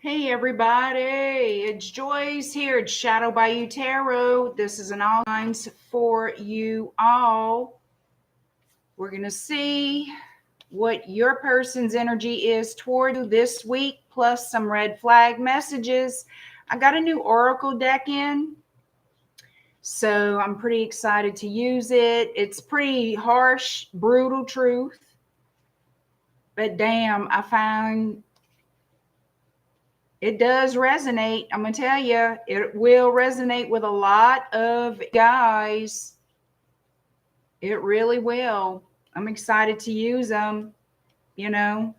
Hey everybody, it's Joyce here at Shadow Bayou Tarot. This is an all signs for you all. We're going to see what your person's energy is toward you this week, plus some red flag messages. I got a new oracle deck in, so I'm pretty excited to use it. It's pretty harsh, brutal truth, but damn, I find it does resonate. I'm going to tell you, it will resonate with a lot of guys. It really will. I'm excited to use them. You know,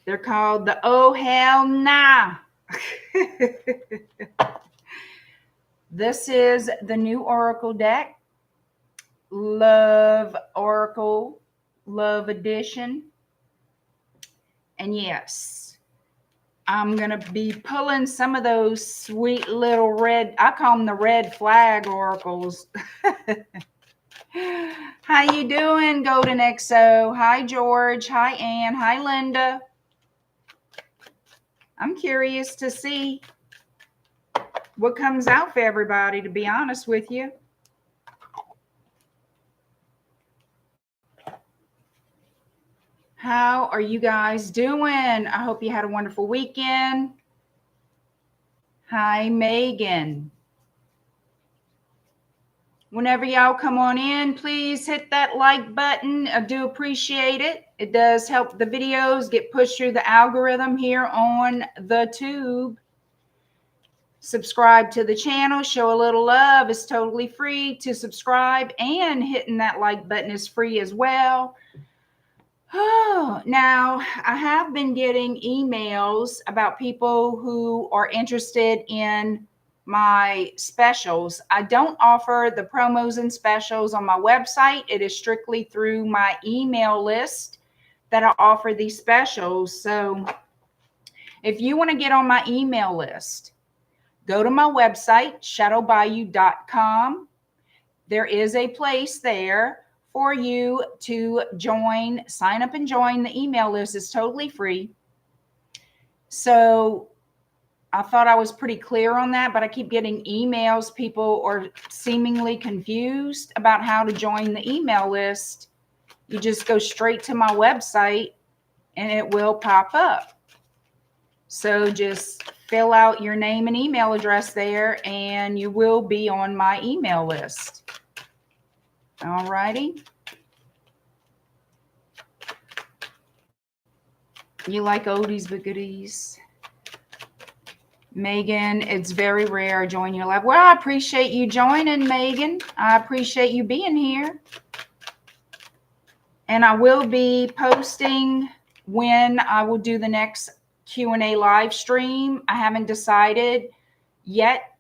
they're called the Oh Hell Nah. This is the new Oracle deck, Love Oracle, Love Edition. And yes, I'm going to be pulling some of those sweet little red, I call them the red flag oracles. How you doing, Golden XO? Hi, George. Hi, Ann. Hi, Linda. I'm curious to see what comes out for everybody, to be honest with you. How are you guys doing? I hope you had a wonderful weekend. Hi, Megan. Whenever y'all come on in, please hit that like button. I do appreciate it. It does help the videos get pushed through the algorithm here on the tube. Subscribe to the channel, show a little love. It's totally free to subscribe, and hitting that like button is free as well. Oh, now, I have been getting emails about people who are interested in my specials. I don't offer the promos and specials on my website. It is strictly through my email list that I offer these specials. So if you want to get on my email list, go to my website, shadowbayou.com. There is a place there for you to join, sign up and join the email list. It's totally free. So I thought I was pretty clear on that, but I keep getting emails. People are seemingly confused about how to join the email list. You just go straight to my website and it will pop up. So just fill out your name and email address there and you will be on my email list. All righty. You like oldies but goodies. Megan, it's very rare I join your live. Well, I appreciate you joining, Megan. I appreciate you being here. And I will be posting when I will do the next Q&A live stream. I haven't decided yet,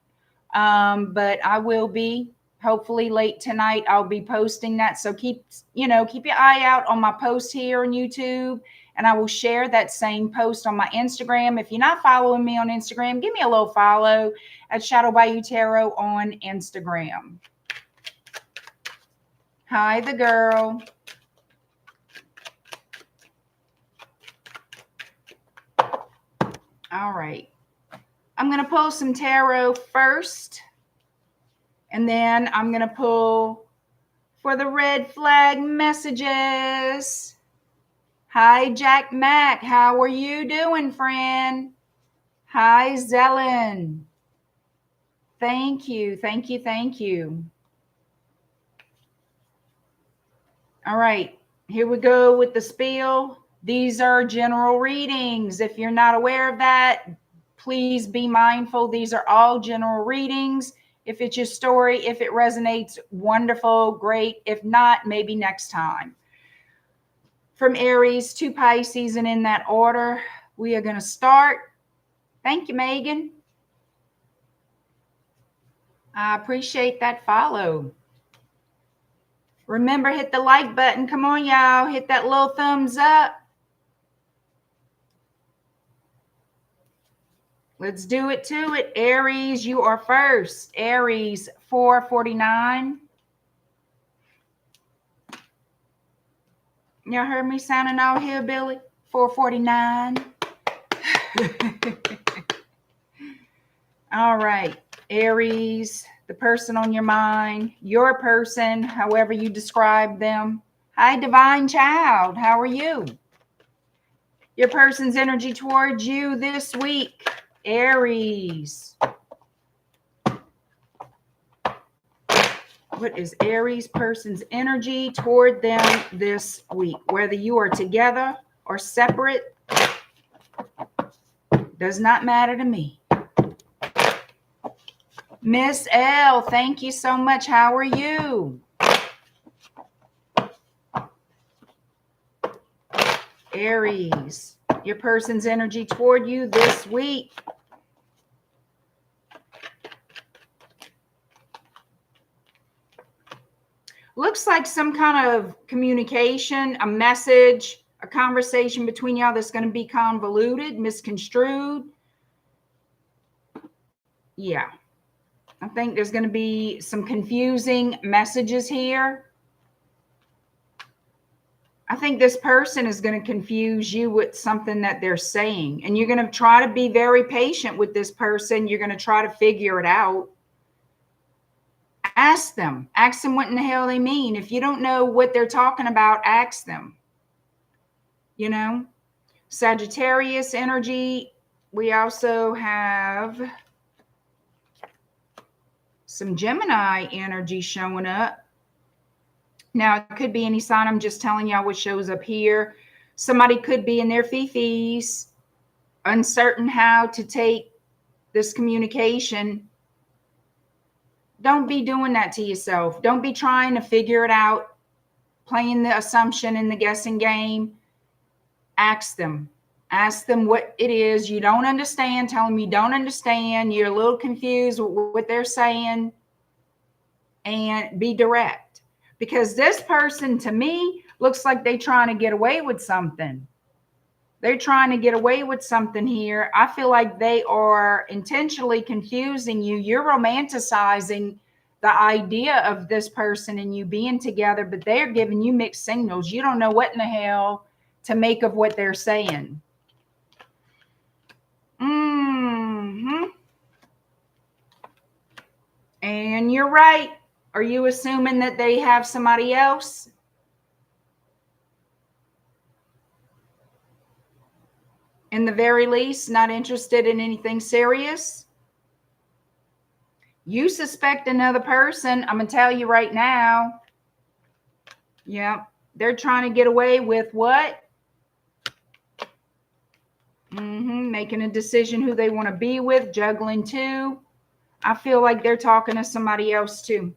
but I will be. Hopefully late tonight, I'll be posting that. So keep your eye out on my post here on YouTube, and I will share that same post on my Instagram. If you're not following me on Instagram, give me a little follow at Shadow Bayou Tarot on Instagram. Hi, the girl. All right. I'm going to pull some tarot first. And then I'm going to pull for the red flag messages. Hi, Jack Mack. How are you doing, friend? Hi, Zelen. Thank you. Thank you. Thank you. All right. Here we go with the spiel. These are general readings. If you're not aware of that, please be mindful. These are all general readings. If it's your story, if it resonates, wonderful, great. If not, maybe next time. From Aries to Pisces, and in that order, we are going to start. Thank you, Megan. I appreciate that follow. Remember, hit the like button. Come on, y'all. Hit that little thumbs up. Let's do it to it. Aries, you are first. Aries, 449. Y'all heard me sounding all hillbilly? 449. All right, Aries, the person on your mind, your person, however you describe them. Hi, divine child. How are you? Your person's energy towards you this week, Aries. What is Aries person's energy toward them this week? Whether you are together or separate, does not matter to me. Miss L, thank you so much. How are you? Aries, your person's energy toward you this week. Looks like some kind of communication, a message, a conversation between y'all that's going to be convoluted, misconstrued. Yeah. I think there's going to be some confusing messages here. I think this person is going to confuse you with something that they're saying. And you're going to try to be very patient with this person. You're going to try to figure it out. Ask them what in the hell they mean. If you don't know what they're talking about, ask them. You know, Sagittarius energy. We also have some Gemini energy showing up. Now, it could be any sign. I'm just telling y'all what shows up here. Somebody could be in their fifis, uncertain how to take this communication. Don't be doing that to yourself. Don't be trying to figure it out, playing the assumption in the guessing game. Ask them. Ask them what it is you don't understand. Tell them you don't understand. You're a little confused with what they're saying. And be direct. Because this person, to me, looks like they're trying to get away with something. They're trying to get away with something here. I feel like they are intentionally confusing you. You're romanticizing the idea of this person and you being together, but they're giving you mixed signals. You don't know what in the hell to make of what they're saying. And you're right. Are you assuming that they have somebody else? In the very least, not interested in anything serious? You suspect another person. I'm going to tell you right now. Yeah, they're trying to get away with what? Making a decision who they want to be with, juggling too. I feel like they're talking to somebody else too.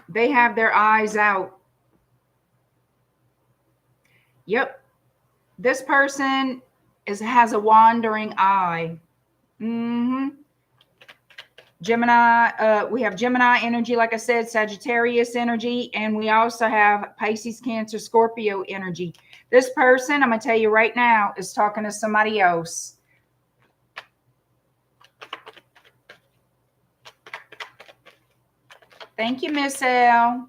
They have their eyes out. Yep. This person has a wandering eye. Gemini, we have Gemini energy, like I said, Sagittarius energy, and we also have Pisces, Cancer, Scorpio energy. This person, I'm going to tell you right now, is talking to somebody else. Thank you, Miss L.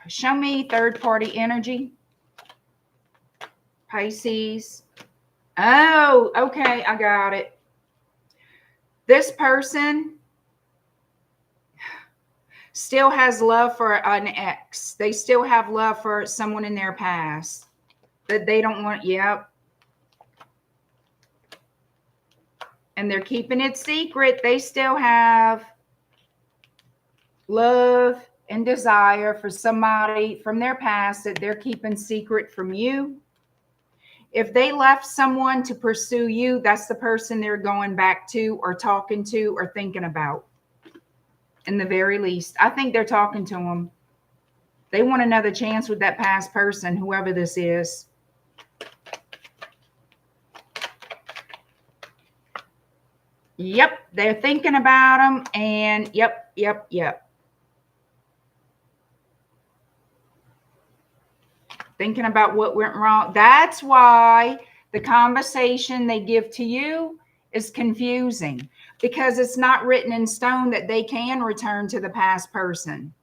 Show me third-party energy. Pisces. Oh, okay, I got it. This person still has love for an ex. They still have love for someone in their past that they don't want. Yep. And they're keeping it secret. They still have love and desire for somebody from their past that they're keeping secret from you. If they left someone to pursue you, that's the person they're going back to or talking to or thinking about. In the very least, I think they're talking to them. They want another chance with that past person, whoever this is. Yep, they're thinking about them, and yep. Thinking about what went wrong. That's why the conversation they give to you is confusing, because it's not written in stone that they can return to the past person.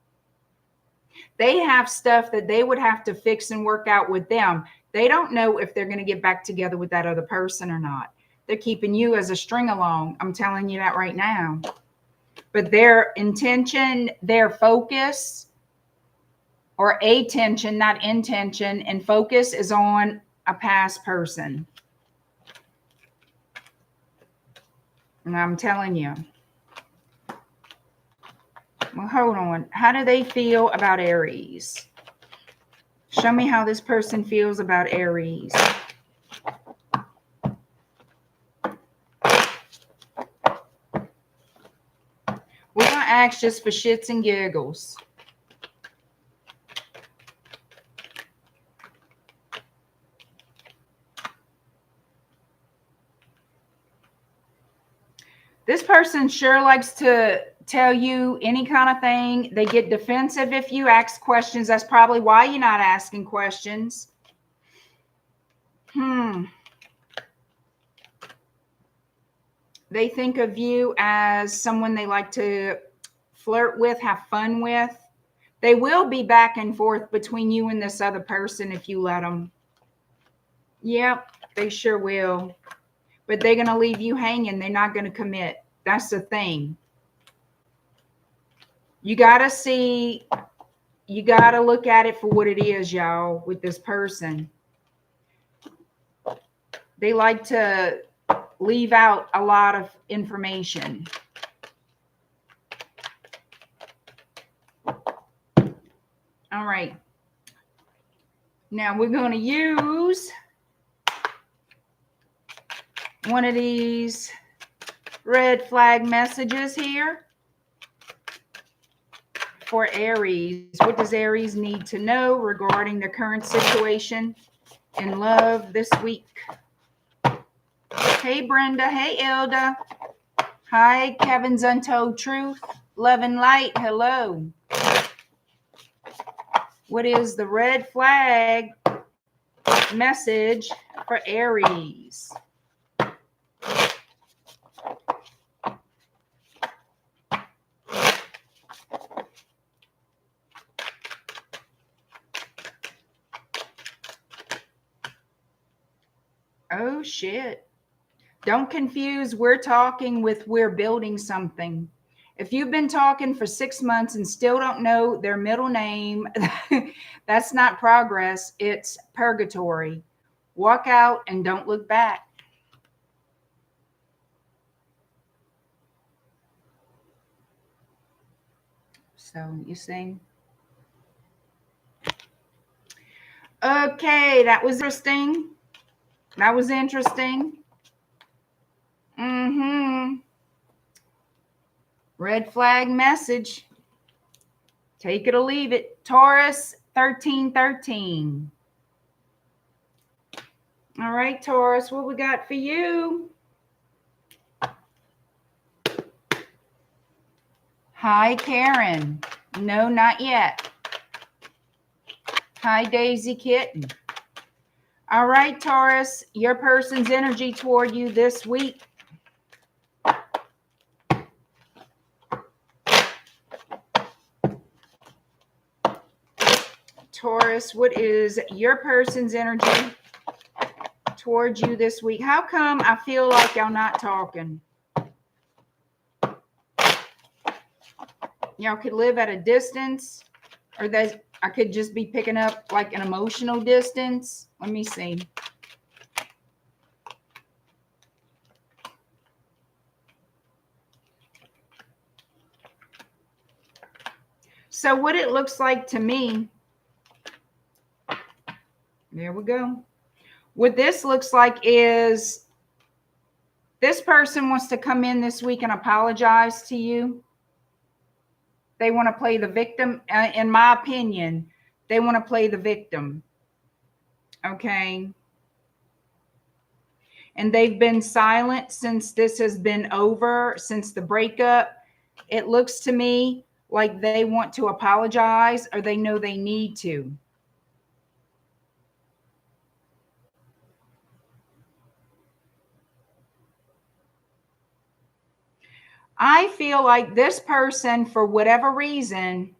They have stuff that they would have to fix and work out with them. They don't know if they're going to get back together with that other person or not. They're keeping you as a string along. I'm telling you that right now. But their intention, their focus, or attention, not intention, and focus is on a past person. And I'm telling you. Well, hold on. How do they feel about Aries? Show me how this person feels about Aries. We're going to ask just for shits and giggles. This person sure likes to tell you any kind of thing. They get defensive if you ask questions. That's probably why you're not asking questions. They think of you as someone they like to flirt with, have fun with. They will be back and forth between you and this other person if you let them. Yep, they sure will. But they're going to leave you hanging. They're not going to commit. That's the thing. You got to see, you got to look at it for what it is, y'all, with this person. They like to leave out a lot of information. All right. Now we're going to use one of these red flag messages here for Aries. What does Aries need to know regarding their current situation in love this week? Hey, Brenda. Hey, Ilda. Hi, Kevin's Untold Truth. Love and Light. Hello. What is the red flag message for Aries? Oh, shit. Don't confuse we're talking with we're building something. If you've been talking for 6 months and still don't know their middle name, that's not progress. It's purgatory. Walk out and don't look back. So you see? Okay, that was interesting. That was interesting. Red flag message. Take it or leave it. Taurus 1313. All right, Taurus, what we got for you? Hi, Karen. No, not yet. Hi, Daisy Kitten. All right, Taurus, your person's energy toward you this week. Taurus, what is your person's energy towards you this week? How come I feel like y'all not talking? Y'all could live at a distance, or that I could just be picking up like an emotional distance. Let me see. So what it looks like to me, there we go. What this looks like is this person wants to come in this week and apologize to you. They want to play the victim. In my opinion, they want to play the victim. Okay. And they've been silent since this has been over, since the breakup. It looks to me like they want to apologize, or they know they need to. I feel like this person, for whatever reason,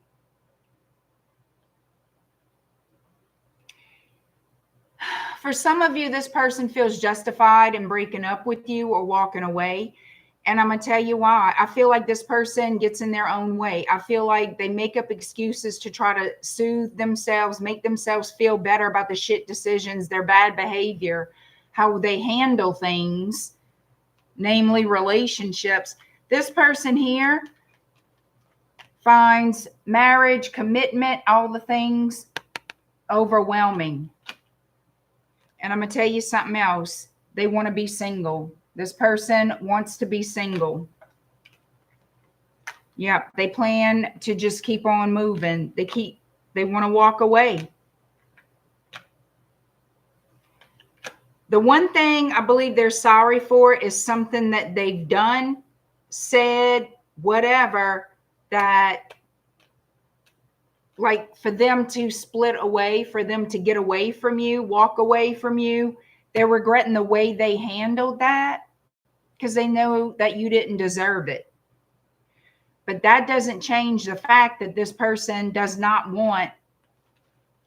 For some of you, this person feels justified in breaking up with you or walking away. And I'm going to tell you why. I feel like this person gets in their own way. I feel like they make up excuses to try to soothe themselves, make themselves feel better about the shit decisions, their bad behavior, how they handle things, namely relationships. This person here finds marriage, commitment, all the things overwhelming. And I'm going to tell you something else. They want to be single. This person wants to be single. Yep. They plan to just keep on moving. They want to walk away. The one thing I believe they're sorry for is something that they've done, said, whatever, that like for them to split away, for them to get away from you, walk away from you. They're regretting the way they handled that because they know that you didn't deserve it. But that doesn't change the fact that this person does not want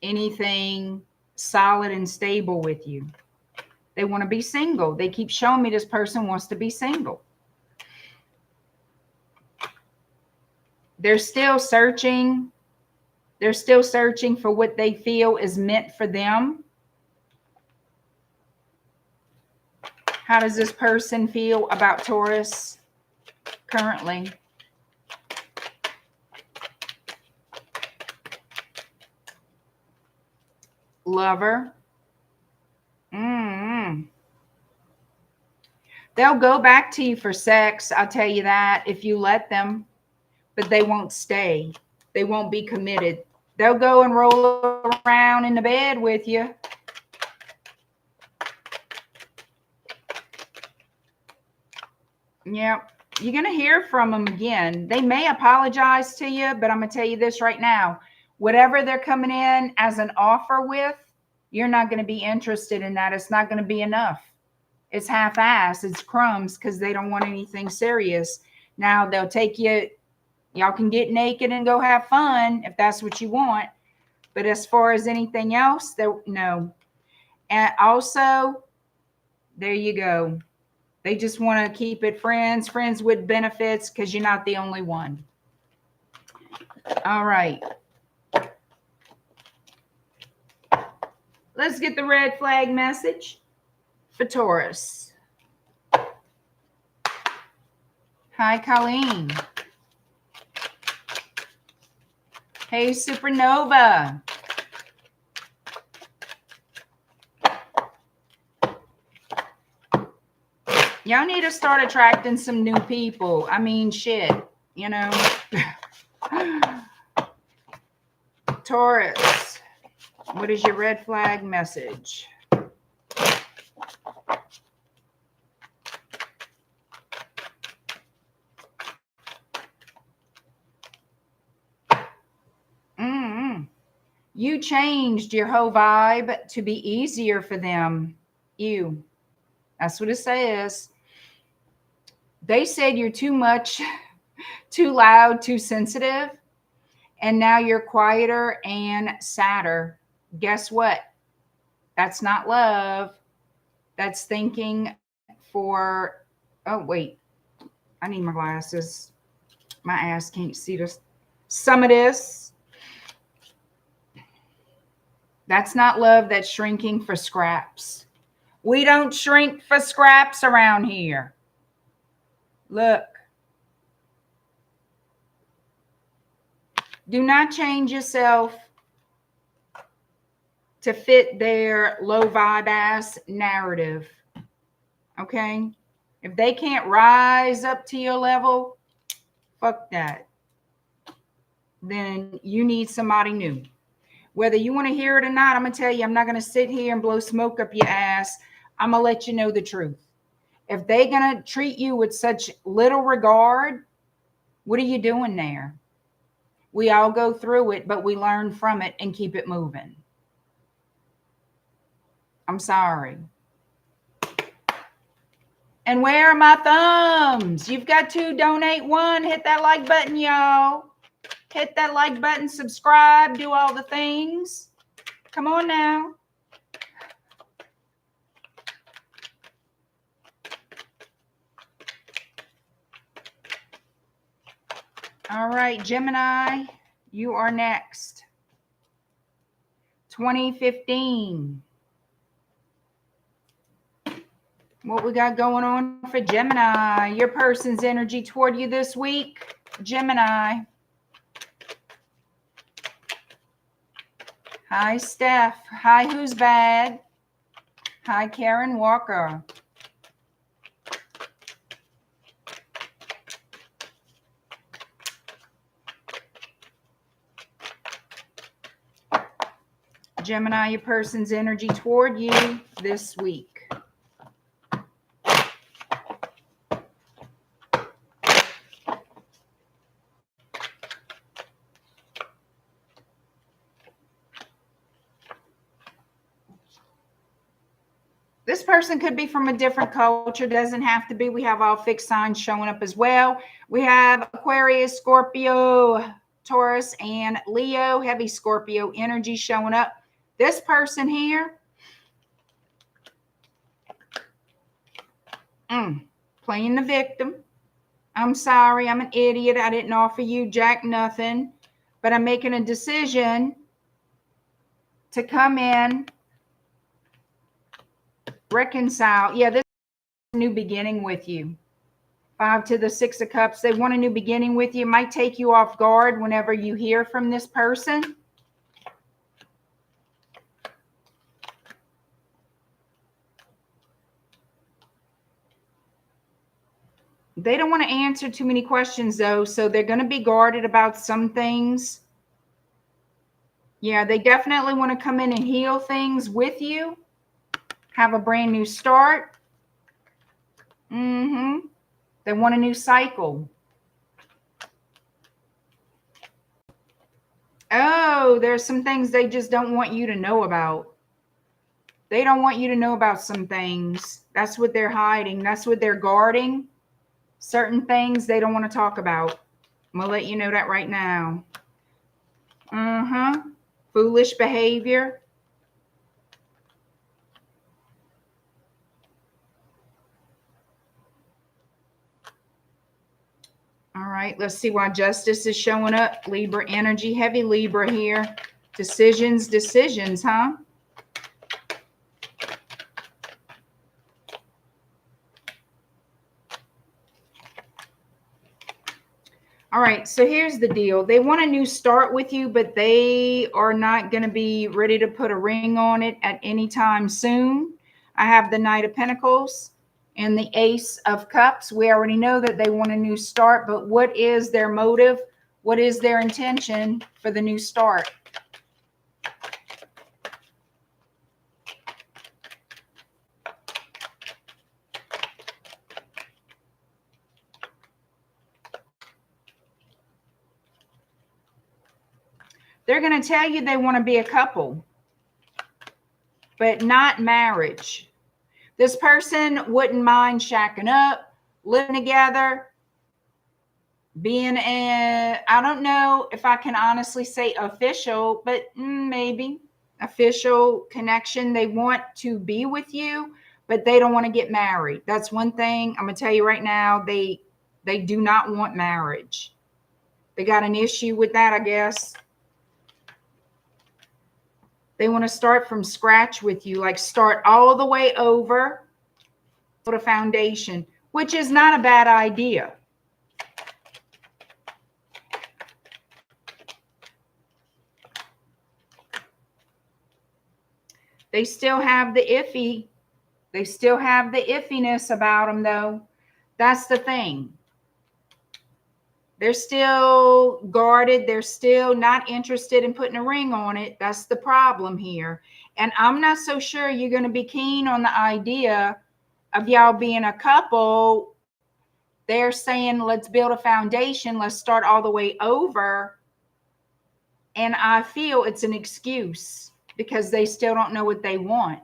anything solid and stable with you. They want to be single. They keep showing me this person wants to be single. They're still searching. They're still searching for what they feel is meant for them. How does this person feel about Taurus currently? Lover. They'll go back to you for sex, I'll tell you that, if you let them, but they won't stay. They won't be committed. They'll go and roll around in the bed with you. Yep. You're going to hear from them again. They may apologize to you, but I'm going to tell you this right now. Whatever they're coming in as an offer with, you're not going to be interested in that. It's not going to be enough. It's half-assed. It's crumbs because they don't want anything serious. Now, they'll take you. Y'all can get naked and go have fun if that's what you want. But as far as anything else, no. And also, there you go. They just want to keep it friends with benefits because you're not the only one. All right. Let's get the red flag message for Taurus. Hi, Colleen. Hey, Supernova. Y'all need to start attracting some new people. I mean, shit, you know. Taurus, what is your red flag message? You changed your whole vibe to be easier for them. That's what it says. They said you're too much, too loud, too sensitive. And now you're quieter and sadder. Guess what? That's not love. That's thinking for, oh, wait. I need my glasses. My ass can't see this. Some of this. That's not love. That's shrinking for scraps. We don't shrink for scraps around here. Look. Do not change yourself to fit their low vibe ass narrative. Okay? If they can't rise up to your level, fuck that. Then you need somebody new. Whether you want to hear it or not, I'm going to tell you, I'm not going to sit here and blow smoke up your ass. I'm going to let you know the truth. If they're going to treat you with such little regard, what are you doing there? We all go through it, but we learn from it and keep it moving. I'm sorry. And where are my thumbs? You've got to donate one. Hit that like button, y'all. Hit that like button, subscribe, do all the things. Come on now. All right, Gemini, you are next. 2015. What we got going on for Gemini? Your person's energy toward you this week, Gemini. Hi, Steph. Hi, Who's Bad? Hi, Karen Walker. Gemini, your person's energy toward you this week. This person could be from a different culture. Doesn't have to be. We have all fixed signs showing up as well. We have Aquarius, Scorpio, Taurus, and Leo. Heavy Scorpio energy showing up. This person here, playing the victim. I'm sorry. I'm an idiot. I didn't offer you jack nothing. But I'm making a decision to come in, reconcile. Yeah, this is a new beginning with you. 5 to the 6 of Cups. They want a new beginning with you. It might take you off guard whenever you hear from this person. They don't want to answer too many questions, though, so they're going to be guarded about some things. Yeah, they definitely want to come in and heal things with you. Have a brand new start. They want a new cycle. Oh, there's some things they just don't want you to know about. They don't want you to know about some things. That's what they're hiding. That's what they're guarding. Certain things they don't want to talk about. I'm going to let you know that right now. Foolish behavior. All right, let's see why justice is showing up. Libra energy, heavy Libra here. Decisions, huh? All right, so here's the deal. They want a new start with you, but they are not going to be ready to put a ring on it at any time soon. I have the Knight of Pentacles and the Ace of Cups. We already know that they want a new start, but what is their motive? What is their intention for the new start? They're going to tell you they want to be a couple, but not marriage. This person wouldn't mind shacking up, living together, being I don't know if I can honestly say official, but maybe official connection. They want to be with you, but they don't want to get married. That's one thing I'm going to tell you right now. They do not want marriage. They got an issue with that, I guess. They want to start from scratch with you, like start all the way over, put a foundation, which is not a bad idea. They still have the iffy. They still have the iffiness about them, though. That's the thing. They're still guarded. They're still not interested in putting a ring on it. That's the problem here. And I'm not so sure you're going to be keen on the idea of y'all being a couple. They're saying, let's build a foundation. Let's start all the way over. And I feel it's an excuse because they still don't know what they want.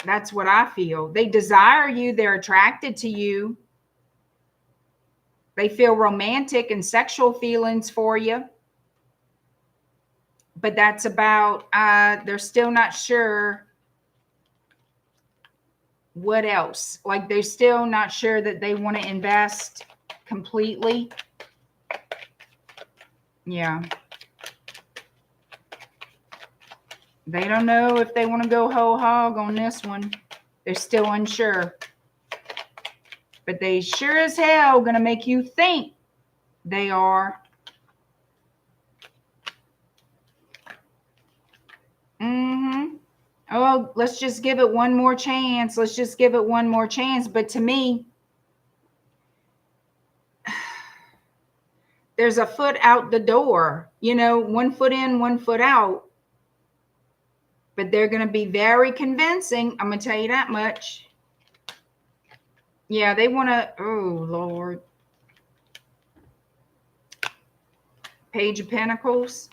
That's what I feel. They desire you. They're attracted to you. They feel romantic and sexual feelings for you. But that's about, they're still not sure what else. Like they're still not sure that they want to invest completely. Yeah. They don't know if they want to go whole hog on this one. They're still unsure. But they sure as hell going to make you think they are. Oh, let's just give it one more chance. Let's just give it one more chance. But to me, there's a foot out the door. You know, 1 foot in, 1 foot out. But they're going to be very convincing. I'm going to tell you that much. Yeah, they want to. Oh, Lord. Page of Pentacles.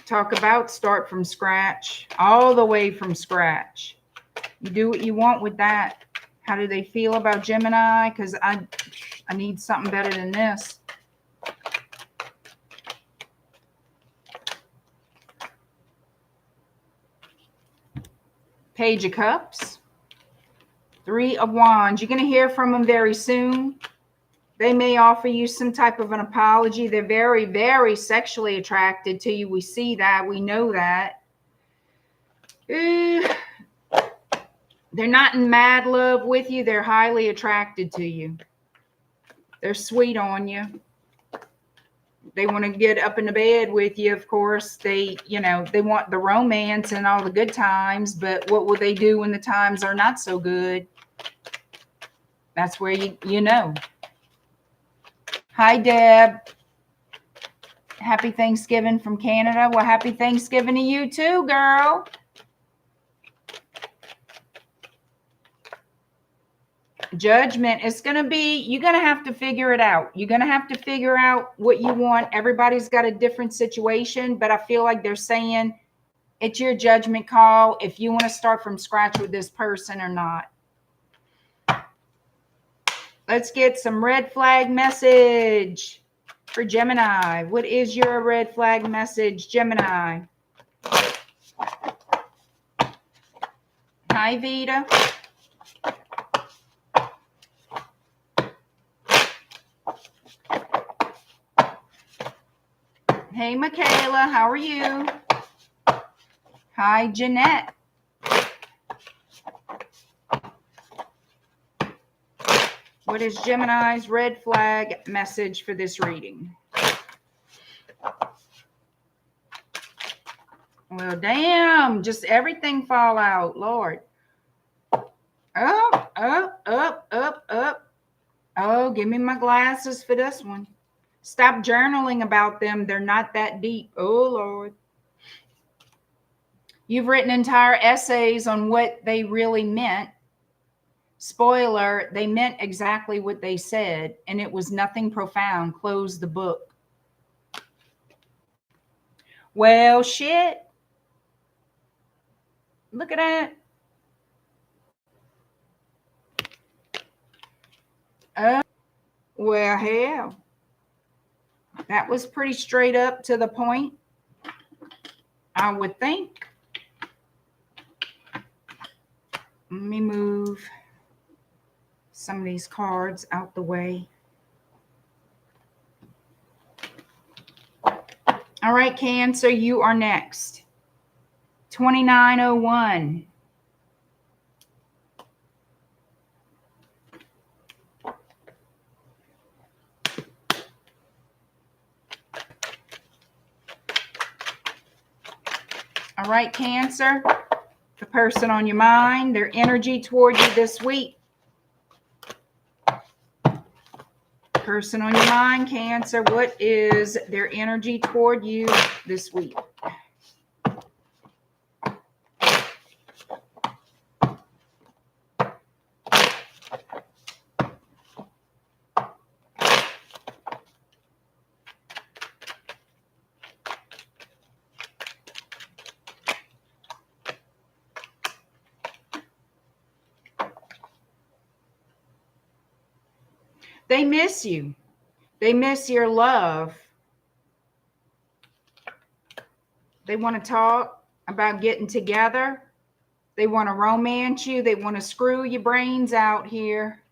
Talk about start from scratch. All the way from scratch. You do what you want with that. How do they feel about Gemini? Because I need something better than this. Page of Cups. 3 of Wands. You're going to hear from them very soon. They may offer you some type of an apology. They're very, very sexually attracted to you. We see that. We know that. They're not in mad love with you. They're highly attracted to you. They're sweet on you. They want to get up in the bed with you, of course. They, you know, they want the romance and all the good times, but what will they do when the times are not so good? That's where you know. Hi, Deb. Happy Thanksgiving from Canada. Well, happy Thanksgiving to you too, girl. Judgment. It's going to be, you're going to have to figure it out. You're going to have to figure out what you want. Everybody's got a different situation, but I feel like they're saying it's your judgment call if you want to start from scratch with this person or not. Let's get some red flag message for Gemini. What is your red flag message, Gemini? Hi, Vita. Hey, Michaela. How are you? Hi, Jeanette. What is Gemini's red flag message for this reading? Well, damn, just everything fall out, Lord. Up, up, up, up, up. Oh, give me my glasses for this one. Stop journaling about them. They're not that deep. Oh, Lord. You've written entire essays on what they really meant. Spoiler, they meant exactly what they said, and it was nothing profound. Close the book. Well, shit. Look at that. Well, hell. That was pretty straight up to the point, I would think. Let me move some of these cards out the way. All right, Cancer, you are next. 2901. All right, Cancer, the person on your mind, their energy toward you this week. Person on your mind, Cancer, what is their energy toward you this week? They miss you. They miss your love. They want to talk about getting together. They want to romance you. They want to screw your brains out here.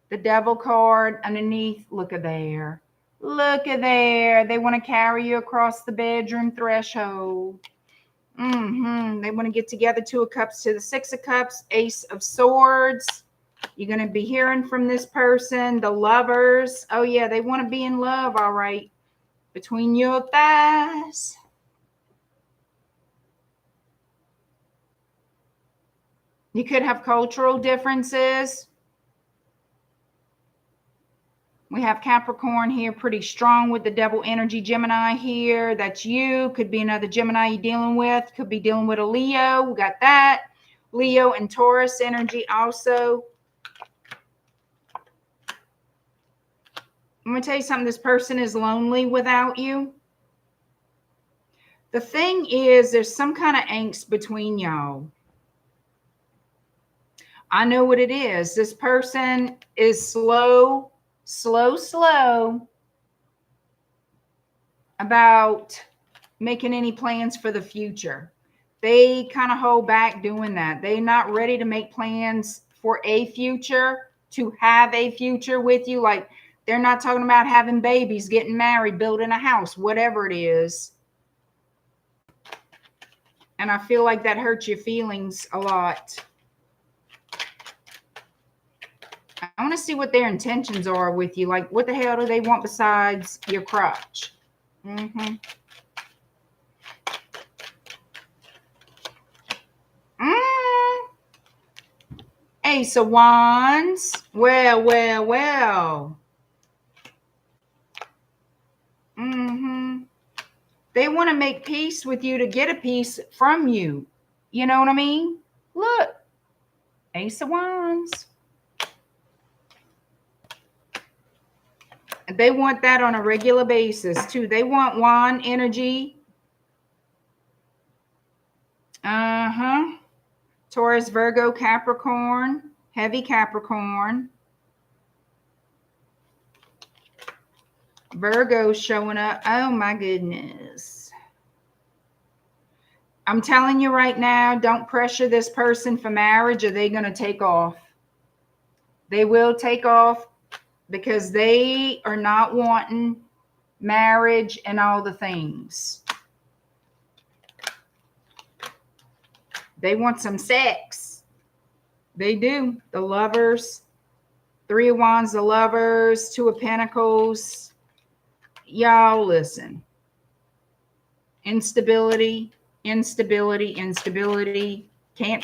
The Devil card underneath. Look at there. Look at there. They want to carry you across the bedroom threshold. They want to get together. 2 of Cups to the 6 of Cups, Ace of Swords. You're going to be hearing from this person. The Lovers. Oh, yeah, they want to be in love, all right. Between your thighs. You could have cultural differences. We have Capricorn here pretty strong with the Devil energy. Gemini here. That's you. Could be another Gemini you're dealing with. Could be dealing with a Leo. We got that. Leo and Taurus energy also. I'm going to tell you something. This person is lonely without you. The thing is, there's some kind of angst between y'all. I know what it is. This person is slow about making any plans for the future. They kind of hold back doing that. They're not ready to make plans for a future, to have a future with you. Like, they're not talking about having babies, getting married, building a house, whatever it is. And I feel like that hurts your feelings a lot. I want to see what their intentions are with you. Like, what the hell do they want besides your crotch? Ace of Wands. Well. They want to make peace with you to get a piece from you. You know what I mean? Look. Ace of Wands. They want that on a regular basis too. They want wand energy. Taurus, Virgo, Capricorn, heavy Capricorn. Virgo showing up. Oh my goodness. I'm telling you right now, don't pressure this person for marriage, or they're going to take off. They will take off because they are not wanting marriage and all the things. They want some sex. They do. The Lovers, 3 of Wands, the Lovers, 2 of Pentacles. Y'all listen. Instability. Can't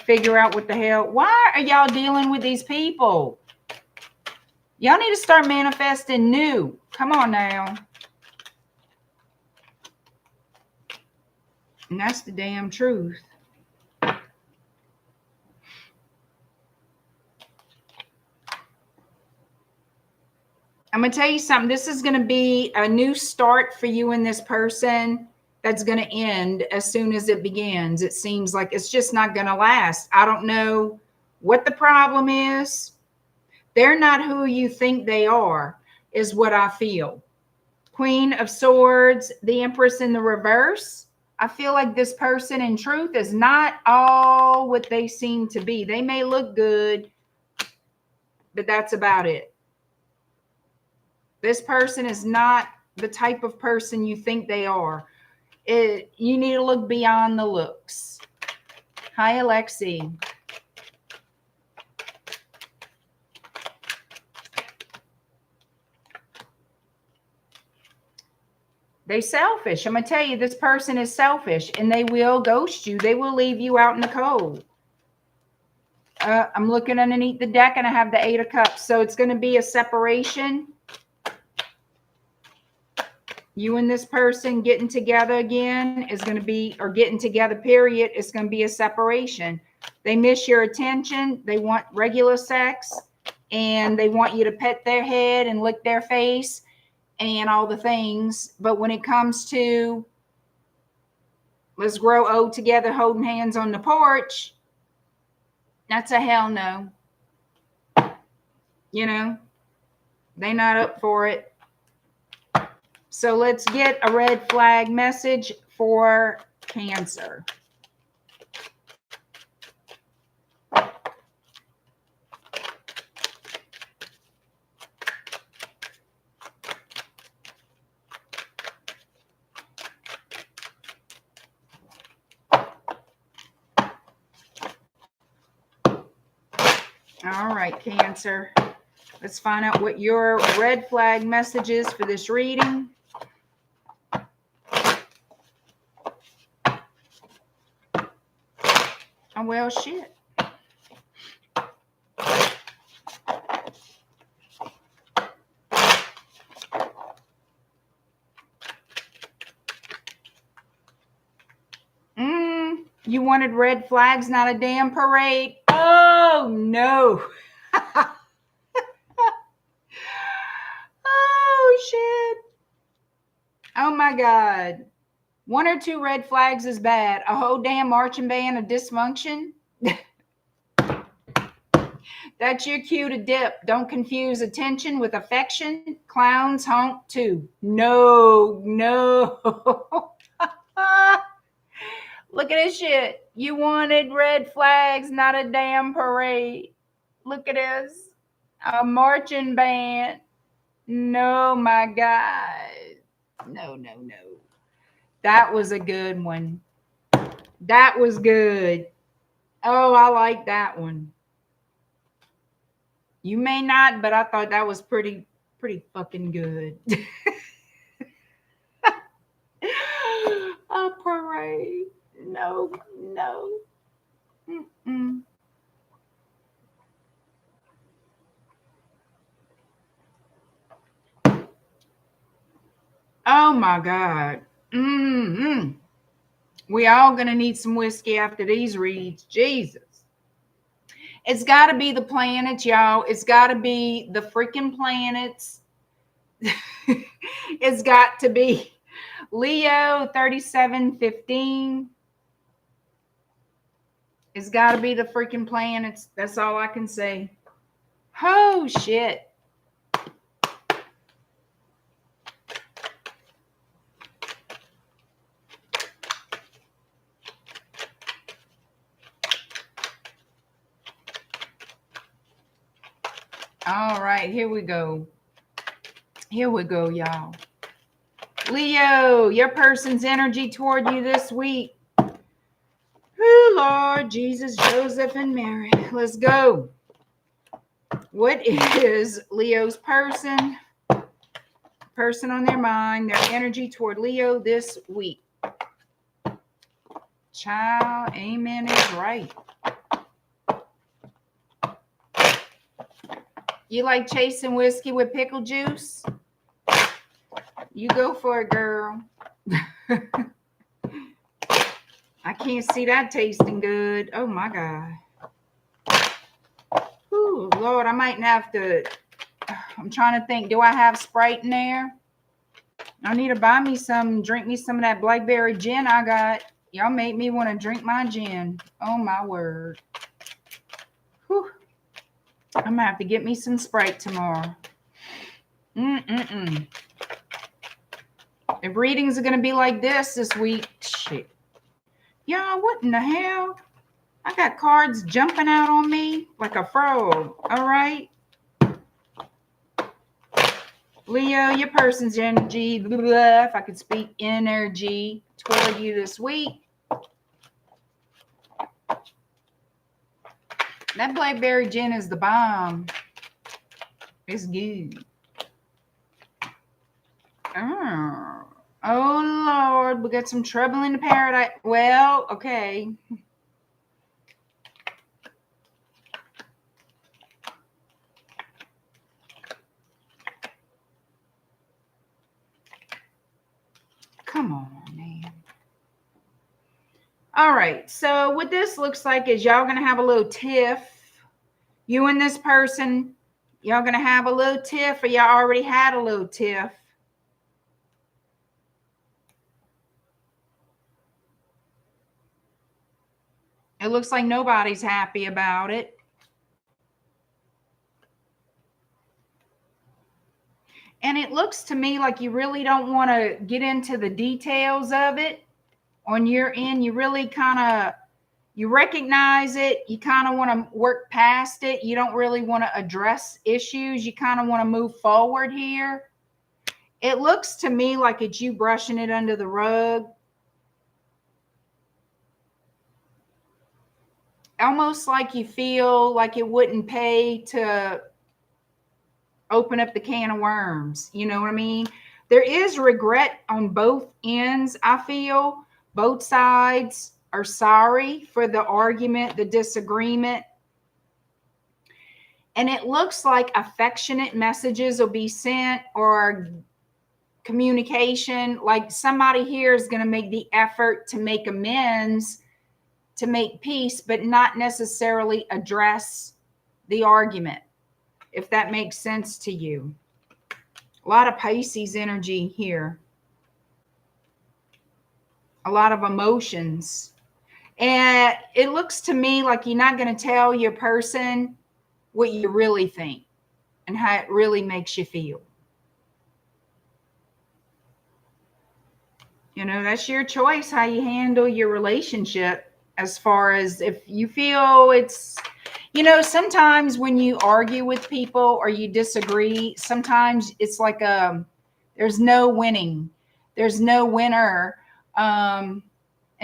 figure out what the hell. Why are y'all dealing with these people? Y'all need to start manifesting new. Come on now. And that's the damn truth. I'm going to tell you something. This is going to be a new start for you and this person that's going to end as soon as it begins. It seems like it's just not going to last. I don't know what the problem is. They're not who you think they are, is what I feel. Queen of Swords, the Empress in the reverse. I feel like this person in truth is not all what they seem to be. They may look good, but that's about it. This person is not the type of person you think they are. You need to look beyond the looks. Hi, Alexi. They're selfish. I'm going to tell you, this person is selfish, and they will ghost you. They will leave you out in the cold. I'm looking underneath the deck, and I have the 8 of Cups. So it's going to be a separation. You and this person getting together again is going to be, or getting together, period, is going to be a separation. They miss your attention. They want regular sex, and they want you to pet their head and lick their face and all the things. But when it comes to let's grow old together, holding hands on the porch, that's a hell no. You know, they're not up for it. So let's get a red flag message for Cancer. All right, Cancer. Let's find out what your red flag message is for this reading. Oh, well, shit. You wanted red flags, not a damn parade. Oh, no. Oh, shit. Oh, my God. 1 or 2 red flags is bad. A whole damn marching band of dysfunction. That's your cue to dip. Don't confuse attention with affection. Clowns honk too. No, no. Look at this shit. You wanted red flags, not a damn parade. Look at this. A marching band. No, my God. No, no, no. That was a good one. That was good. Oh, I like that one. You may not, but I thought that was pretty fucking good. A parade. No, no. Mm-mm. Oh my God. Mm-hmm. We all gonna need some whiskey after these reads. Jesus. It's gotta be the planets, y'all. It's gotta be the freaking planets. It's got to be Leo 3715. It's got to be the freaking planets. That's all I can say. Oh, shit. All right, here we go. Here we go, y'all. Leo, your person's energy toward you this week. Oh, Lord, Jesus, Joseph, and Mary. Let's go. What is Leo's person on their mind, their energy toward Leo this week? Child, amen is right. You like chasing whiskey with pickle juice? You go for it, girl. I can't see that tasting good. Oh, my God. Ooh, Lord, I might have to. I'm trying to think. Do I have Sprite in there? I need to buy me some, drink me some of that blackberry gin I got. Y'all make me want to drink my gin. Oh, my word. Whew. I'm going to have to get me some Sprite tomorrow. If readings are going to be like this week, shit. Y'all, what in the hell? I got cards jumping out on me like a frog. All right. Leo, your person's energy, blah, blah, blah, if I could speak, energy toward you this week. That blackberry gin is the bomb. It's good. Oh, Lord, we got some trouble in the paradise. Well, okay. Come on, man. All right. So what this looks like is y'all going to have a little tiff. You and this person, y'all going to have a little tiff, or y'all already had a little tiff. It looks like nobody's happy about it. And it looks to me like you really don't want to get into the details of it on your end. You really you recognize it. You kind of want to work past it. You don't really want to address issues. You kind of want to move forward here. It looks to me like it's you brushing it under the rug. almost like you feel like it wouldn't pay to open up the can of worms. You know what I mean? There is regret on both ends, I feel. Both sides are sorry for the argument, the disagreement. And it looks like affectionate messages will be sent, or communication. Like somebody here is going to make the effort to make amends, to make peace, but not necessarily address the argument, if that makes sense to you. A lot of Pisces energy here. A lot of emotions. And it looks to me like you're not going to tell your person what you really think and how it really makes you feel. You know, that's your choice how you handle your relationship. As far as if you feel it's, you know, sometimes when you argue with people or you disagree, sometimes it's like there's no winning. There's no winner. And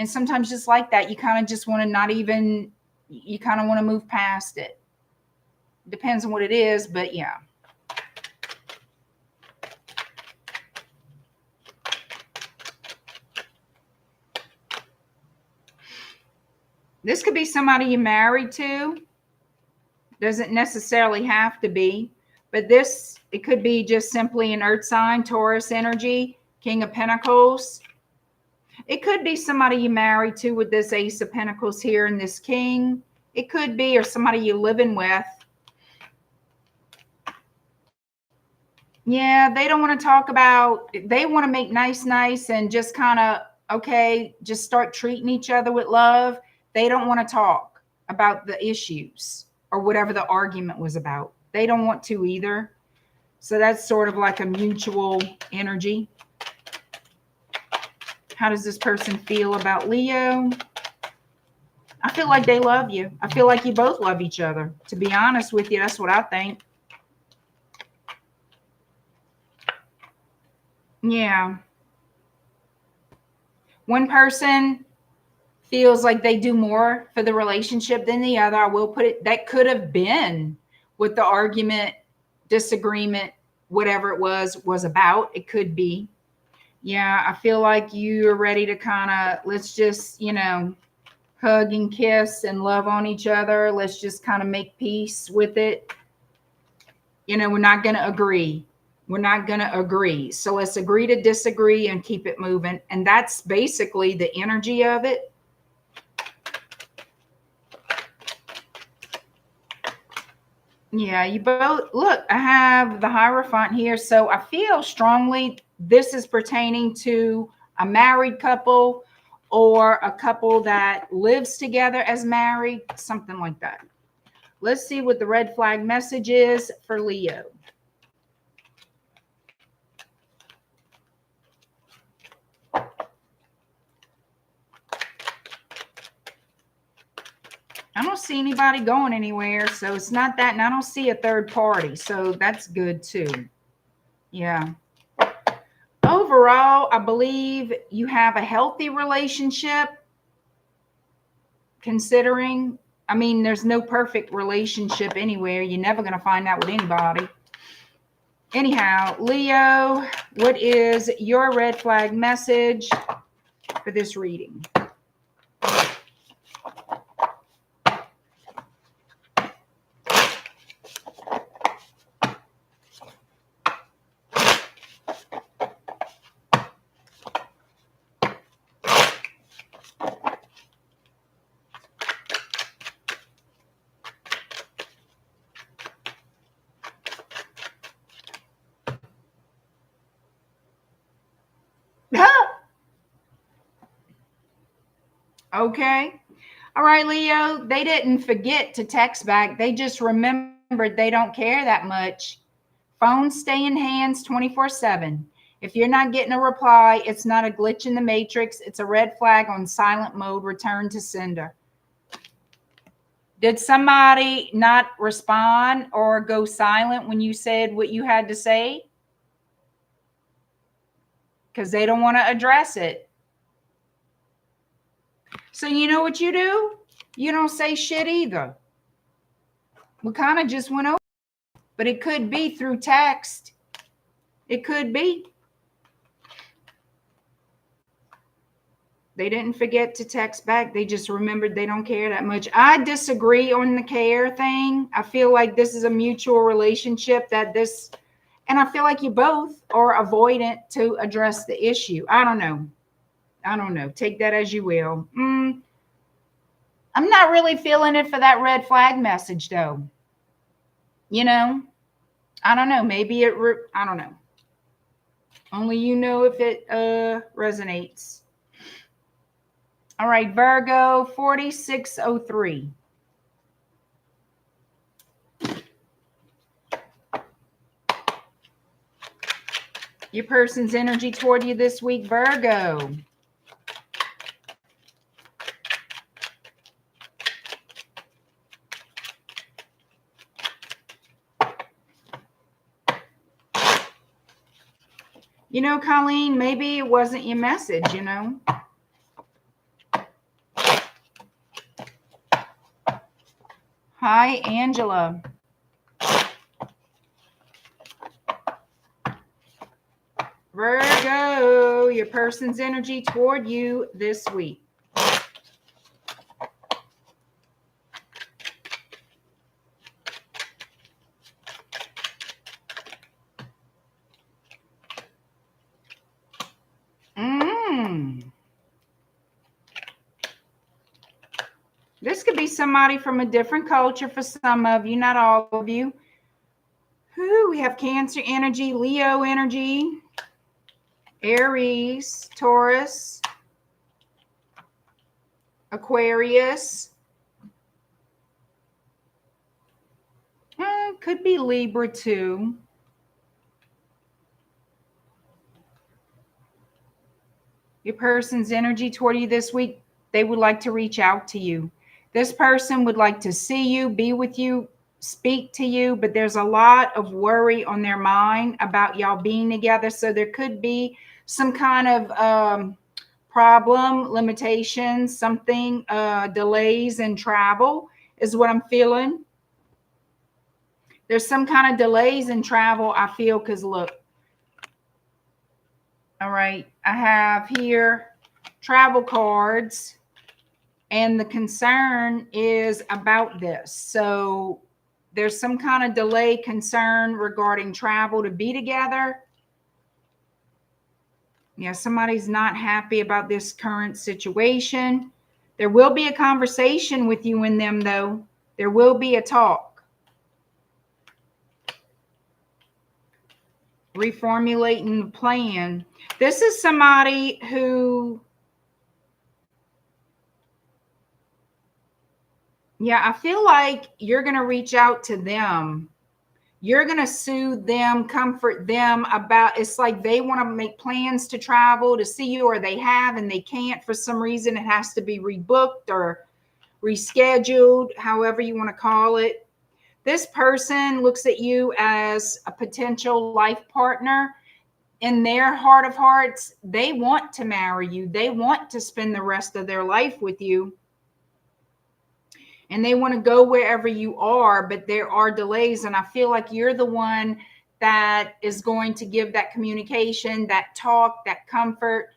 sometimes just like that, you kind of just want to not even, you kind of want to move past it. Depends on what it is, but yeah. This could be somebody you're married to. Doesn't necessarily have to be, but this, it could be just simply an earth sign, Taurus energy, King of Pentacles. It could be somebody you're married to with this Ace of Pentacles here and this King. It could be, or somebody you're living with. Yeah, they don't want to talk about, they want to make nice and just kind of, okay, just start treating each other with love. They don't want to talk about the issues or whatever the argument was about. They don't want to either. So that's sort of like a mutual energy. How does this person feel about Leo? I feel like they love you. I feel like you both love each other. To be honest with you, that's what I think. Yeah. One person feels like they do more for the relationship than the other. I will put it, that could have been what the argument, disagreement, whatever it was about. It could be. Yeah, I feel like you are ready to kind of, let's just, you know, hug and kiss and love on each other. Let's just kind of make peace with it. You know, we're not going to agree. We're not going to agree. So let's agree to disagree and keep it moving. And that's basically the energy of it. Yeah, you both, look, I have the Hierophant here. So I feel strongly this is pertaining to a married couple or a couple that lives together as married, something like that. Let's see what the red flag message is for Leo. I don't see anybody going anywhere, so it's not that, and I don't see a third party, so that's good too. Yeah. Overall, I believe you have a healthy relationship, considering, I mean, there's no perfect relationship anywhere. You're never going to find that with anybody. Anyhow, Leo, what is your red flag message for this reading? Okay. All right, Leo, they didn't forget to text back. They just remembered they don't care that much. Phones stay in hands 24/7. If you're not getting a reply, it's not a glitch in the matrix. It's a red flag on silent mode. Return to sender. Did somebody not respond or go silent when you said what you had to say? Because they don't want to address it. So you know what you do? You don't say shit either. We kind of just went over, but it could be through text. It could be. They didn't forget to text back. They just remembered they don't care that much. I disagree on the care thing. I feel like this is a mutual relationship and I feel like you both are avoidant to address the issue. I don't know. Take that as you will. I'm not really feeling it for that red flag message though. You know, I don't know. Maybe I don't know. Only you know if it resonates. All right, Virgo 4603. Your person's energy toward you this week, Virgo. You know, Colleen, maybe it wasn't your message, you know. Hi, Angela. Virgo, your person's energy toward you this week. This could be somebody from a different culture for some of you, not all of you. We have Cancer energy, Leo energy, Aries, Taurus, Aquarius. Could be Libra too. Your person's energy toward you this week, they would like to reach out to you. This person would like to see you, be with you, speak to you, but there's a lot of worry on their mind about y'all being together. So there could be some kind of problem, limitations, something, delays in travel is what I'm feeling. There's some kind of delays in travel, I feel, because look. All right, I have here travel cards, and the concern is about this. So there's some kind of delay, concern regarding travel to be together. Yeah, somebody's not happy about this current situation. There will be a conversation with you and them, though. There will be a talk. Reformulating the plan. This is somebody who, yeah, I feel like you're going to reach out to them. You're going to soothe them, comfort them about, it's like they want to make plans to travel to see you, or they have and they can't for some reason. It has to be rebooked or rescheduled, however you want to call it. This person looks at you as a potential life partner. In their heart of hearts, they want to marry you. They want to spend the rest of their life with you. And they want to go wherever you are, but there are delays. And I feel like you're the one that is going to give that communication, that talk, that comfort,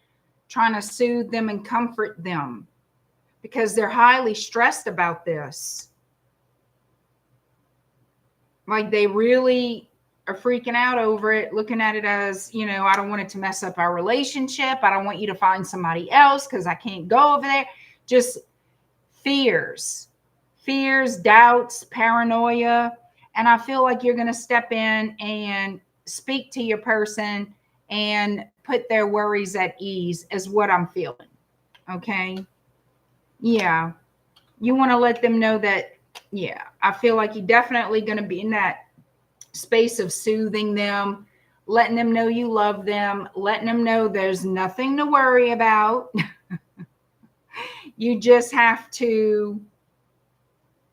trying to soothe them and comfort them because they're highly stressed about this. Like they really are freaking out over it, looking at it as, you know, I don't want it to mess up our relationship. I don't want you to find somebody else because I can't go over there. Just fears, doubts, paranoia. And I feel like you're going to step in and speak to your person and put their worries at ease is what I'm feeling. Okay. Yeah. You want to let them know that, yeah, I feel like you're definitely going to be in that space of soothing them, letting them know you love them, letting them know there's nothing to worry about. You just have to,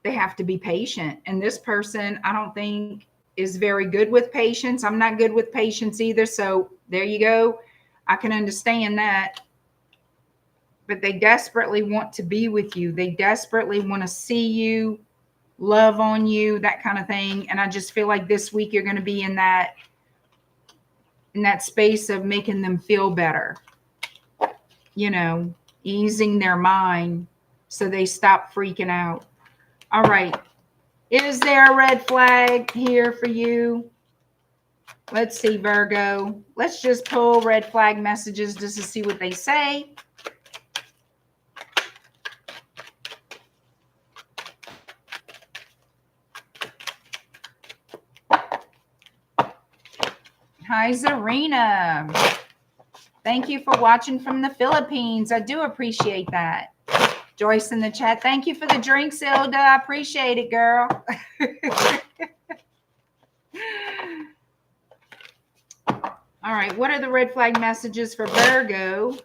they have to be patient. And this person, I don't think is very good with patience. I'm not good with patience either. So there you go. I can understand that. but they desperately want to be with you. They desperately want to see you, love on you, that kind of thing. And I just feel like this week you're going to be in that space of making them feel better, you know, easing their mind so they stop freaking out. All right. Is there a red flag here for you? Let's see, Virgo. Let's just pull red flag messages just to see what they say. Hi, Zarina. Thank you for watching from the Philippines. I do appreciate that. Joyce in the chat. Thank you for the drinks, Ilda. I appreciate it, girl. All right. What are the red flag messages for Virgo?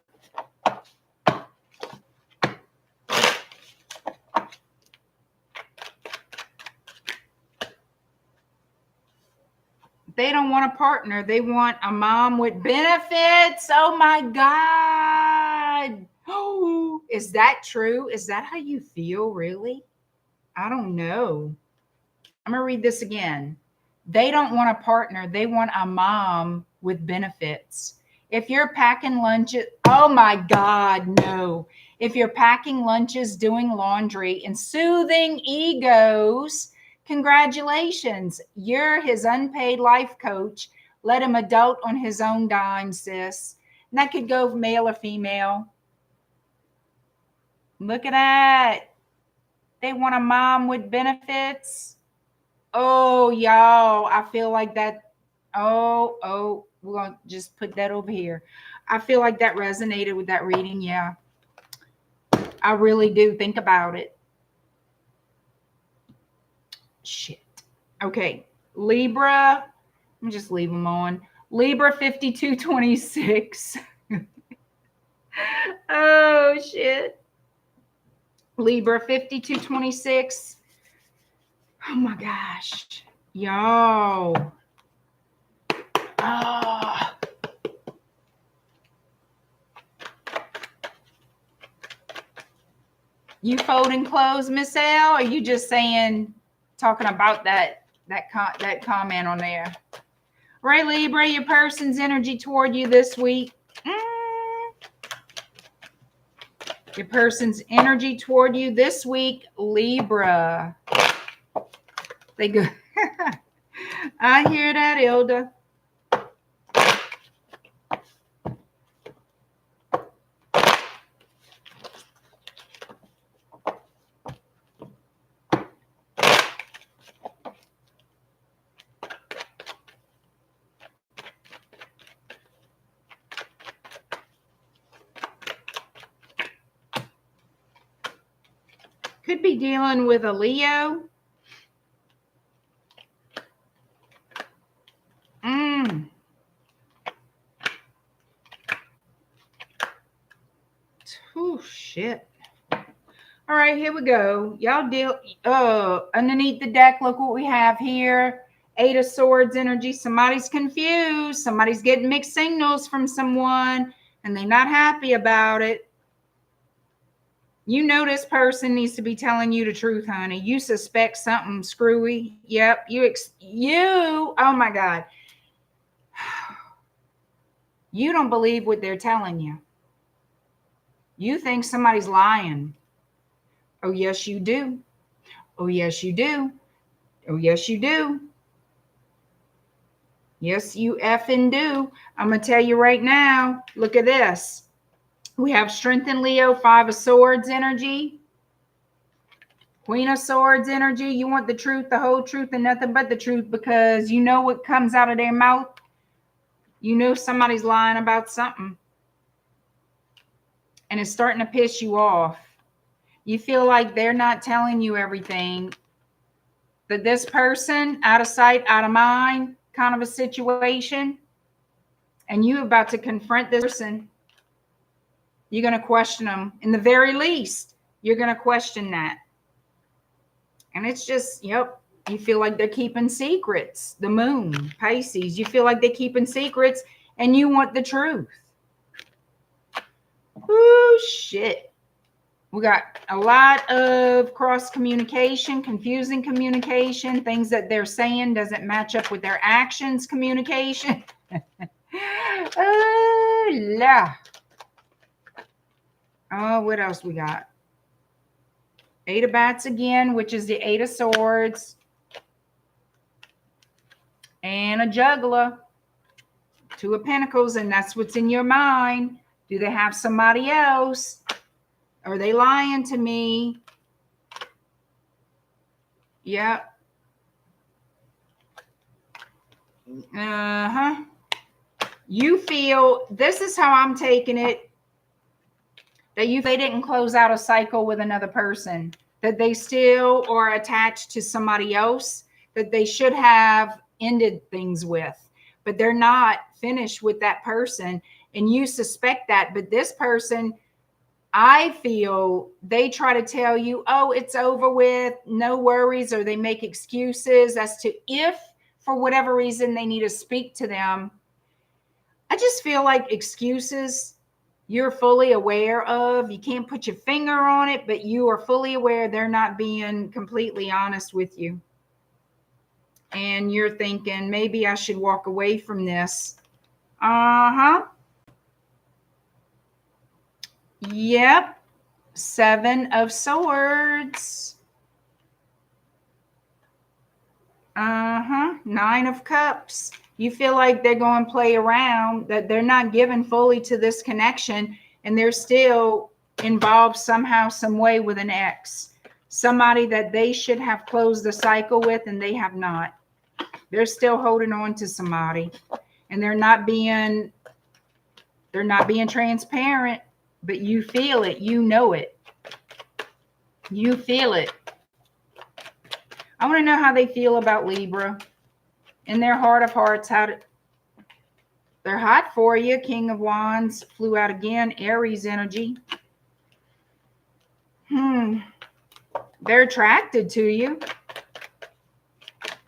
They don't want a partner. They want a mom with benefits. Oh, my God. Oh, is that true? Is that how you feel, really? I don't know. I'm going to read this again. They don't want a partner. They want a mom with benefits. If you're packing lunches, oh my God, no. If you're packing lunches, doing laundry, and soothing egos, congratulations. You're his unpaid life coach. Let him adult on his own dime, sis. And that could go male or female. Look at that. They want a mom with benefits. Oh, y'all, I feel like that. Oh, we're going to just put that over here. I feel like that resonated with that reading. Yeah, I really do. Think about it. Shit. Okay. Libra. Let me just leave them on. Libra 5226. Oh, shit. Libra 5226. Oh my gosh, y'all. Oh. You folding clothes, Miss L? Or are you just talking about that comment on there? Right, Libra, your person's energy toward you this week. Your person's energy toward you this week, Libra. They go. I hear that, Ilda. Could be dealing with a Leo. Oh, shit. All right, here we go. Y'all deal. Underneath the deck, look what we have here. Eight of Swords energy. Somebody's confused. Somebody's getting mixed signals from someone, and they're not happy about it. You know this person needs to be telling you the truth, honey. You suspect something screwy. Yep. Oh, my God. You don't believe what they're telling you. You think somebody's lying. Oh, yes, you do. Oh, yes, you do. Oh, yes, you do. Yes, you effing do. I'm going to tell you right now. Look at this. We have Strength in Leo, Five of Swords energy. Queen of Swords energy. You want the truth, the whole truth, and nothing but the truth, because you know what comes out of their mouth. You know somebody's lying about something. And it's starting to piss you off. You feel like they're not telling you everything. That this person, out of sight, out of mind, kind of a situation. And you're about to confront this person. You're going to question them. In the very least, you're going to question that. And it's just, yep, you feel like they're keeping secrets. The moon, Pisces, you feel like they're keeping secrets and you want the truth. Oh, shit. We got a lot of cross communication, confusing communication, things that they're saying doesn't match up with their actions communication. Oh, la. Oh, what else we got? Eight of Bats again, which is the Eight of Swords. And a Juggler. Two of Pentacles, and that's what's in your mind. Do they have somebody else? Are they lying to me? Yep. Uh-huh. You feel, this is how I'm taking it, that they didn't close out a cycle with another person, that they still are attached to somebody else that they should have ended things with, but they're not finished with that person. And you suspect that, but this person, I feel they try to tell you, oh, it's over with, no worries, or they make excuses as to if for whatever reason they need to speak to them. I just feel like excuses you're fully aware of. You can't put your finger on it, but you are fully aware they're not being completely honest with you. And you're thinking, maybe I should walk away from this. Uh-huh. Yep. Seven of Swords. Uh-huh. Nine of Cups. You feel like they're going to play around, that they're not given fully to this connection, and they're still involved somehow, some way with an ex. Somebody that they should have closed the cycle with, and they have not. They're still holding on to somebody, and they're not being transparent, but you feel it. You know it. You feel it. I want to know how they feel about Libra. In their heart of hearts, they're hot for you. King of Wands flew out again. Aries energy. They're attracted to you.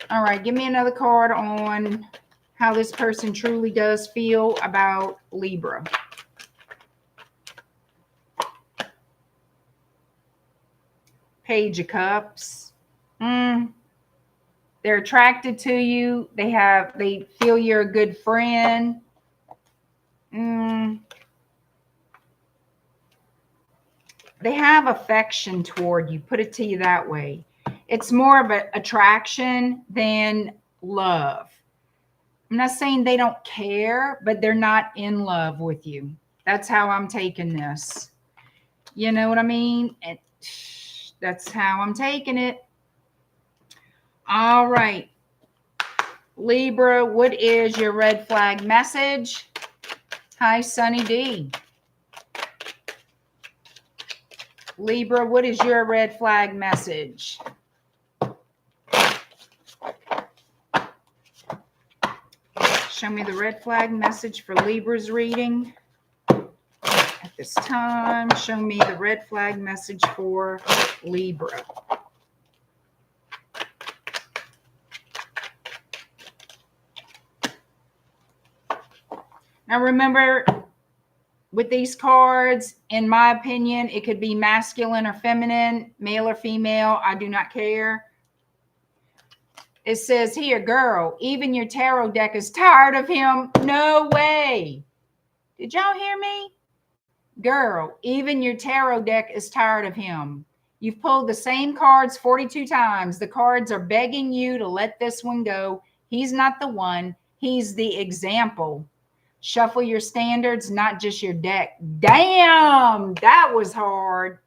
All right, give me another card on how this person truly does feel about Libra. Page of Cups. They're attracted to you. They feel you're a good friend. They have affection toward you. Put it to you that way. It's more of an attraction than love. I'm not saying they don't care, but they're not in love with you. That's how I'm taking this. You know what I mean? And that's how I'm taking it. All right. Libra, what is your red flag message? Hi, Sunny D. Libra, what is your red flag message? Show me the red flag message for Libra's reading at this time. Show me the red flag message for Libra. Now remember, with these cards, in my opinion, it could be masculine or feminine, male or female. I do not care. It says here, girl, even your tarot deck is tired of him. No way. Did y'all hear me? Girl, even your tarot deck is tired of him. You've pulled the same cards 42 times. The cards are begging you to let this one go. He's not the one. He's the example. Shuffle your standards, not just your deck. Damn, that was hard.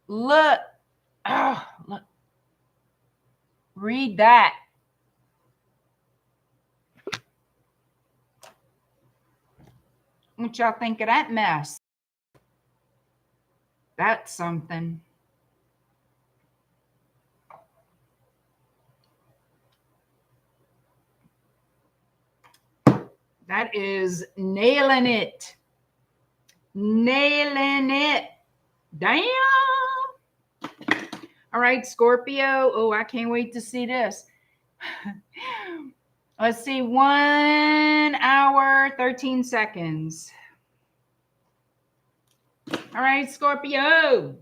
Look. Oh, look. Read that. What y'all think of that mess? That's something. That is nailing it. Nailing it. Damn. All right, Scorpio. Oh, I can't wait to see this. Let's see. 1 hour, 13 seconds. All right, Scorpio.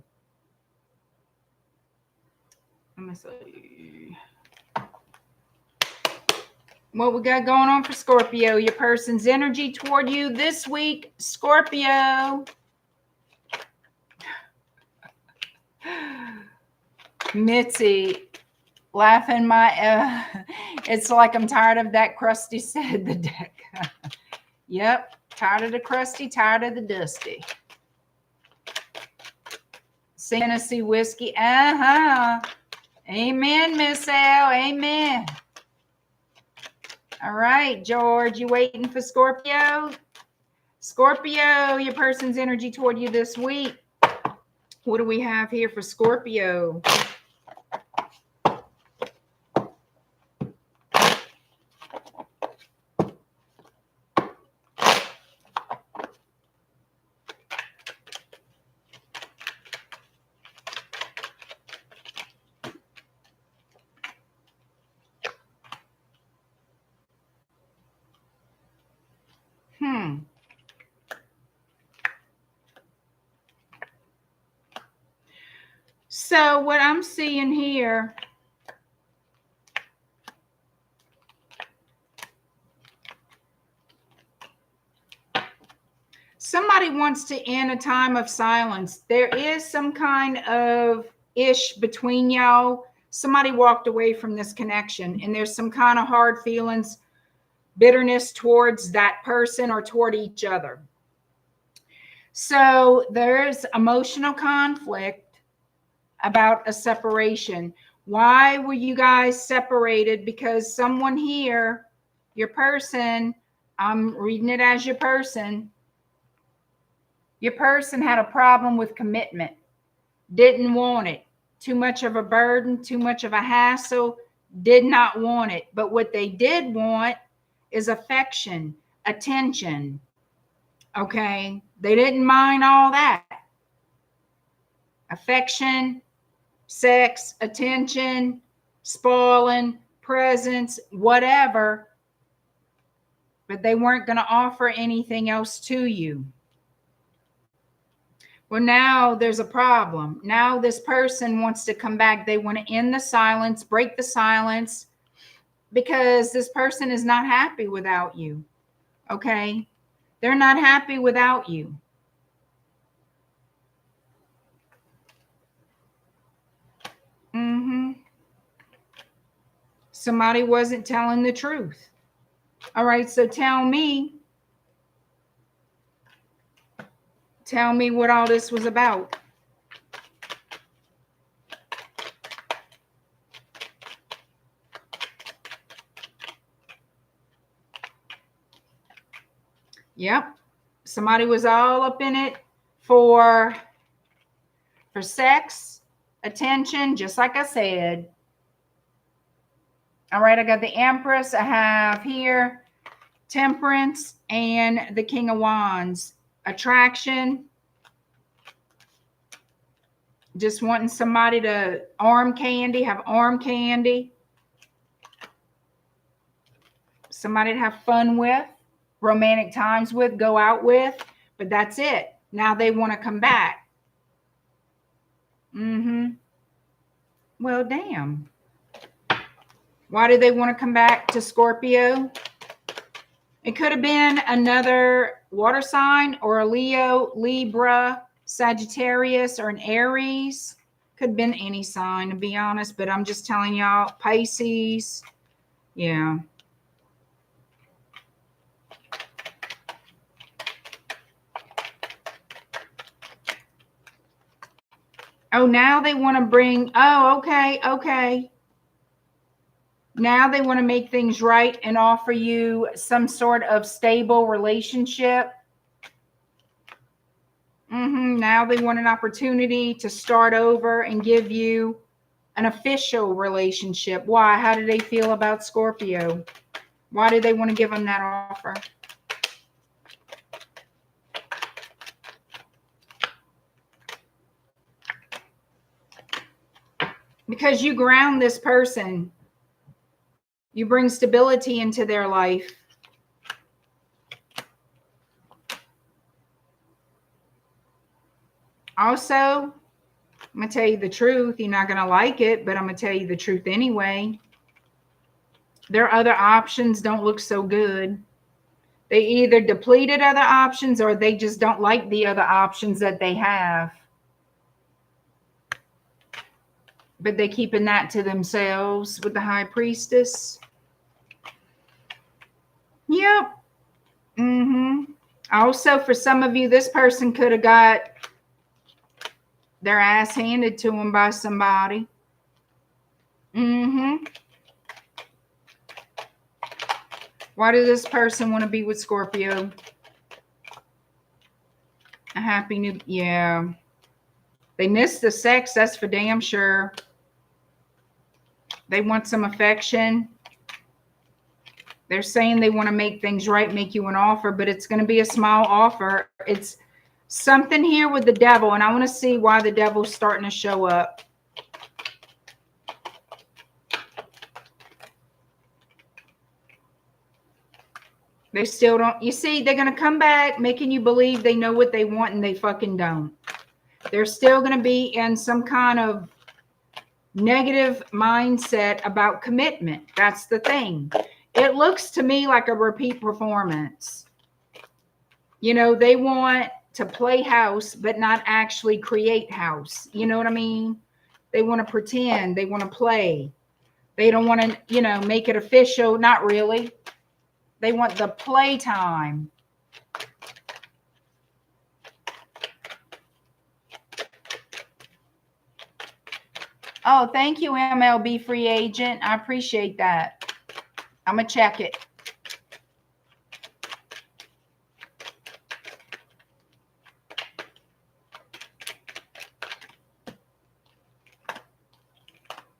Let me see what we got going on for Scorpio. Your person's energy toward you this week, Scorpio. Mitzi, laughing my it's like I'm tired of that crusty, said the deck. Yep, tired of the crusty, tired of the dusty. Tennessee whiskey. Amen, Miss L. Amen. All right, George, you waiting for Scorpio? Scorpio, your person's energy toward you this week. What do we have here for Scorpio? So what I'm seeing here, somebody wants to end a time of silence. There is some kind of ish between y'all. Somebody walked away from this connection, and there's some kind of hard feelings, bitterness towards that person or toward each other. So there's emotional conflict about a separation. Why were you guys separated? Because someone here, your person, I'm reading it as your person had a problem with commitment, didn't want it, too much of a burden, too much of a hassle, did not want it. But what they did want is affection, attention. Okay, they didn't mind all that. Affection, sex, attention, spoiling, presents, whatever, but they weren't going to offer anything else to you. Well, now there's a problem. Now this person wants to come back. They want to end the silence, break the silence, because this person is not happy without you. Okay? They're not happy without you. Somebody wasn't telling the truth. All right, so tell me what all this was about. Yep. Somebody was all up in it for sex, attention, just like I said. All right, I got the Empress. I have here Temperance and the King of Wands. Attraction. Just wanting somebody to arm candy, have arm candy. Somebody to have fun with, romantic times with, go out with. But that's it. Now they want to come back. Well, damn. Why do they want to come back to Scorpio? It could have been another water sign or a Leo, Libra, Sagittarius, or an Aries. Could have been any sign, to be honest, but I'm just telling y'all, Pisces. Yeah. Oh, now they want to bring, okay. Now they want to make things right and offer you some sort of stable relationship. Now they want an opportunity to start over and give you an official relationship. Why? How do they feel about Scorpio? Why do they want to give them that offer? Because you ground this person. You bring stability into their life. Also, I'm going to tell you the truth. You're not going to like it, but I'm going to tell you the truth anyway. Their other options don't look so good. They either depleted other options or they just don't like the other options that they have. But they're keeping that to themselves with the High Priestess. Yep. Also, for some of you, this person could have got their ass handed to them by somebody. Why does this person want to be with Scorpio? A happy new... Yeah. They miss the sex, that's for damn sure. They want some affection. They're saying they want to make things right, make you an offer, but it's going to be a small offer. It's something here with the devil, and I want to see why the devil's starting to show up. They still don't. You see, they're going to come back making you believe they know what they want, and they fucking don't. They're still going to be in some kind of negative mindset about commitment. That's the thing. It looks to me like a repeat performance. You know, they want to play house, but not actually create house. You know what I mean? They want to pretend. They want to play. They don't want to, you know, make it official. Not really. They want the playtime. Oh, thank you, MLB free agent. I appreciate that. I'm going to check it.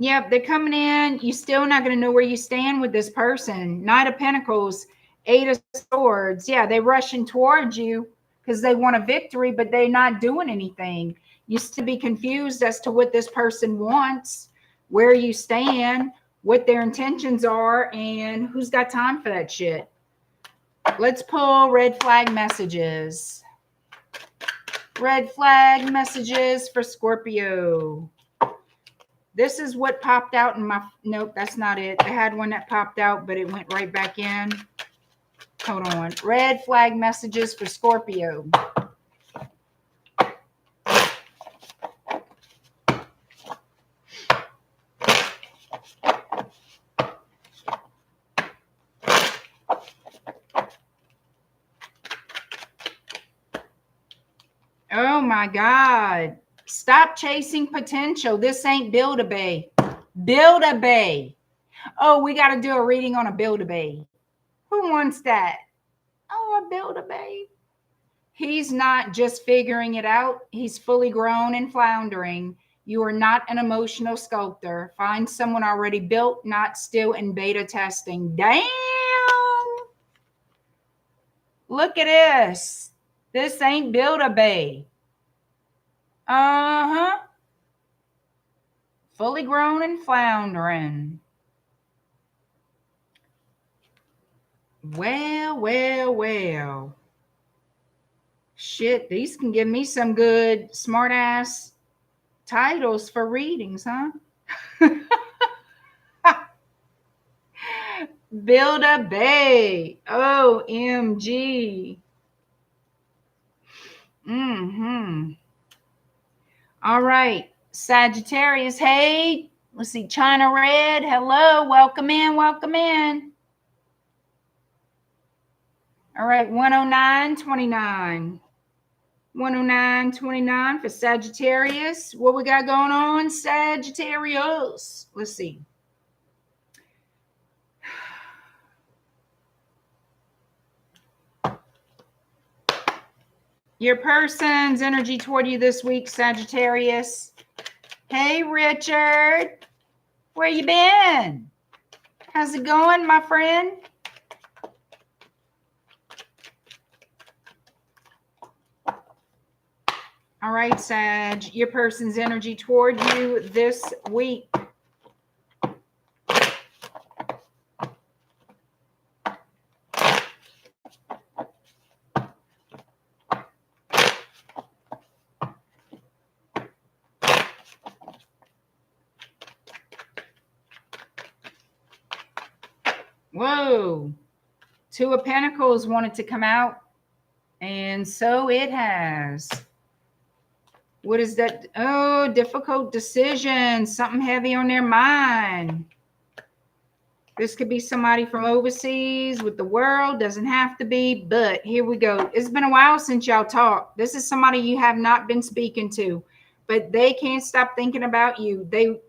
Yep, they're coming in. You're still not going to know where you stand with this person. Knight of Pentacles, Eight of Swords. Yeah, they're rushing towards you because they want a victory, but they're not doing anything. You still be confused as to what this person wants, where you stand, what their intentions are, and who's got time for that shit. Let's pull red flag messages. Red flag messages for Scorpio. This is what popped out in my... Nope, that's not it. I had one that popped out, but it went right back in. Hold on. Red flag messages for Scorpio. Oh my God. Stop chasing potential. This ain't Build-A-Bay. Build-A-Bay. Oh, we got to do a reading on a Build-A-Bay. Who wants that? Oh, a Build-A-Bay. He's not just figuring it out. He's fully grown and floundering. You are not an emotional sculptor. Find someone already built, not still in beta testing. Damn. Look at this. This ain't Build-A-Bay. Uh-huh. Fully grown and floundering. Well, well, well. Shit, these can give me some good smart-ass titles for readings, huh? Build-A-Bay. OMG. All right. Sagittarius. Hey, let's see. China Red. Hello. Welcome in. Welcome in. All right. 109.29. 109.29 for Sagittarius. What we got going on, Sagittarius? Let's see. Your person's energy toward you this week, Sagittarius. Hey, Richard. Where you been? How's it going, my friend? All right, Sag. Your person's energy toward you this week. Whoa. Two of Pentacles wanted to come out, and so it has. What is that? Oh, difficult decision. Something heavy on their mind. This could be somebody from overseas with the world. Doesn't have to be, but here we go. It's been a while since y'all talked. This is somebody you have not been speaking to, but they can't stop thinking about you. They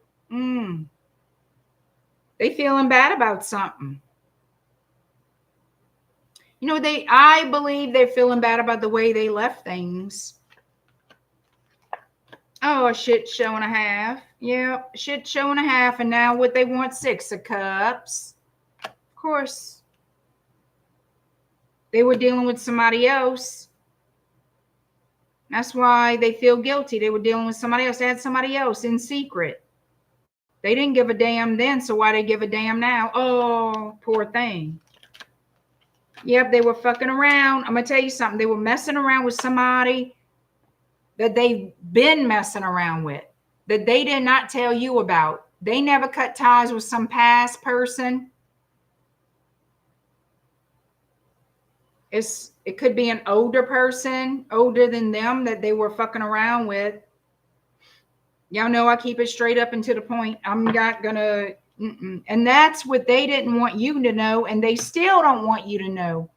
feeling bad about something. You know, I believe they're feeling bad about the way they left things. Oh, a shit show and a half. Yeah, shit show and a half. And now what they want, 6 of Cups. Of course. They were dealing with somebody else. That's why they feel guilty. They were dealing with somebody else. They had somebody else in secret. They didn't give a damn then, so why they give a damn now? Oh, poor thing. Yep, they were fucking around. I'm going to tell you something. They were messing around with somebody that they've been messing around with, that they did not tell you about. They never cut ties with some past person. It could be an older person, older than them, that they were fucking around with. Y'all know I keep it straight up and to the point. I'm not gonna, and that's what they didn't want you to know, and they still don't want you to know.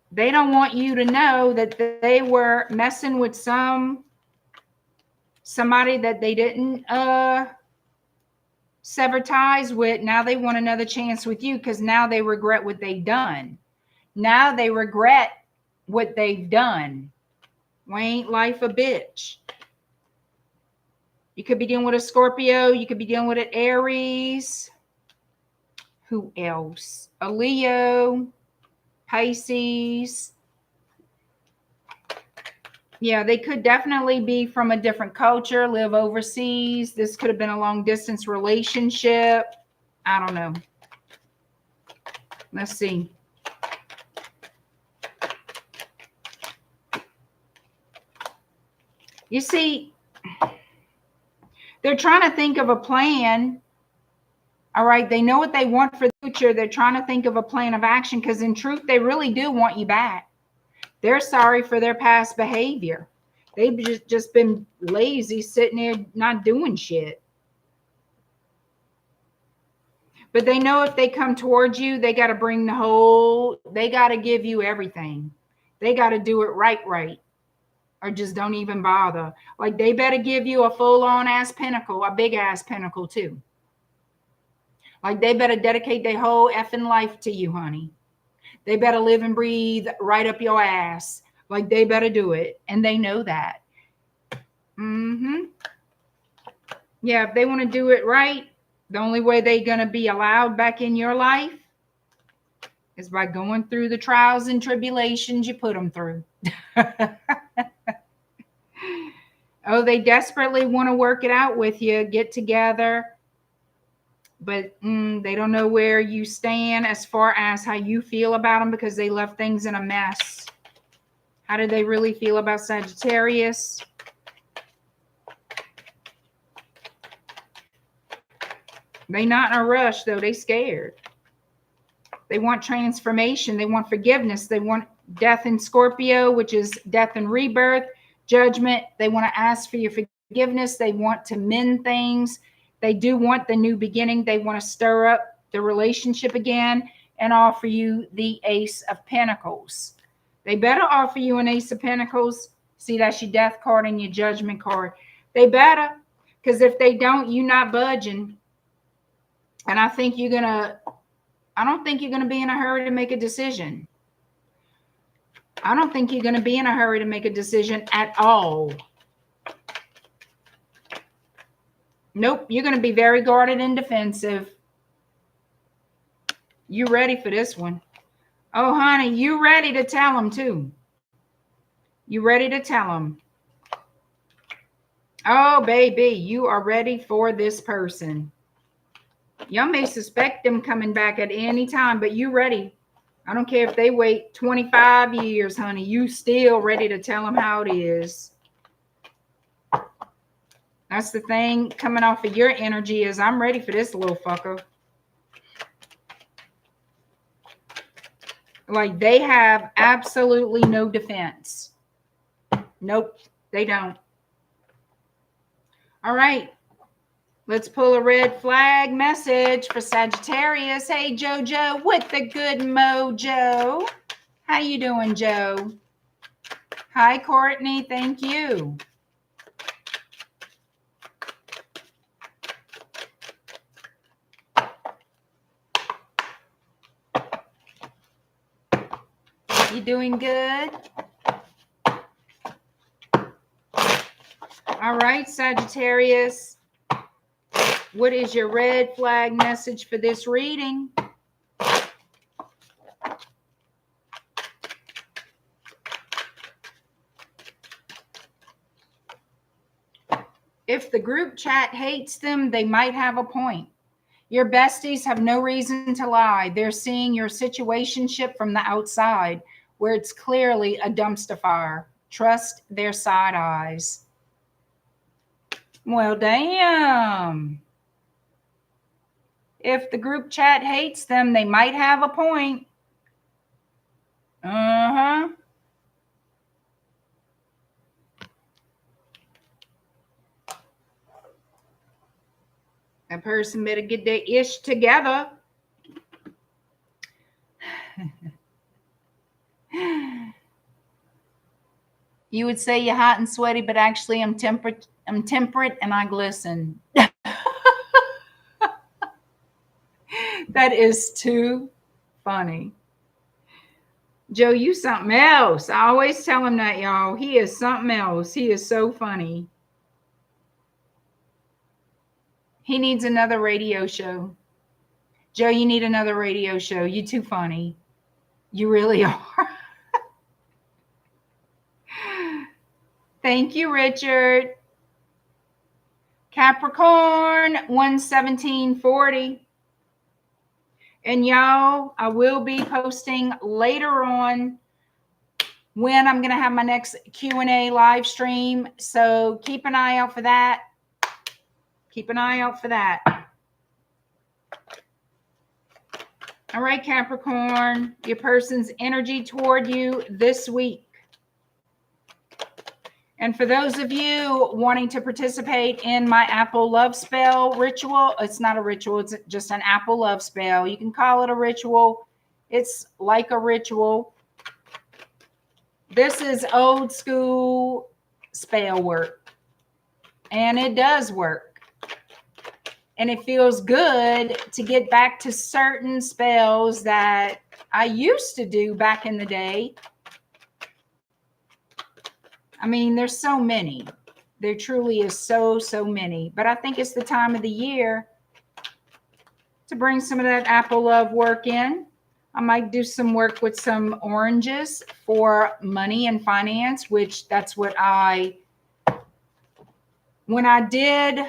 They don't want you to know that they were messing with somebody that they didn't sever ties with. Now they want another chance with you because now they regret what they've done. Now they regret what they've done. Why ain't life a bitch? You could be dealing with a Scorpio. You could be dealing with an Aries. Who else? A Leo. Pisces. Yeah, they could definitely be from a different culture, live overseas. This could have been a long distance relationship. I don't know. Let's see. You see, they're trying to think of a plan. All right, they know what they want for the future. They're trying to think of a plan of action because in truth, they really do want you back. They're sorry for their past behavior. They've just been lazy, sitting there not doing shit. But they know if they come towards you, they got to bring the whole, they got to give you everything. They got to do it right. Or just don't even bother. Like they better give you a full-on ass pinnacle, a big ass pinnacle too. Like they better dedicate their whole effing life to you, honey. They better live and breathe right up your ass. Like they better do it. And they know that. Yeah, if they want to do it right, the only way they're going to be allowed back in your life is by going through the trials and tribulations you put them through. Oh, they desperately want to work it out with you, get together. But they don't know where you stand as far as how you feel about them because they left things in a mess. How do they really feel about Sagittarius? They not in a rush, though. They scared. They want transformation. They want forgiveness. They want death in Scorpio, which is death and rebirth, judgment. They want to ask for your forgiveness. They want to mend things. They do want the new beginning. They want to stir up the relationship again and offer you the Ace of Pentacles. They better offer you an Ace of Pentacles. See, that's your death card and your judgment card. They better, because if they don't, you're not budging. And I think you're going to, I don't think you're going to be in a hurry to make a decision. I don't think you're going to be in a hurry to make a decision at all. Nope, you're going to be very guarded and defensive. You ready for this one? Oh, honey, you ready to tell them too. You ready to tell them. Oh, baby, you are ready for this person. Y'all may suspect them coming back at any time, but you ready. I don't care if they wait 25 years, honey. You still ready to tell them how it is. That's the thing coming off of your energy is I'm ready for this little fucker. Like they have absolutely no defense. Nope, they don't. All right. Let's pull a red flag message for Sagittarius. Hey, JoJo, with the good mojo. How you doing, Joe? Hi, Courtney. Thank you. You doing good? All right, Sagittarius. What is your red flag message for this reading? If the group chat hates them, they might have a point. Your besties have no reason to lie. They're seeing your situationship from the outside, where it's clearly a dumpster fire. Trust their side eyes. Well, damn. If the group chat hates them, they might have a point. Uh-huh. That person better get their ish together. You would say you're hot and sweaty, but actually I'm temperate and I glisten. That is too funny. Joe, you something else. I always tell him that, y'all. He is something else. He is so funny. He needs another radio show. Joe, you need another radio show. You too funny. You really are. Thank you, Richard. Capricorn, 11740. And y'all, I will be posting later on when I'm going to have my next Q&A live stream. So keep an eye out for that. Keep an eye out for that. All right, Capricorn, your person's energy toward you this week. And for those of you wanting to participate in my Apple love spell ritual, it's not a ritual, it's just an Apple love spell. You can call it a ritual. It's like a ritual. This is old school spell work. And it does work. And it feels good to get back to certain spells that I used to do back in the day. I mean, there's so many. There truly is so many. But I think it's the time of the year to bring some of that Apple love work in. I might do some work with some oranges for money and finance, which that's what when I did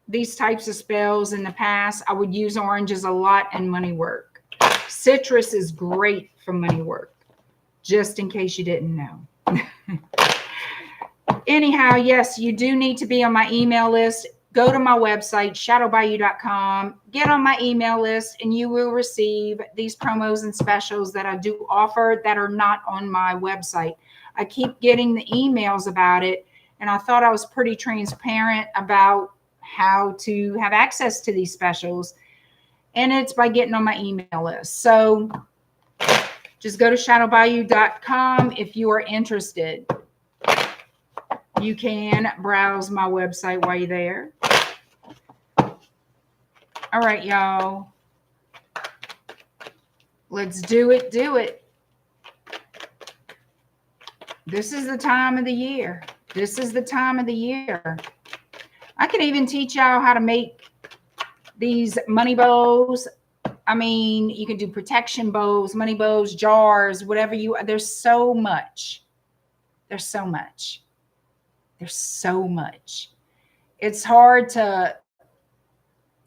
these types of spells in the past, I would use oranges a lot in money work. Citrus is great for money work, just in case you didn't know. Anyhow, yes, you do need to be on my email list. Go to my website, shadowbayou.com. Get on my email list, and you will receive these promos and specials that I do offer that are not on my website. I keep getting the emails about it, and I thought I was pretty transparent about how to have access to these specials, and it's by getting on my email list. So just go to shadowbayou.com if you are interested. You can browse my website while you're there. All right, y'all. Let's do it. This is the time of the year. This is the time of the year. I can even teach y'all how to make these money bows. I mean, you can do protection bows, money bows, jars, whatever you, there's so much. There's so much. There's so much. It's hard to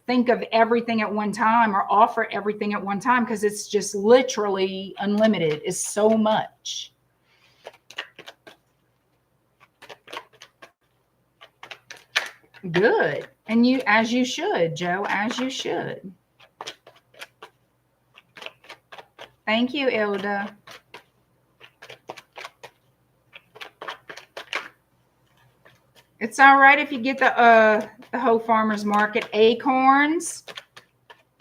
think of everything at one time or offer everything at one time because it's just literally unlimited. It's so much. Good. And you, as you should, Joe, as you should. Thank you, Ilda. It's all right if you get the whole farmer's market acorns,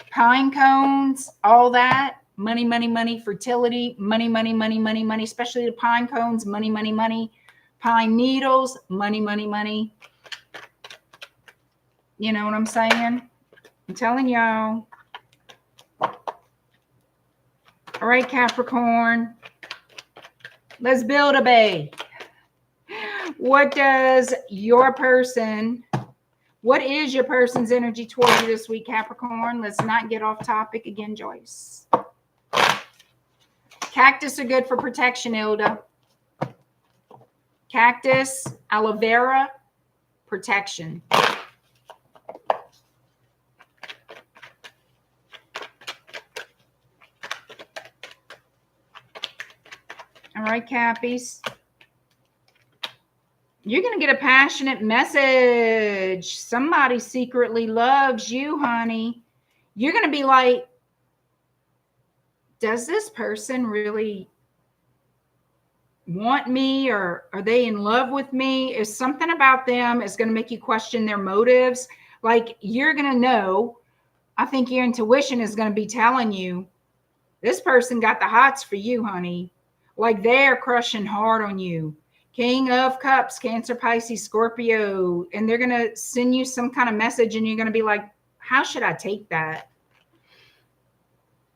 pine cones, all that. Money, money, money, fertility, money, money, money, money, money, especially the pine cones, money, money, money, pine needles, money, money, money. You know what I'm saying? I'm telling y'all. All right, Capricorn, let's build a bay. What does your person, what is your person's energy toward you this week, Capricorn? Let's not get off topic again, Joyce. Cactus are good for protection, Ilda. Cactus, aloe vera, protection. All right, Cappies. You're going to get a passionate message. Somebody secretly loves you, honey. You're going to be like, does this person really want me, or are they in love with me? Is something about them is going to make you question their motives. Like, you're going to know, I think your intuition is going to be telling you, this person got the hots for you, honey. Like, they're crushing hard on you. King of Cups, Cancer, Pisces, Scorpio. And they're going to send you some kind of message and you're going to be like, how should I take that?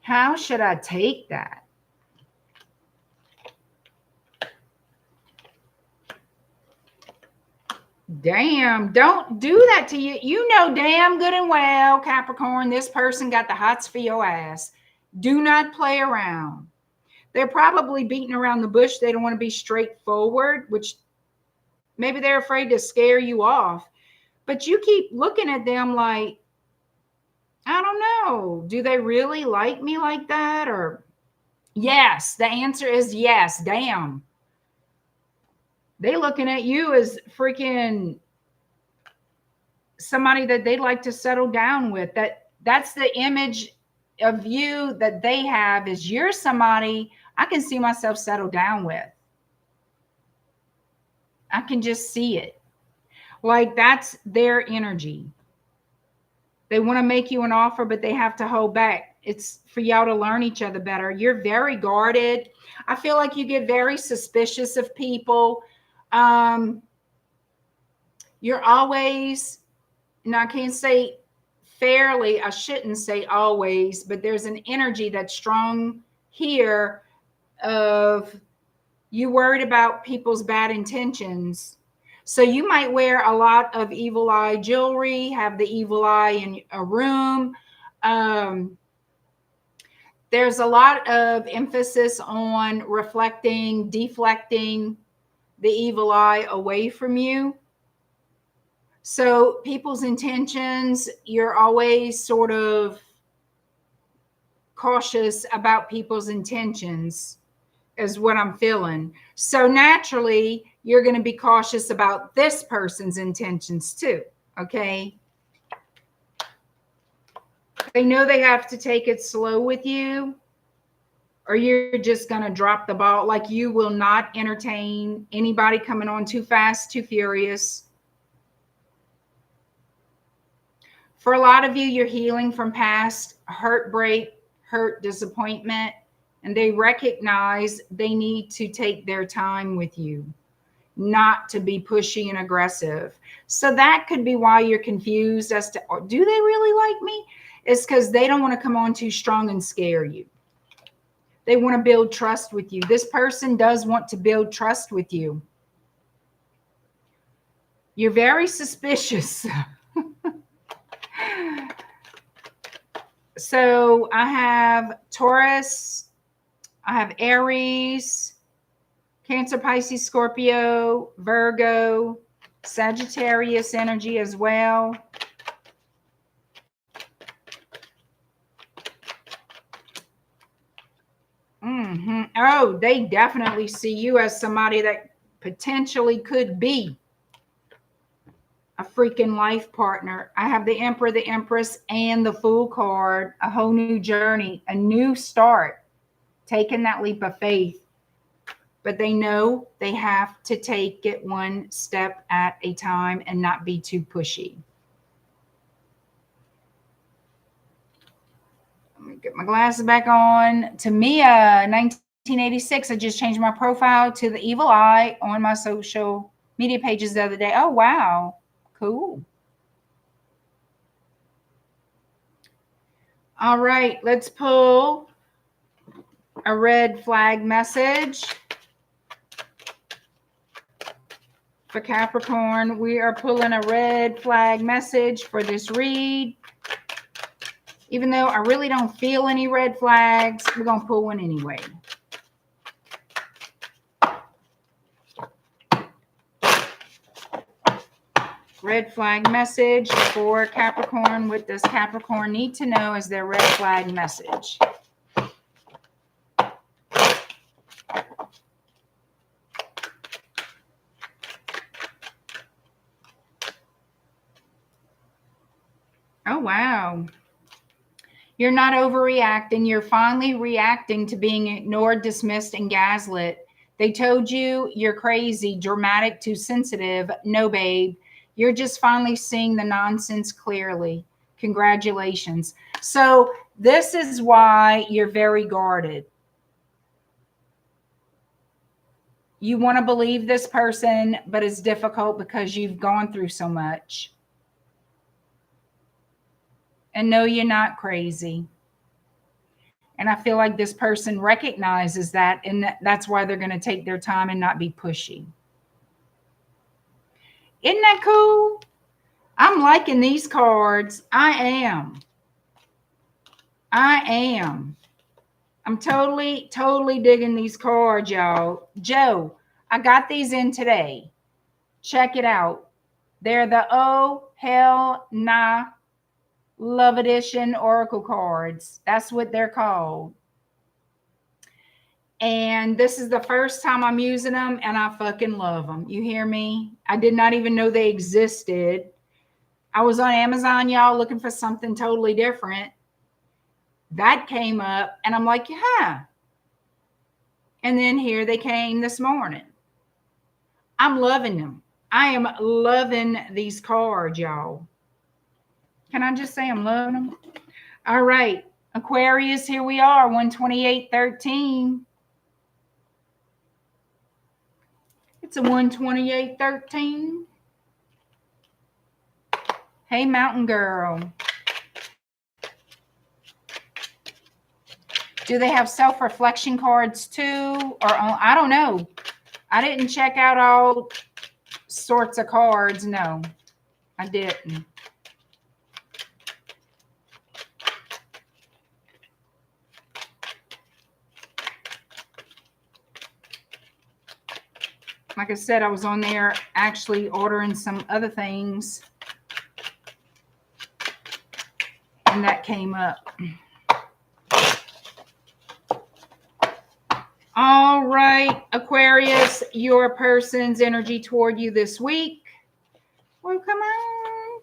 How should I take that? Damn, don't do that to you. You know damn good and well, Capricorn, this person got the hots for your ass. Do not play around. They're probably beating around the bush. They don't want to be straightforward, which maybe they're afraid to scare you off. But you keep looking at them like, I don't know. Do they really like me like that? Or yes, the answer is yes. Damn. They looking at you as freaking somebody that they'd like to settle down with. That's the image of you that they have, is you're somebody I can see myself settle down with. I can just see it. Like, that's their energy. They want to make you an offer, but they have to hold back. It's for y'all to learn each other better. You're very guarded. I feel like you get very suspicious of people. You're always, and I can't say fairly, I shouldn't say always, but there's an energy that's strong here of you worried about people's bad intentions. So you might wear a lot of evil eye jewelry, have the evil eye in a room. There's a lot of emphasis on reflecting, deflecting the evil eye away from you. So people's intentions, you're always sort of cautious about people's intentions, is what I'm feeling. So naturally, you're going to be cautious about this person's intentions too. Okay. They know they have to take it slow with you, or you're just going to drop the ball. Like, you will not entertain anybody coming on too fast, too furious. For a lot of you, you're healing from past heartbreak, hurt, disappointment, and they recognize they need to take their time with you, not to be pushy and aggressive. So that could be why you're confused as to, do they really like me? It's because they don't want to come on too strong and scare you. They want to build trust with you. This person does want to build trust with you. You're very suspicious. So I have Taurus, I have Aries, Cancer, Pisces, Scorpio, Virgo, Sagittarius energy as well. Oh, they definitely see you as somebody that potentially could be a freaking life partner. I have the Emperor, the Empress, and the Fool card. A whole new journey, a new start, taking that leap of faith. But they know they have to take it one step at a time and not be too pushy. Let me get my glasses back on. Tamia, 1986. I just changed my profile to the evil eye on my social media pages the other day. Oh, wow. Cool. All right, let's pull a red flag message for Capricorn. We are pulling a red flag message for this read. Even though I really don't feel any red flags, we're going to pull one anyway. Red flag message for Capricorn. What does Capricorn need to know as their red flag message? Oh, wow. You're not overreacting. You're finally reacting to being ignored, dismissed, and gaslit. They told you you're crazy, dramatic, too sensitive. No, babe. You're just finally seeing the nonsense clearly. Congratulations. So this is why you're very guarded. You want to believe this person, but it's difficult because you've gone through so much. And no, you're not crazy. And I feel like this person recognizes that, and that's why they're going to take their time and not be pushy. Isn't that cool? I'm liking these cards. I am. I'm totally digging these cards, y'all. Joe, I got these in today. Check it out. They're the Oh Hell Nah Love Edition Oracle cards. That's what they're called. And this is the first time I'm using them, and I fucking love them. You hear me? I did not even know they existed. I was on Amazon, y'all, looking for something totally different. That came up, and I'm like, yeah. And then here they came this morning. I'm loving them. I am loving these cards, y'all. Can I just say I'm loving them? All right. Aquarius, here we are, 128.13. It's a 128.13. Hey, Mountain Girl. Do they have self-reflection cards too? Or I don't know. I didn't check out all sorts of cards. No, I didn't. Like I said, I was on there actually ordering some other things, and that came up. All right, Aquarius, your person's energy toward you this week. Well, come on.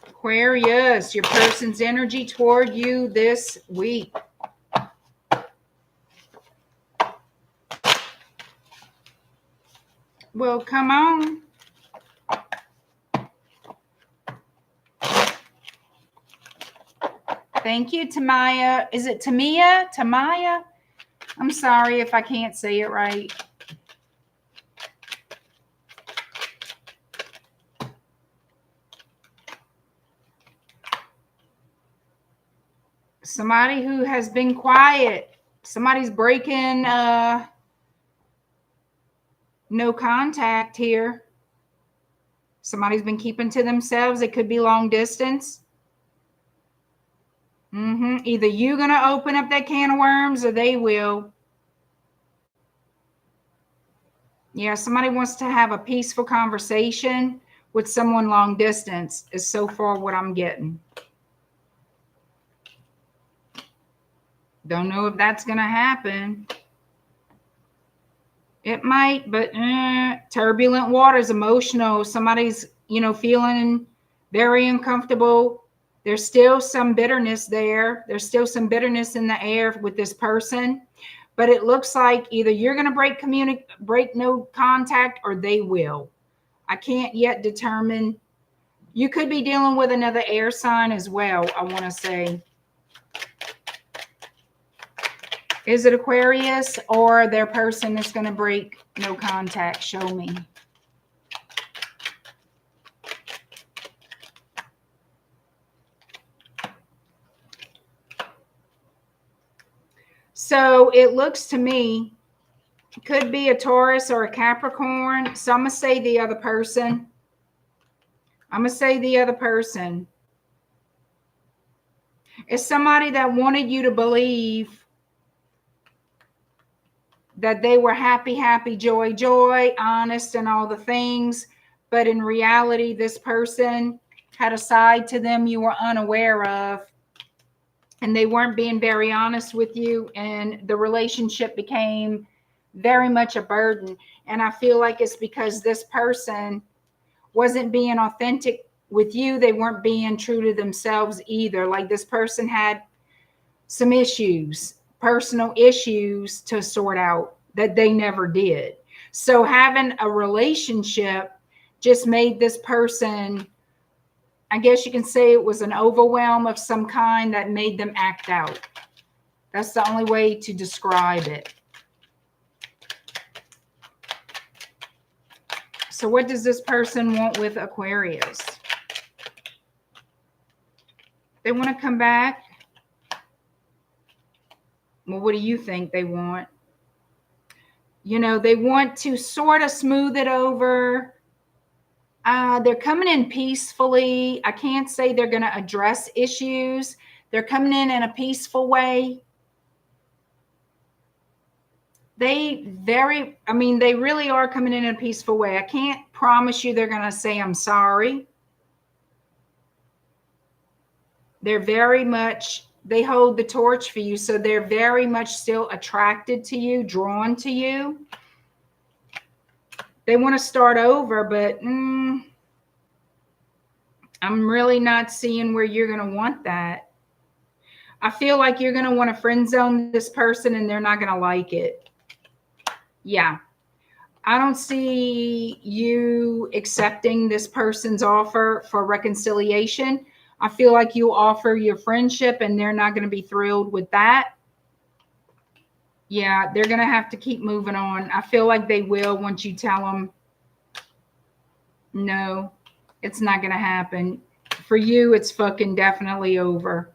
Aquarius, your person's energy toward you this week. Well, come on. Thank you, Tamaya. Is it Tamia? Tamaya? I'm sorry if I can't say it right. Somebody who has been quiet. Somebody's breaking no contact here. Somebody's been keeping to themselves. It could be long distance. Either you're going to open up that can of worms or they will. Yeah, somebody wants to have a peaceful conversation with someone long distance is so far what I'm getting. Don't know if that's going to happen. It might, but turbulent waters, emotional. Somebody's, you know, feeling very uncomfortable. There's still some bitterness there. There's still some bitterness in the air with this person. But it looks like either you're going to break no contact, or they will. I can't yet determine. You could be dealing with another air sign as well, I want to say. Is it Aquarius or their person that's going to break no contact? Show me. So it looks to me, could be a Taurus or a Capricorn. So I'm going to say the other person. I'm going to say the other person. It's somebody that wanted you to believe that they were happy, happy, joy, joy, honest, and all the things. But in reality, this person had a side to them you were unaware of. And they weren't being very honest with you. And the relationship became very much a burden. And I feel like it's because this person wasn't being authentic with you. They weren't being true to themselves either. Like this person had some issues, personal issues to sort out that they never did. So having a relationship just made this person, I guess you can say it was an overwhelm of some kind that made them act out. That's the only way to describe it. So what does this person want with Aquarius? They want to come back. Well, what do you think they want? You know, they want to sort of smooth it over. They're coming in peacefully. I can't say they're going to address issues. They're coming in a peaceful way. They really are coming in a peaceful way. I can't promise you they're going to say, I'm sorry. They're very much, they hold the torch for you. So they're very much still attracted to you, drawn to you. They want to start over, but I'm really not seeing where you're going to want that. I feel like you're going to want to friend zone this person and they're not going to like it. Yeah. I don't see you accepting this person's offer for reconciliation. I feel like you offer your friendship and they're not going to be thrilled with that. Yeah, they're going to have to keep moving on. I feel like they will once you tell them, no, it's not going to happen. For you, it's fucking definitely over.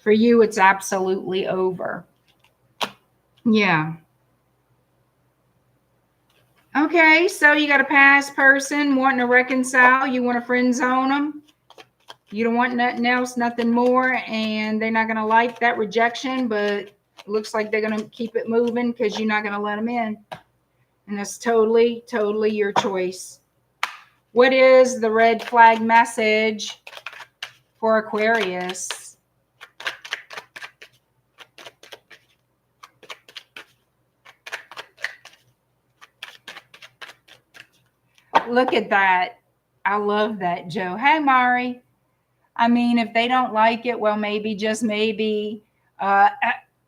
For you, it's absolutely over. Yeah. Okay, so you got a past person wanting to reconcile. You want to friend zone them. You don't want nothing else, nothing more, and they're not going to like that rejection, but it looks like they're going to keep it moving because you're not going to let them in. And that's totally, totally your choice. What is the red flag message for Aquarius? Look at that. I love that, Joe. Hey, Mari. I mean, if they don't like it, well, maybe, just maybe,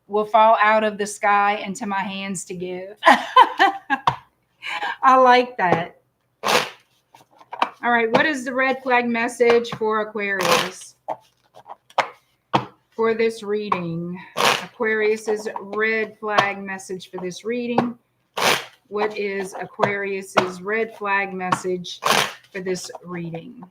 will fall out of the sky into my hands to give. I like that. All right. What is the red flag message for Aquarius for this reading? Aquarius's red flag message for this reading. What is Aquarius's red flag message for this reading?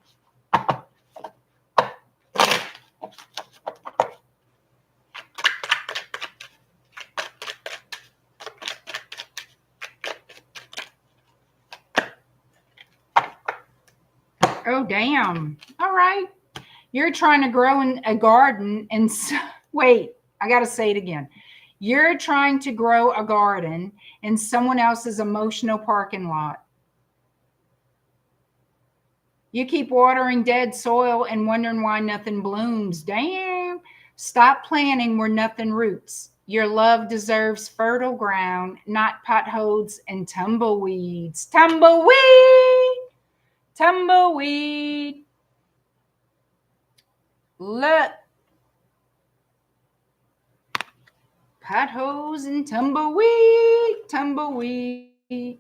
Oh, damn. All right. You're trying to grow in a garden and wait, I got to say it again. You're trying to grow a garden in someone else's emotional parking lot. You keep watering dead soil and wondering why nothing blooms. Damn. Stop planting where nothing roots. Your love deserves fertile ground, not potholes and tumbleweeds. Tumbleweed! Tumbleweed. Look. Potholes and tumbleweed. Tumbleweed.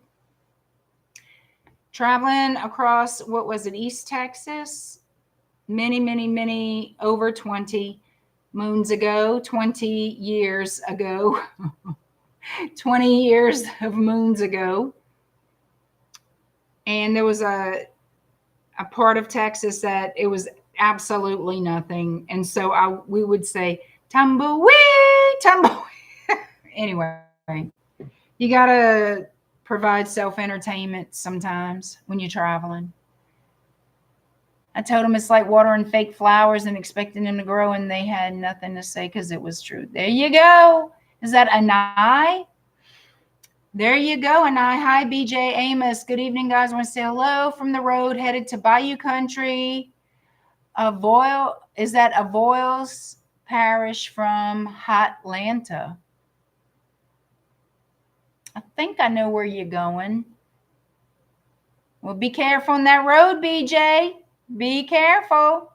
Traveling across, what was it, East Texas? Many, over 20 moons ago, 20 years ago, 20 years of moons ago. And there was a part of Texas that it was absolutely nothing. And so we would say, tumbleweed, tumbleweed. Anyway, you got to provide self-entertainment sometimes when you're traveling. I told them it's like watering fake flowers and expecting them to grow, and they had nothing to say because it was true. There you go. Is that Anai? There you go, Anai. Hi, BJ Amos. Good evening, guys. I want to say hello from the road, headed to Bayou country. Is that Avoyles Parish from Hotlanta? I think I know where you're going. Well, be careful on that road, BJ. Be careful.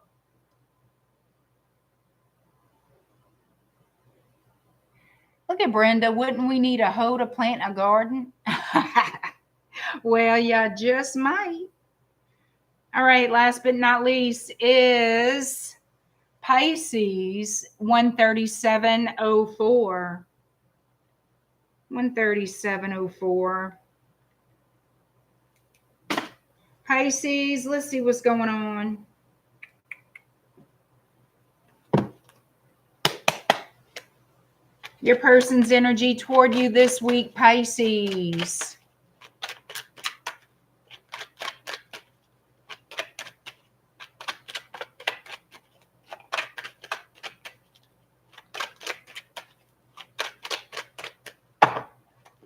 Look at Brenda. Wouldn't we need a hoe to plant a garden? Well, yeah, just might. All right, last but not least is Pisces 13704. 13704. Pisces, let's see what's going on. Your person's energy toward you this week, Pisces.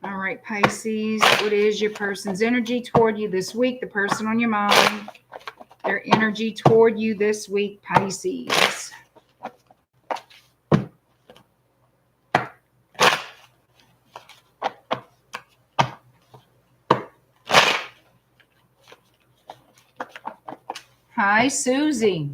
All right, Pisces, what is your person's energy toward you this week? The person on your mind, their energy toward you this week, Pisces. Hi, Susie.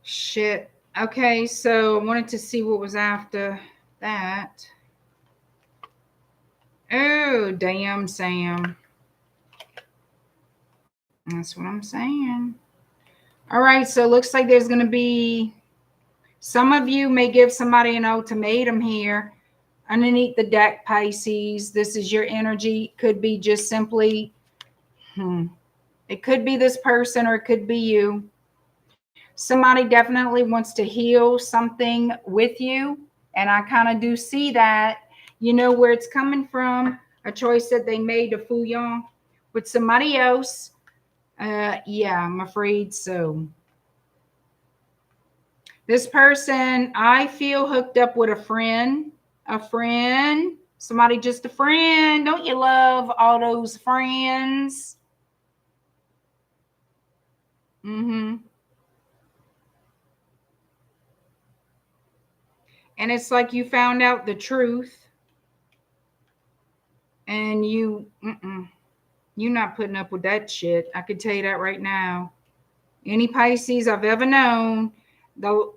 Shit. Okay, so I wanted to see what was after that. Oh, damn, Sam. That's what I'm saying. All right, so it looks like there's going to be, some of you may give somebody an ultimatum here. Underneath the deck, Pisces, this is your energy. Could be just simply, it could be this person or it could be you. Somebody definitely wants to heal something with you. And I kind of do see that. You know where it's coming from. A choice that they made to fool y'all with somebody else. Yeah, I'm afraid so. This person, I feel hooked up with a friend. Somebody just a friend. Don't you love all those friends? And it's like you found out the truth. And you're not putting up with that shit. I can tell you that right now. Any Pisces I've ever known, though,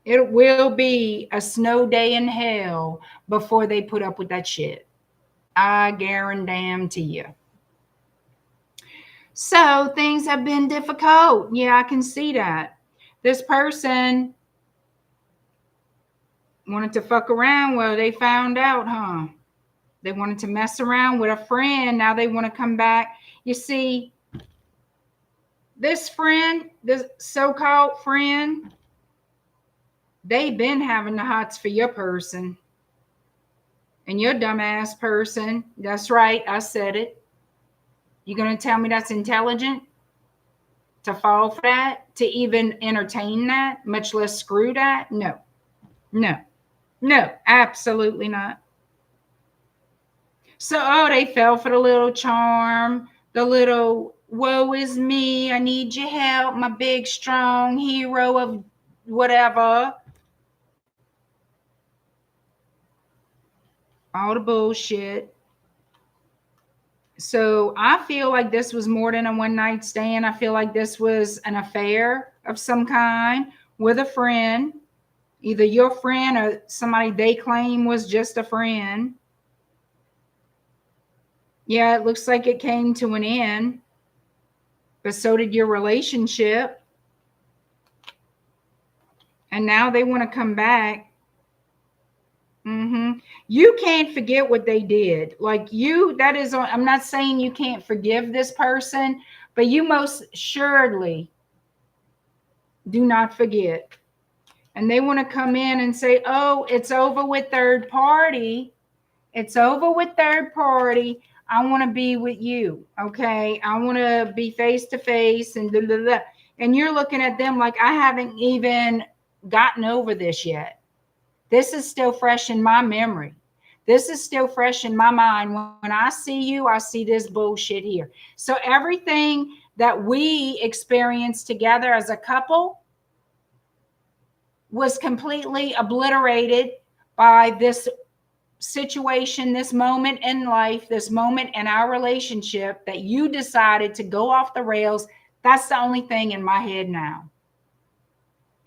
it will be a snow day in hell before they put up with that shit. I guarantee you. So things have been difficult. Yeah, I can see that. This person wanted to fuck around. Well, they found out, huh? They wanted to mess around with a friend. Now they want to come back. You see, this friend, this so-called friend, they've been having the hots for your person. And you're a dumbass person. That's right. I said it. You going to tell me that's intelligent? To fall for that? To even entertain that? Much less screw that? No. No. No. Absolutely not. So, oh, they fell for the little charm. The little, woe is me. I need your help. My big, strong hero of whatever. All the bullshit. So I feel like this was more than a one night stand. I feel like this was an affair of some kind with a friend, either your friend or somebody they claim was just a friend. Yeah, it looks like it came to an end, but so did your relationship. And now they want to come back. You can't forget what they did. Like you, that is, I'm not saying you can't forgive this person, but you most assuredly do not forget. And they want to come in and say, oh, it's over with third party. It's over with third party. I want to be with you. Okay. I want to be face to face and blah, blah, blah. And you're looking at them like, I haven't even gotten over this yet. This is still fresh in my memory. This is still fresh in my mind. When I see you, I see this bullshit here. So everything that we experienced together as a couple was completely obliterated by this situation, this moment in life, this moment in our relationship that you decided to go off the rails. That's the only thing in my head now.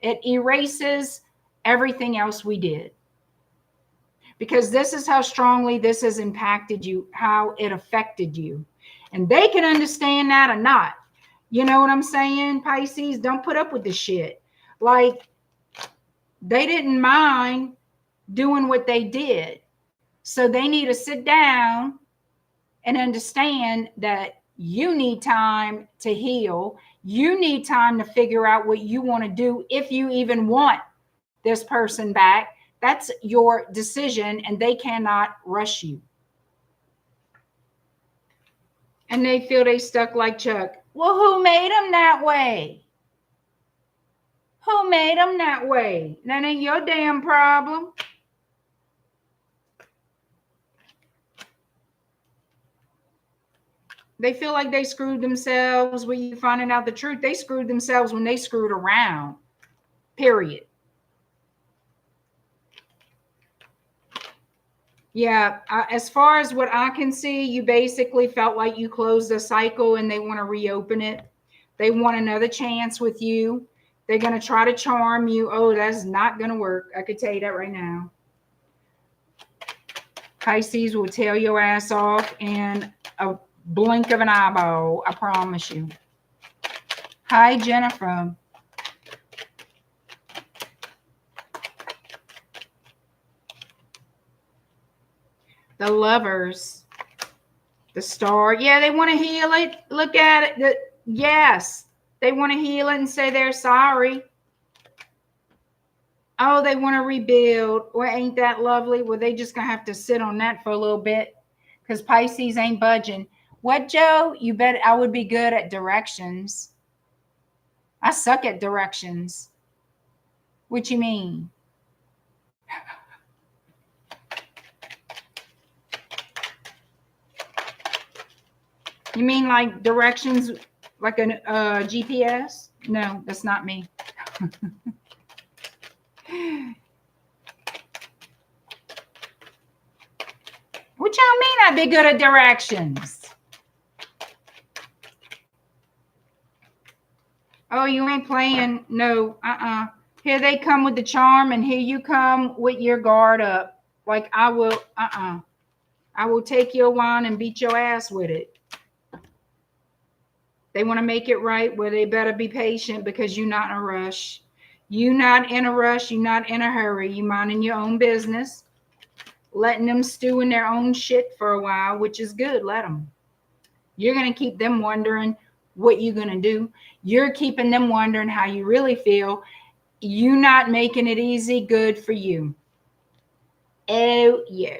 It erases everything else we did, because this is how strongly this has impacted you, how it affected you. And they can understand that or not. You know what I'm saying, Pisces? Don't put up with this shit. Like, they didn't mind doing what they did. So they need to sit down and understand that you need time to heal. You need time to figure out what you want to do, if you even want this person back. That's your decision, and they cannot rush you. And they feel they stuck like Chuck. Well, who made them that way? Who made them that way? That ain't your damn problem. They feel like they screwed themselves when you finding out the truth. They screwed themselves when they screwed around. Period. Yeah, as far as what I can see, you basically felt like you closed the cycle and they want to reopen it. They want another chance with you. They're going to try to charm you. Oh, that's not going to work. I could tell you that right now. Pisces will tear your ass off in a blink of an eyeball. I promise you. Hi, Jennifer. The Lovers, the Star. Yeah, they want to heal it. Look at it. Yes, they want to heal it and say they're sorry. Oh, they want to rebuild. Well, ain't that lovely? Well, they just going to have to sit on that for a little bit, because Pisces ain't budging. What, Joe? You bet I would be good at directions. I suck at directions. What you mean? You mean like directions, like a GPS? No, that's not me. What y'all mean I'd be good at directions? Oh, you ain't playing? No, Here they come with the charm, and here you come with your guard up. Like, I will, I will take your wine and beat your ass with it. They want to make it right. Well, they better be patient, because you're not in a rush. You're not in a rush. You're not in a hurry. You minding your own business, letting them stew in their own shit for a while, which is good. Let them. You're going to keep them wondering what you're going to do. You're keeping them wondering how you really feel. You not making it easy. Good for you. Oh, yeah.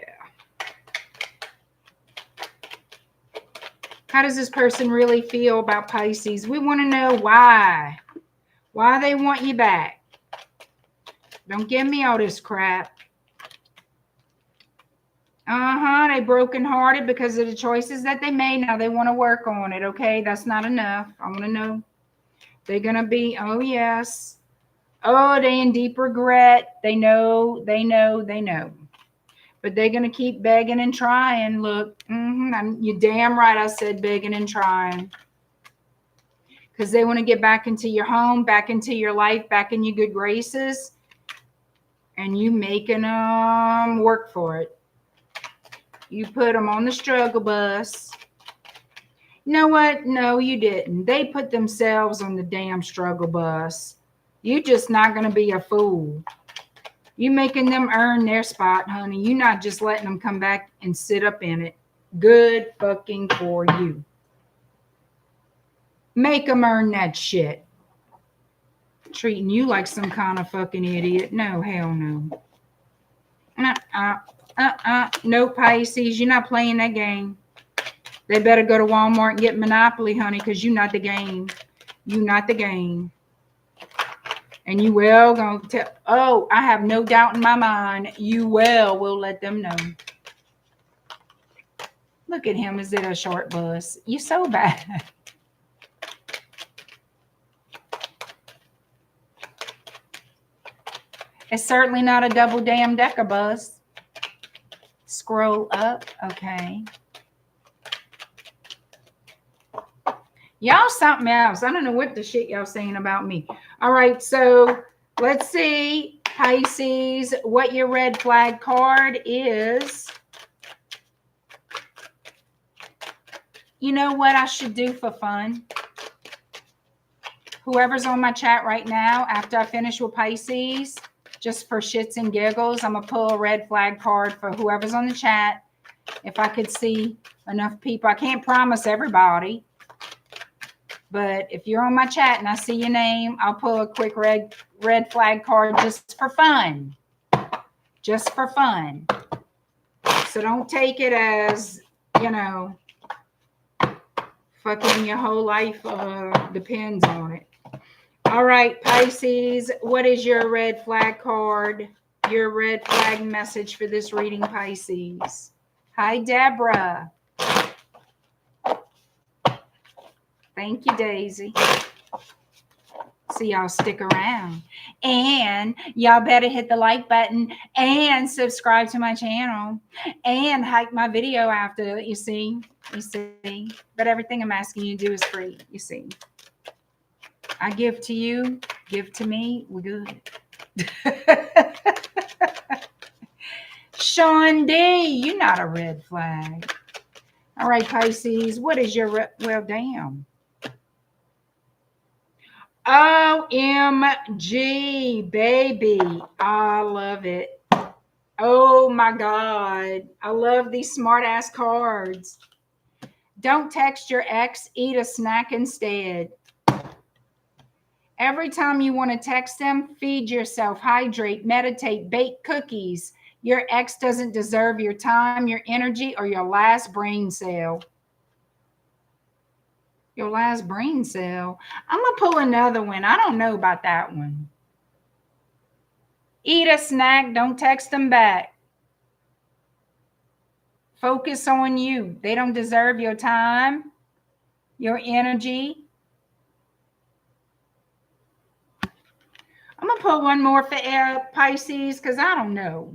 How does this person really feel about Pisces? We want to know why. Why they want you back. Don't give me all this crap. They brokenhearted because of the choices that they made. Now they want to work on it, okay? That's not enough. I want to know. They're going to be, oh, yes. Oh, they in deep regret. They know. But they're going to keep begging and trying. Look, you're damn right I said begging and trying. Because they want to get back into your home, back into your life, back in your good graces. And you making them work for it. You put them on the struggle bus. You know what? No, you didn't. They put themselves on the damn struggle bus. You just not going to be a fool. You making them earn their spot, honey. You not just letting them come back and sit up in it. Good fucking for you. Make them earn that shit. Treating you like some kind of fucking idiot. No, hell no. No, Pisces, you're not playing that game. They better go to Walmart and get Monopoly, honey, because you're not the game. You're not the game. And you will gonna tell, oh, I have no doubt in my mind, you will let them know. Look at him. Is it a short bus? You're so bad. It's certainly not a double damn decker bus. Scroll up. Okay. Y'all something else. I don't know what the shit y'all saying about me. All right, so let's see, Pisces, what your red flag card is. You know what I should do for fun? Whoever's on my chat right now, after I finish with Pisces, just for shits and giggles, I'm going to pull a red flag card for whoever's on the chat. If I could see enough people. I can't promise everybody. But if you're on my chat and I see your name, I'll pull a quick red flag card just for fun. Just for fun. So don't take it as, you know, fucking your whole life depends on it. All right, Pisces, what is your red flag card? Your red flag message for this reading, Pisces. Hi, Deborah. Thank you, Daisy. So y'all stick around. And y'all better hit the like button and subscribe to my channel and like my video after, you see. But everything I'm asking you to do is free, you see. I give to you, give to me, we're good. Sean D, you're not a red flag. All right, Pisces, what is your, well, damn. OMG, baby. I love it. Oh my God. I love these smart ass cards. Don't text your ex, eat a snack instead. Every time you want to text them, feed yourself, hydrate, meditate, bake cookies. Your ex doesn't deserve your time, your energy, or your last brain cell. Your last brain cell. I'm going to pull another one. I don't know about that one. Eat a snack. Don't text them back. Focus on you. They don't deserve your time, your energy. I'm going to pull one more for Pisces because I don't know.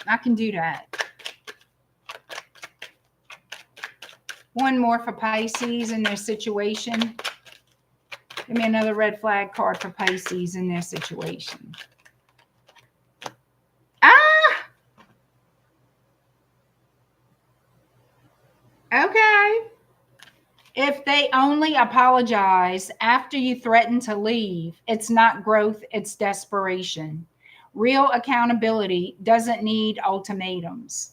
I can do that. One more for Pisces in their situation. Give me another red flag card for Pisces in their situation. Okay. If they only apologize after you threaten to leave, it's not growth, it's desperation. Real accountability doesn't need ultimatums.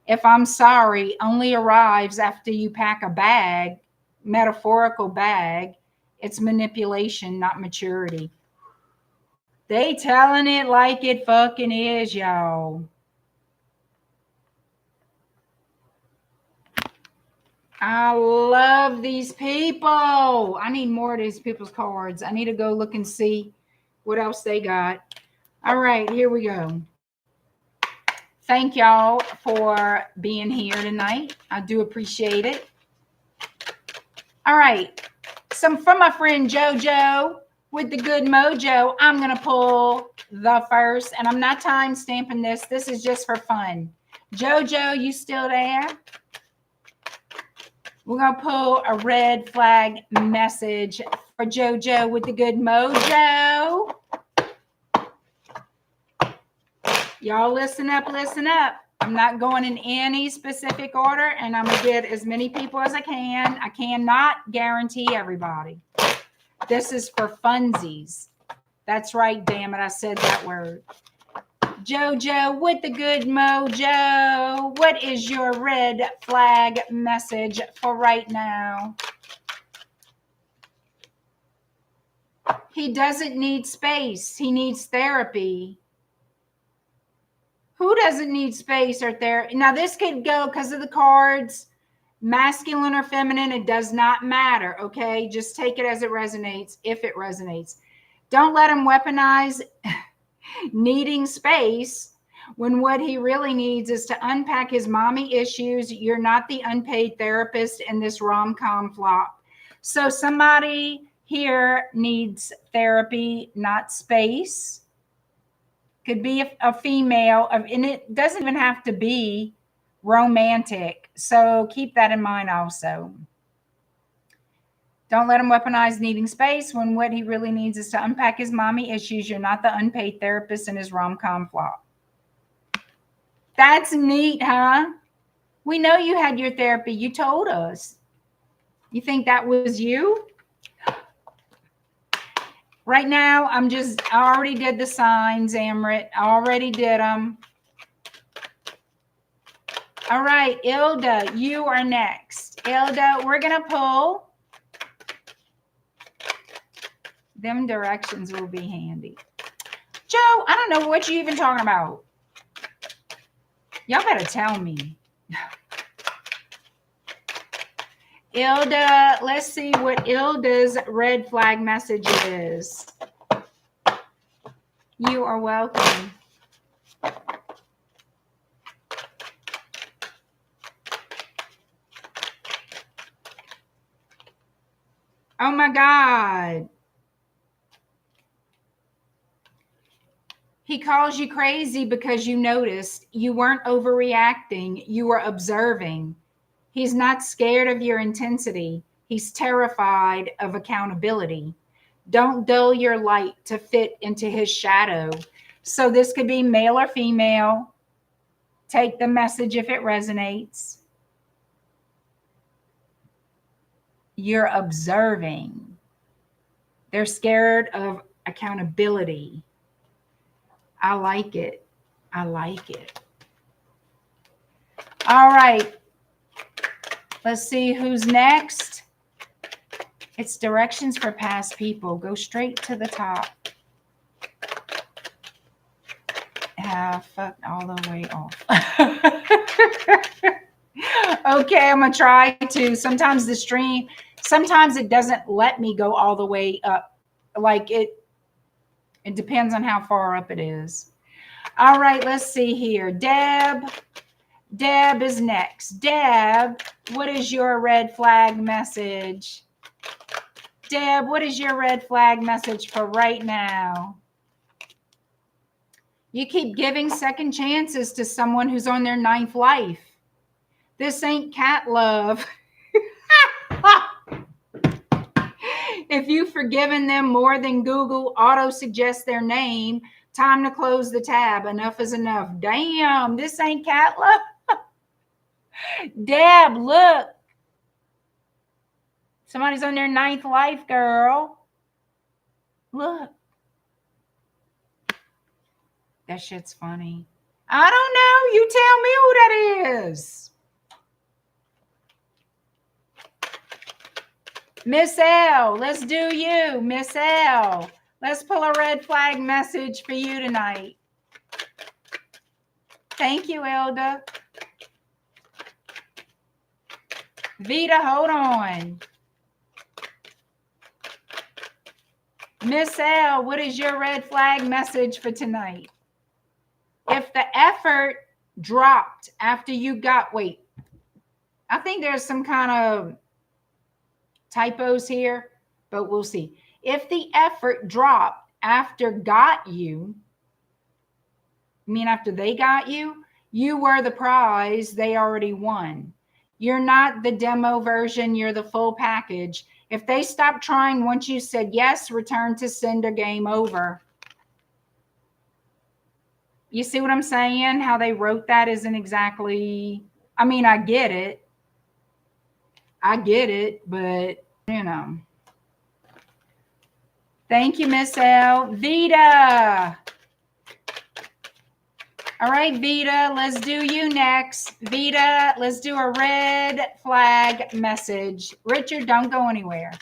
If I'm sorry only arrives after you pack a bag, metaphorical bag, it's manipulation, not maturity. They telling it like it fucking is, y'all. I love these people. I need more of these people's cards. I need to go look and see what else they got. All right, here we go. Thank y'all for being here tonight. I do appreciate it. All right. Some from my friend JoJo with the good mojo. I'm going to pull the first, and I'm not time stamping this. This is just for fun. JoJo, you still there? We're going to pull a red flag message for JoJo with the good mojo. Y'all listen up, listen up. I'm not going in any specific order, and I'm going to get as many people as I can. I cannot guarantee everybody. This is for funsies. That's right, damn it. I said that word. JoJo with the good mojo. What is your red flag message for right now? He doesn't need space. He needs therapy. Who doesn't need space or therapy? Now, this could go because of the cards, masculine or feminine. It does not matter, okay? Just take it as it resonates, if it resonates. Don't let him weaponize needing space when what he really needs is to unpack his mommy issues. You're not the unpaid therapist in this rom-com flop. So somebody here needs therapy, not space. Could be a female, and it doesn't even have to be romantic. So keep that in mind also. Don't let him weaponize needing space when what he really needs is to unpack his mommy issues. You're not the unpaid therapist in his rom-com flop. That's neat, huh? We know you had your therapy. You told us. You think that was you? Right now, I already did the signs, Amrit. I already did them. All right, Ilda, you are next. Ilda, we're going to pull. Them directions will be handy. Joe, I don't know what you're even talking about. Y'all better tell me. Ilda, let's see what Ilda's red flag message is. You are welcome. Oh my God. He calls you crazy because you noticed you weren't overreacting. You were observing. He's not scared of your intensity. He's terrified of accountability. Don't dull your light to fit into his shadow. So this could be male or female. Take the message if it resonates. You're observing. They're scared of accountability. I like it. I like it. All right. Let's see who's next. It's directions for past people. Go straight to the top. Fuck all the way off. Okay, I'm going to try to. Sometimes the stream, sometimes it doesn't let me go all the way up. Like it depends on how far up it is. All right, let's see here. Deb is next. Deb, what is your red flag message? Deb, what is your red flag message for right now? You keep giving second chances to someone who's on their 9th life. This ain't cat love. If you've forgiven them more than Google auto-suggests their name, time to close the tab. Enough is enough. Damn, this ain't cat love. Deb, look. Somebody's on their 9th life, girl. Look. That shit's funny. I don't know. You tell me who that is. Miss L, let's do you. Miss L, let's pull a red flag message for you tonight. Thank you, Elda. Vita, hold on. Miss L, what is your red flag message for tonight? If the effort dropped after you got, wait, I think there's some kind of typos here, but we'll see. If the effort dropped after got you, I mean after they got you, you were the prize they already won. You're not the demo version, you're the full package. If they stopped trying once you said yes, return to sender, game over. You see what I'm saying? How they wrote that isn't exactly, I mean, I get it. I get it, but you know. Thank you, Miss L. Vita. All right, Vita, let's do you next. Vita, let's do a red flag message. Richard, don't go anywhere.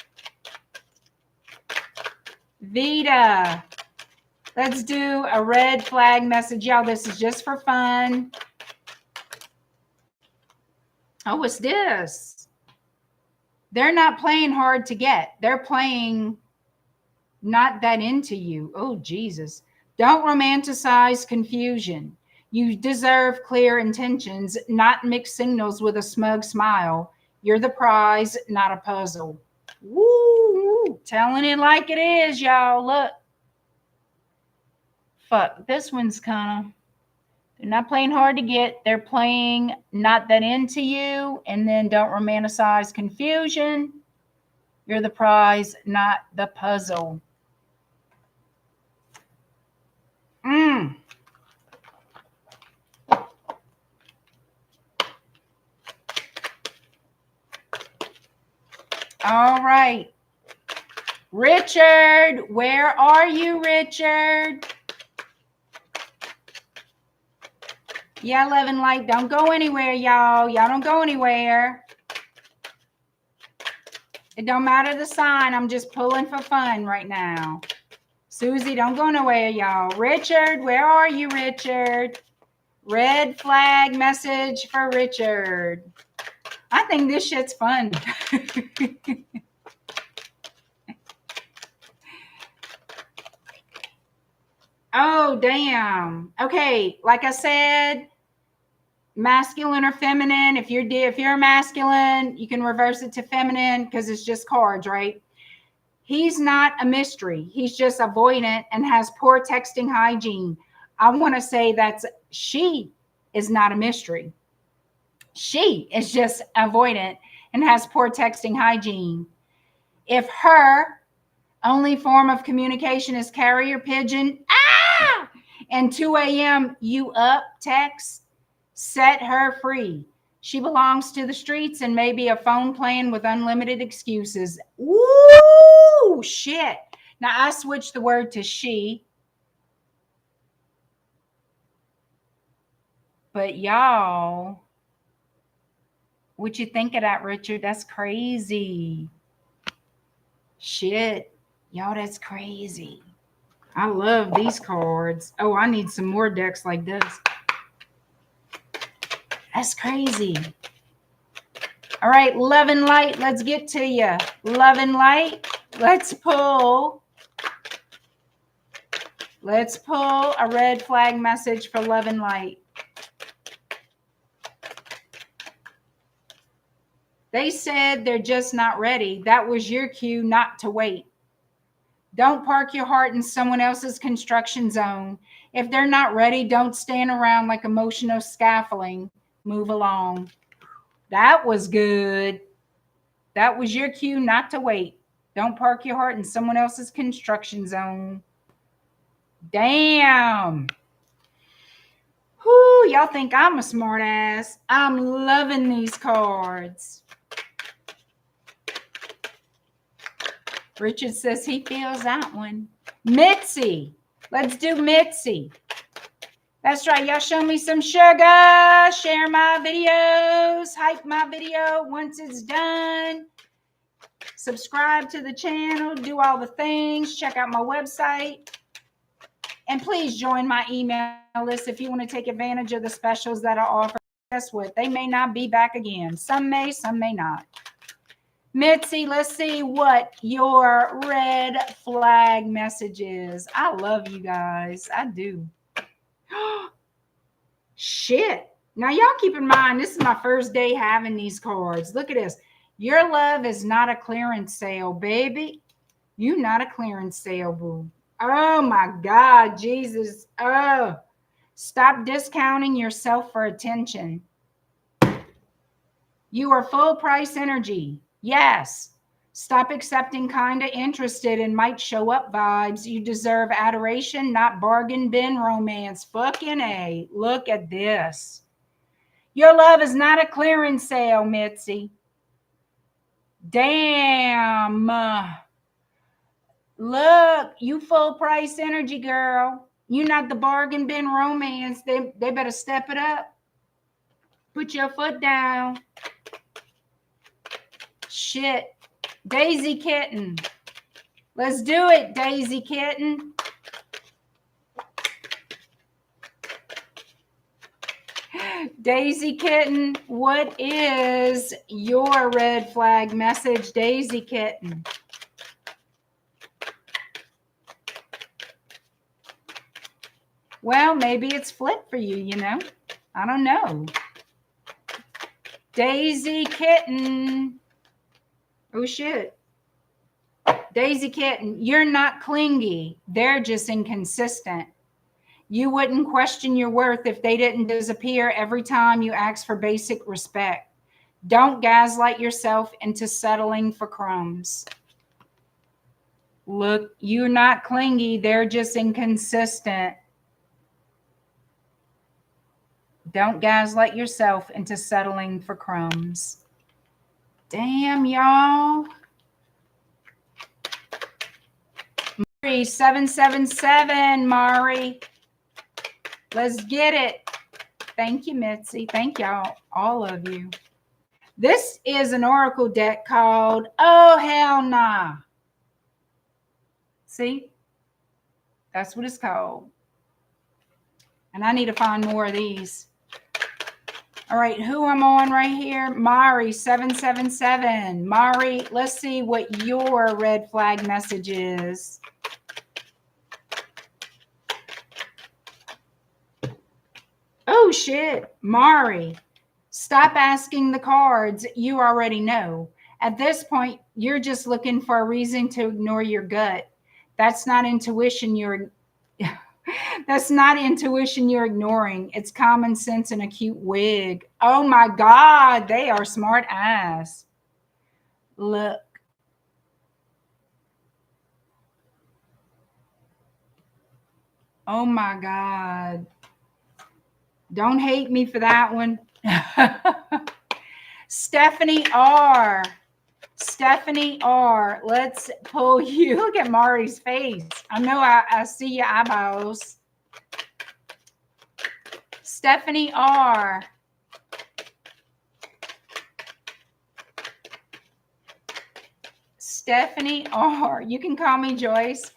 Vita, let's do a red flag message. Y'all, this is just for fun. Oh, what's this? They're not playing hard to get. They're playing not that into you. Oh, Jesus. Don't romanticize confusion. You deserve clear intentions, not mixed signals with a smug smile. You're the prize, not a puzzle. Woo! Telling it like it is, y'all. Look. Fuck, this one's kind of, they're not playing hard to get. They're playing not that into you, and then don't romanticize confusion. You're the prize, not the puzzle. All right. Richard, where are you, Richard? Yeah, 11 light. Don't go anywhere, y'all. Y'all don't go anywhere. It don't matter the sign. I'm just pulling for fun right now. Susie, don't go nowhere, y'all. Richard, where are you, Richard? Red flag message for Richard. I think this shit's fun. Oh, damn. Okay, like I said, masculine or feminine. If you're masculine, you can reverse it to feminine because it's just cards, right? He's not a mystery. He's just avoidant and has poor texting hygiene. I want to say she is not a mystery. She is just avoidant and has poor texting hygiene. If her only form of communication is carrier pigeon, and 2 a.m. you up text, set her free. She belongs to the streets and maybe a phone plan with unlimited excuses. Ooh, shit. Now I switched the word to she. But y'all, what you think of that, Richard? That's crazy. Shit. Y'all, that's crazy. I love these cards. Oh, I need some more decks like this. That's crazy. All right, Love and Light, let's get to you. Love and Light, let's pull a red flag message for Love and Light. They said they're just not ready. That was your cue not to wait. Don't park your heart in someone else's construction zone. If they're not ready, don't stand around like emotional scaffolding. Move along. That was good. That was your cue not to wait. Don't park your heart in someone else's construction zone. Damn. Whoo, y'all think I'm a smart ass. I'm loving these cards. Richard says he feels that one. Mitzi. Let's do Mitzi. That's right. Y'all show me some sugar. Share my videos. Hype my video once it's done. Subscribe to the channel. Do all the things. Check out my website. And please join my email list if you want to take advantage of the specials that I offer. guess what? They may not be back again. Some may not. Mitzi, let's see what your red flag message is. I love you guys. I do. Shit. Now, y'all keep in mind, this is my first day having these cards. Look at this. Your love is not a clearance sale, baby. You not a clearance sale, boo. Oh, my God, Jesus. Oh, stop discounting yourself for attention. You are full price energy. Yes. Stop accepting kind of interested and might show up vibes. You deserve adoration, not bargain bin romance. Fucking A. Look at this. Your love is not a clearance sale, Mitzi. Damn. Look, you full price energy, girl. You not the bargain bin romance. They better step it up. Put your foot down. Shit. Daisy Kitten. Let's do it, Daisy Kitten. Daisy Kitten, what is your red flag message, Daisy Kitten? Well, maybe it's flipped for you, you know. I don't know. Daisy Kitten. Oh, shit. Daisy Kitten, you're not clingy. They're just inconsistent. You wouldn't question your worth if they didn't disappear every time you ask for basic respect. Don't gaslight yourself into settling for crumbs. Look, you're not clingy. They're just inconsistent. Don't gaslight yourself into settling for crumbs. Damn, y'all. Mari, 777, Mari. Let's get it. Thank you, Mitzi. Thank y'all, all of you. This is an oracle deck called Oh Hell Nah. See? That's what it's called. And I need to find more of these. All right, who I'm on right here? Mari, 777. Mari, let's see what your red flag message is. Oh, shit. Mari, stop asking the cards you already know. At this point, you're just looking for a reason to ignore your gut. That's not intuition that's not intuition you're ignoring. It's common sense and a cute wig. Oh my God, they are smart ass. Look. Oh my God. Don't hate me for that one. Stephanie R. Stephanie R. Let's pull you. Look at Mari's face. I know I see your eyeballs. Stephanie R. Stephanie R. You can call me Joyce.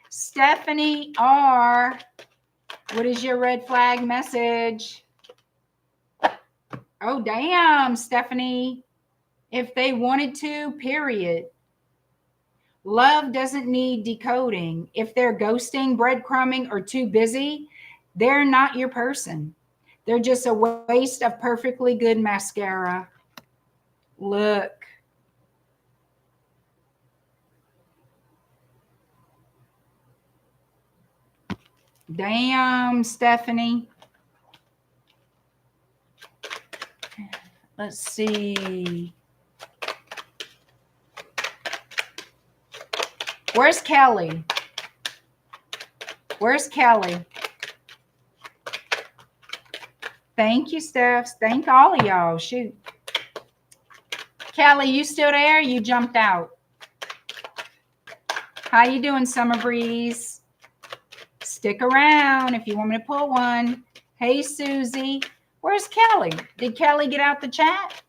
Stephanie R. What is your red flag message? Oh, damn, Stephanie. If they wanted to, period. Love doesn't need decoding. If they're ghosting, breadcrumbing, or too busy, they're not your person. They're just a waste of perfectly good mascara. Look. Damn, Stephanie. Let's see. Where's Kelly? Where's Kelly? Thank you, Steph. Thank all of y'all. Shoot. Kelly, you still there? You jumped out. How you doing, Summer Breeze? Stick around if you want me to pull one. Hey, Susie. Where's Kelly? Did Kelly get out the chat?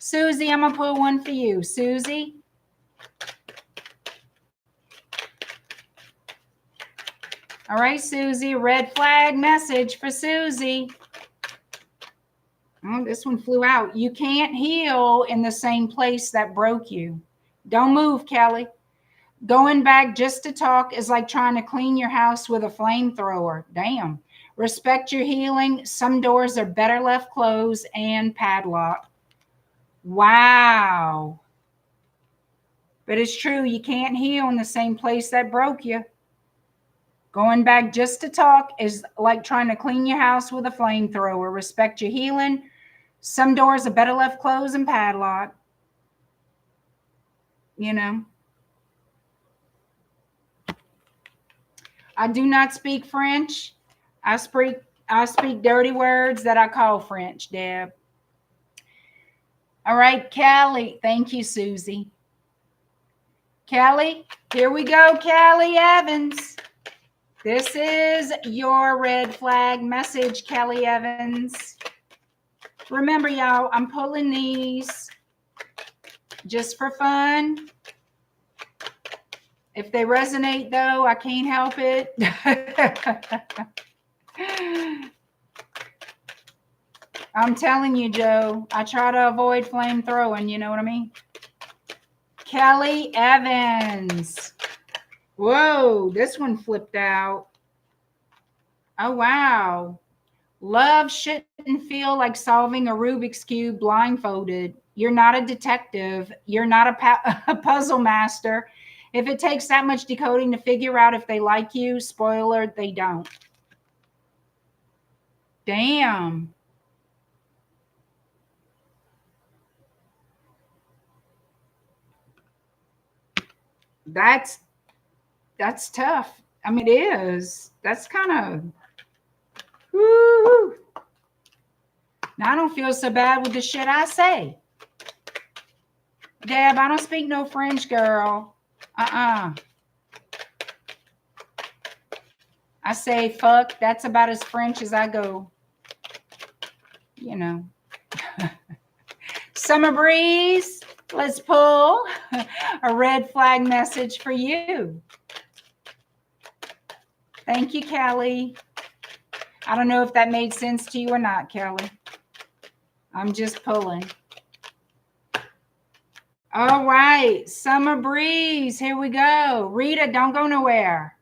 Susie, I'm going to pull one for you. Susie. All right, Susie, red flag message for Susie. Oh, this one flew out. You can't heal in the same place that broke you. Don't move, Kelly. Going back just to talk is like trying to clean your house with a flamethrower. Damn. Respect your healing. Some doors are better left closed and padlocked. Wow. But it's true. You can't heal in the same place that broke you. Going back just to talk is like trying to clean your house with a flamethrower. Respect your healing. Some doors are better left closed and padlocked. You know. I do not speak French. I speak dirty words that I call French, Deb. All right, Callie. Thank you, Susie. Callie, here we go, Callie Evans. This is your red flag message, Callie Evans. Remember, y'all, I'm pulling these just for fun. If they resonate, though, I can't help it. I'm telling you, Joe, I try to avoid flame throwing, you know what I mean? Kelly Evans. Whoa, this one flipped out. Oh, wow. Love shouldn't feel like solving a Rubik's Cube blindfolded. You're not a detective. You're not a puzzle master. If it takes that much decoding to figure out if they like you, spoiler, they don't. Damn. That's tough. I mean, it is. That's kind of, woo. Now, I don't feel so bad with the shit I say. Deb, I don't speak no French, girl. I say fuck. That's about as French as I go. You know. Summer Breeze, let's pull a red flag message for you. Thank you, Kelly. I don't know if that made sense to you or not, Kelly. I'm just pulling. All right, Summer Breeze, here we go. Rita, don't go nowhere.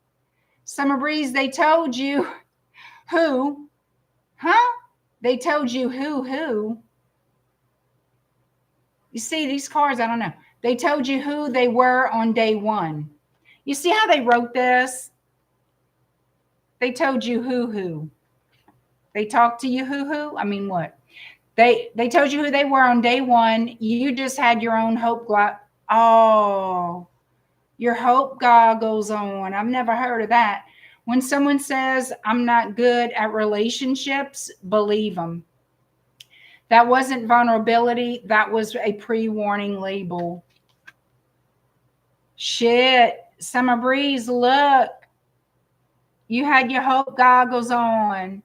Summer Breeze, they told you who? Huh? They told you who? You see, these cards, I don't know. They told you who they were on day one. You see how they wrote this? They told you who. They talked to you who? I mean, what? They told you who they were on day one. You just had your own hope. Oh, your hope goggles on. I've never heard of that. When someone says, I'm not good at relationships, believe them. That wasn't vulnerability. That was a pre-warning label. Shit. Summer Breeze, look. You had your hope goggles on.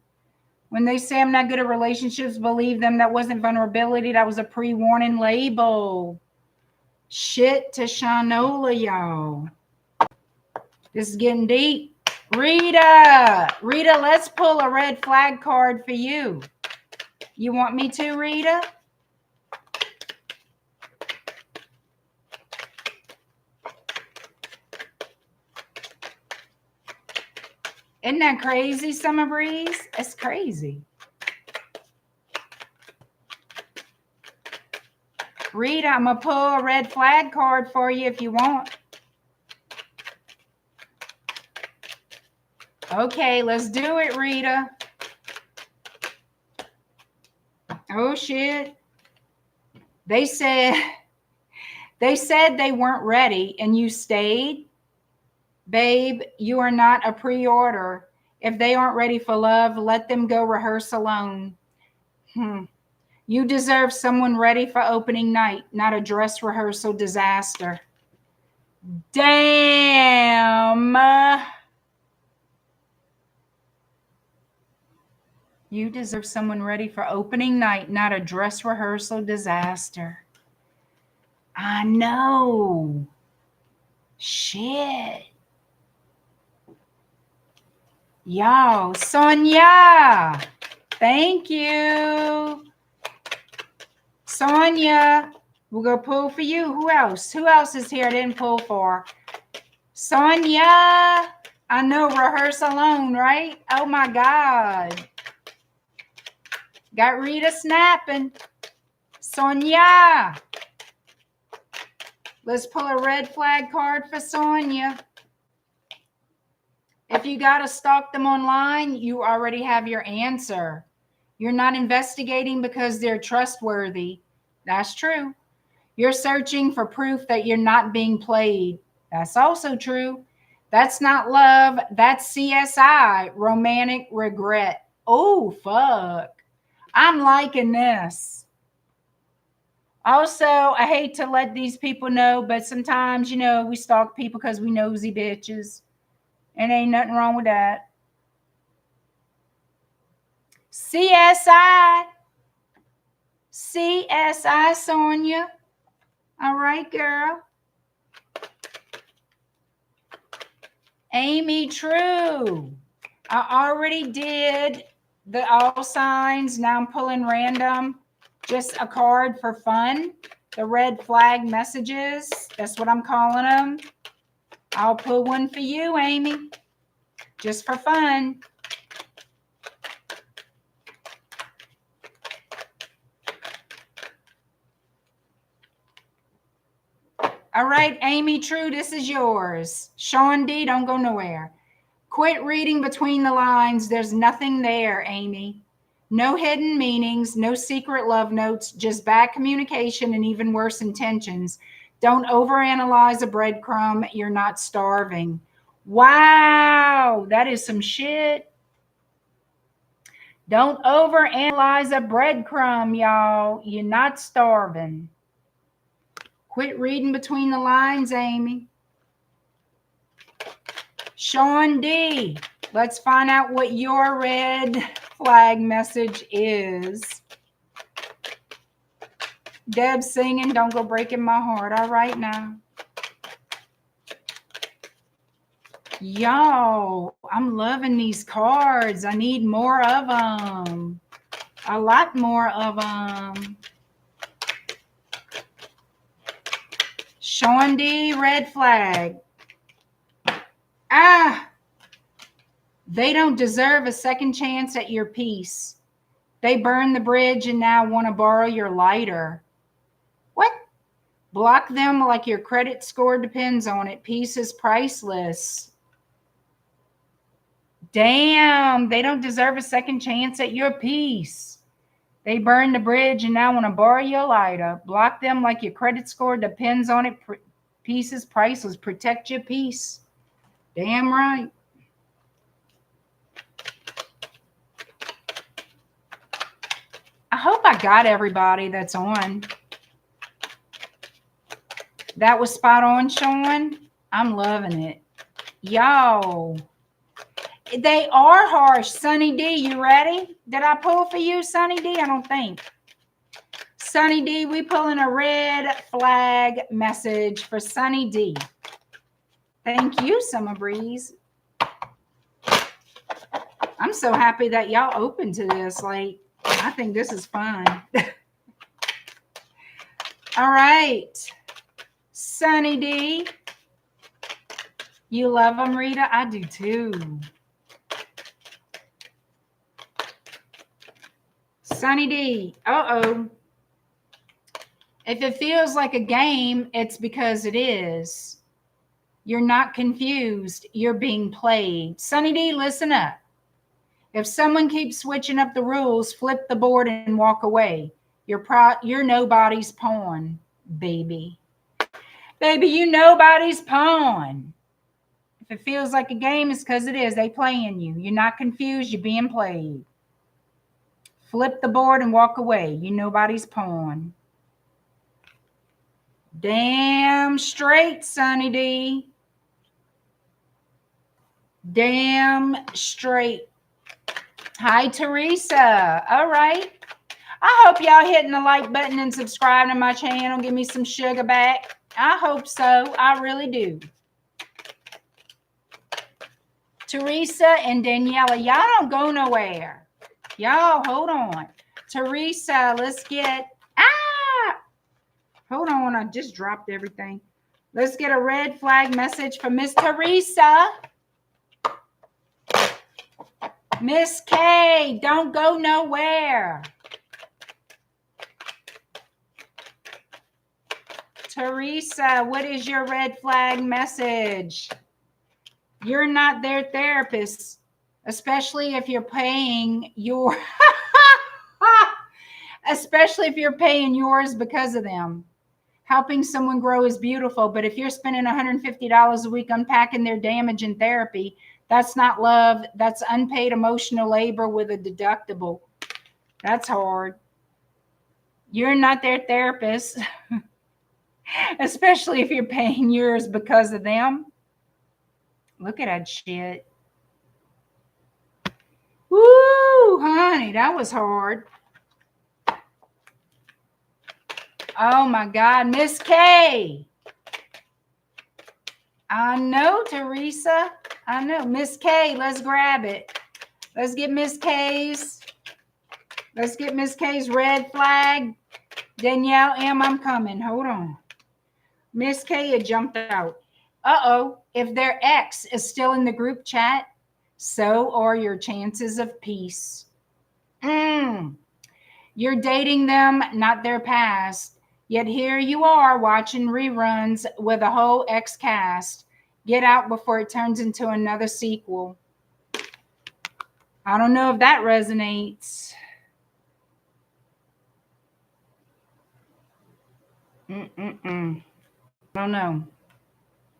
When they say I'm not good at relationships, believe them. That wasn't vulnerability. That was a pre-warning label. Shit to Shanola, y'all. This is getting deep. Rita, let's pull a red flag card for you. You want me to, Rita? Isn't that crazy, Summer Breeze? It's crazy. Rita, I'm going to pull a red flag card for you if you want. Okay, let's do it, Rita. Oh, shit. They said they weren't ready and you stayed. Babe, you are not a pre-order. If they aren't ready for love, let them go rehearse alone. You deserve someone ready for opening night, not a dress rehearsal disaster. Damn. You deserve someone ready for opening night, not a dress rehearsal disaster. I know. Shit. Y'all, Sonia, thank you. Sonia, we'll go pull for you. Who else? Who else is here I didn't pull for? Sonia, I know, rehearse alone, right? Oh my God. Got Rita snapping. Sonia. Let's pull a red flag card for Sonia. If you got to stalk them online, you already have your answer. You're not investigating because they're trustworthy. That's true. You're searching for proof that you're not being played. That's also true. That's not love. That's CSI, romantic regret. Oh, fuck. I'm liking this. Also, I hate to let these people know, but sometimes, you know, we stalk people because we nosy bitches. And ain't nothing wrong with that. CSI. CSI, Sonia. All right, girl. Amy, true. I already did the all signs. Now I'm pulling random. Just a card for fun. The red flag messages. That's what I'm calling them. I'll pull one for you, Amy. Just for fun. All right, Amy, true, this is yours. Sean D, don't go nowhere. Quit reading between the lines. There's nothing there, Amy. No hidden meanings, no secret love notes, just bad communication and even worse intentions. Don't overanalyze a breadcrumb. You're not starving. Wow, that is some shit. Don't overanalyze a breadcrumb, y'all. You're not starving. Quit reading between the lines, Amy. Sean D, let's find out what your red flag message is. Deb singing, don't go breaking my heart. All right now. Y'all, I'm loving these cards. I need more of them. A lot more of them. Sean D, red flag. They don't deserve a second chance at your peace. They burned the bridge and now want to borrow your lighter. What? Block them like your credit score depends on it. Peace is priceless. Damn, they don't deserve a second chance at your peace. They burned the bridge and now want to borrow your lighter. Block them like your credit score depends on it. Peace is priceless. Protect your peace. Damn right. I hope I got everybody that's on. That was spot on, Sean. I'm loving it. Yo. They are harsh. Sunny D, you ready? Did I pull for you, Sunny D? I don't think. Sunny D, we pulling a red flag message for Sunny D. Thank you, Summer Breeze. I'm so happy that y'all open to this. Like, I think this is fun. All right. Sunny D. You love them, Rita? I do too. Sunny D. Uh-oh. If it feels like a game, it's because it is. You're not confused. You're being played. Sunny D, listen up. If someone keeps switching up the rules, flip the board and walk away. You're nobody's pawn, baby. Baby, you nobody's pawn. If it feels like a game, it's because it is. They playing you. You're not confused. You're being played. Flip the board and walk away. You nobody's pawn. Damn straight, Sunny D. Damn straight. Hi, Teresa. All right. I hope y'all hitting the like button and subscribing to my channel. Give me some sugar back. I hope so. I really do. Teresa and Daniela, y'all don't go nowhere. Y'all, hold on. Teresa, let's get... I just dropped everything. Let's get a red flag message for Miss Teresa. Miss K, don't go nowhere. Teresa, what is your red flag message? You're not their therapist, especially if you're paying your especially if you're paying yours because of them. Helping someone grow is beautiful, but if you're spending $150 a week unpacking their damage in therapy, that's not love. That's unpaid emotional labor with a deductible. That's hard. You're not their therapist, especially if you're paying yours because of them. Look at that shit. Woo, honey, that was hard. Oh my God, Miss K. I know, Teresa. I know. Miss K, let's grab it. Let's get Miss K's. Let's get Miss K's red flag. Danielle M, I'm coming. Hold on. Miss K had jumped out. Uh-oh. If their ex is still in the group chat, so are your chances of peace. You're dating them, not their past. Yet here you are watching reruns with a whole ex-cast. Get out before it turns into another sequel. I don't know if that resonates. I don't know.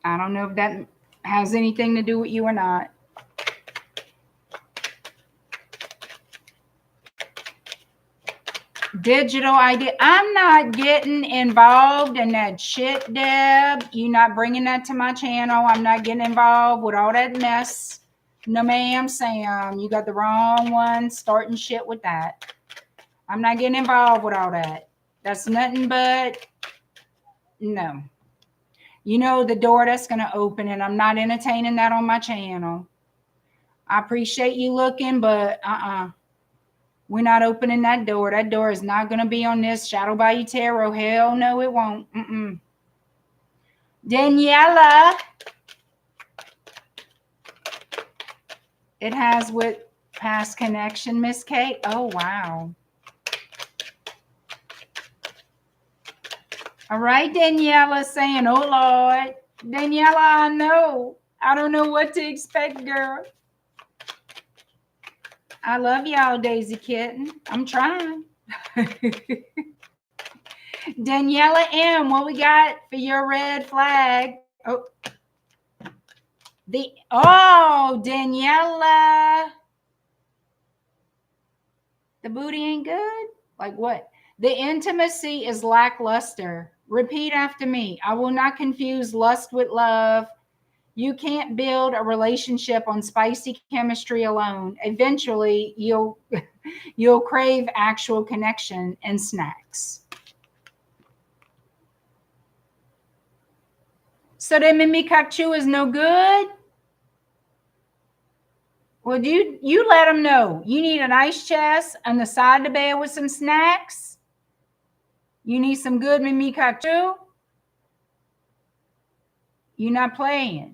I don't know if that has anything to do with you or not. Digital ID. I'm not getting involved in that shit, Deb. You're not bringing that to my channel. I'm not getting involved with all that mess. No, ma'am, Sam. You got the wrong one starting shit with that. I'm not getting involved with all that. That's nothing but no. You know the door that's going to open, and I'm not entertaining that on my channel. I appreciate you looking, but we're not opening that door. That door is not going to be on this Shadow Bayou Tarot. Hell no, it won't. Daniela. It has with past connection, Miss Kate. Oh, wow. All right, Daniela saying, oh, Lord. Daniela, I know. I don't know what to expect, girl. I love y'all, Daisy Kitten. I'm trying. Daniela M, what we got for your red flag? Oh, Daniela. The booty ain't good? Like what? The intimacy is lackluster. Repeat after me. I will not confuse lust with love. You can't build a relationship on spicy chemistry alone. Eventually, you'll crave actual connection and snacks. So the Mimikachu is no good? Well, you let them know. You need an ice chest on the side of the bed with some snacks. You need some good Mimikachu. You're not playing.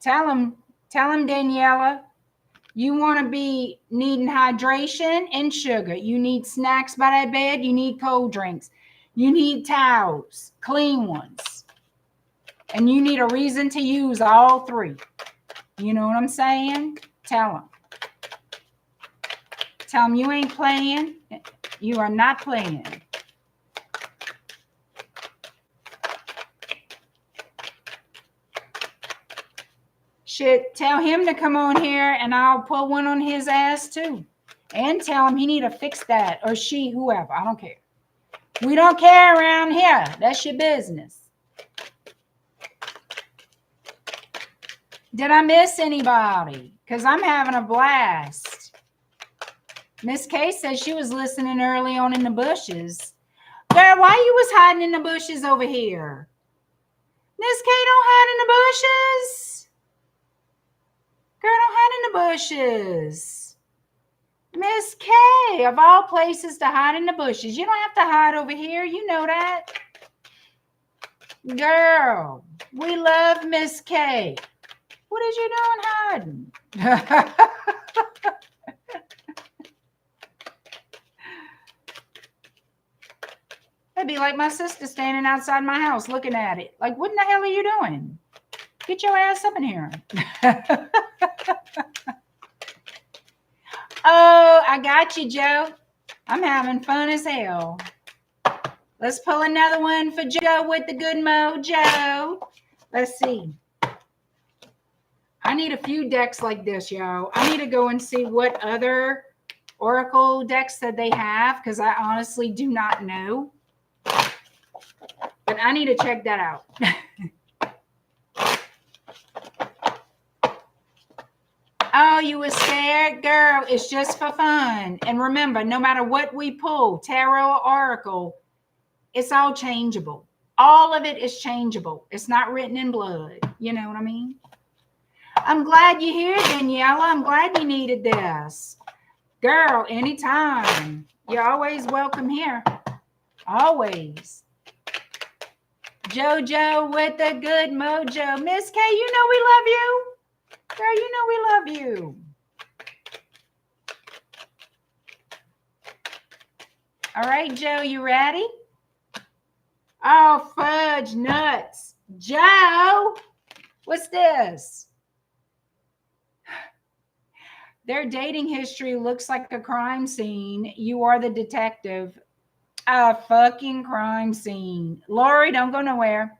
Tell them, Daniela, you want to be needing hydration and sugar. You need snacks by that bed. You need cold drinks. You need towels, clean ones. And you need a reason to use all three. You know what I'm saying? Tell them. Tell them you ain't playing. You are not playing. Shit, tell him to come on here and I'll put one on his ass too. And tell him he need to fix that, or she, whoever. I don't care. We don't care around here. That's your business. Did I miss anybody? Because I'm having a blast. Miss Kay says she was listening early on in the bushes. Girl, why you was hiding in the bushes over here? Miss Kay, don't hide in the bushes. Girl, don't hide in the bushes. Miss K, of all places to hide in the bushes. You don't have to hide over here. You know that. Girl, we love Miss K. What is you doing hiding? That'd be like my sister standing outside my house looking at it. Like, what in the hell are you doing? Get your ass up in here. Oh, I got you, Joe. I'm having fun as hell. Let's pull another one for Joe with the good mojo. Let's see. I need a few decks like this, yo. I need to go and see what other Oracle decks that they have, because I honestly do not know. But I need to check that out. Oh, you were scared? Girl, it's just for fun. And remember, no matter what we pull, tarot or oracle, it's all changeable. All of it is changeable. It's not written in blood. You know what I mean? I'm glad you're here, Daniela. I'm glad you needed this. Girl, anytime. You're always welcome here. Always. JoJo with the good mojo. Miss K, you know we love you. Girl, you know we love you. All right, Joe, you ready? Oh, fudge nuts. Joe, what's this? Their dating history looks like a crime scene. You are the detective. A fucking crime scene. Lori, don't go nowhere.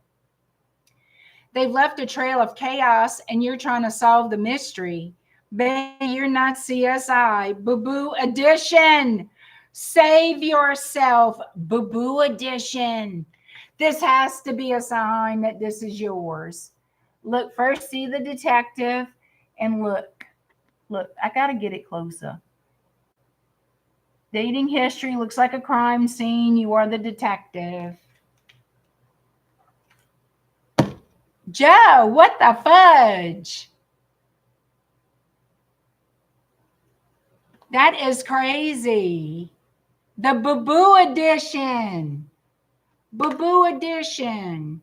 They've left a trail of chaos and you're trying to solve the mystery. Baby, you're not CSI. Boo-boo edition. Save yourself. Boo-boo edition. This has to be a sign that this is yours. Look, first see the detective and look. Look, I got to get it closer. Dating history looks like a crime scene. You are the detective. Joe, what the fudge? That is crazy. The Boo-Boo edition. Boo-Boo edition.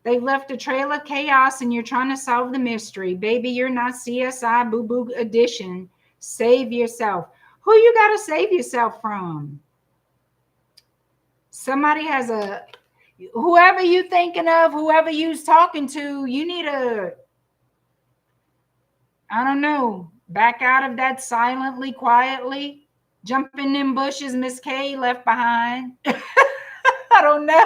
They've left a trail of chaos and you're trying to solve the mystery. Baby, you're not CSI. Boo-Boo edition. Save yourself. Who you got to save yourself from? Somebody has a... Whoever you thinking of, whoever you's talking to, you need to, I don't know, back out of that silently, quietly, jump in them bushes Miss K left behind. I don't know.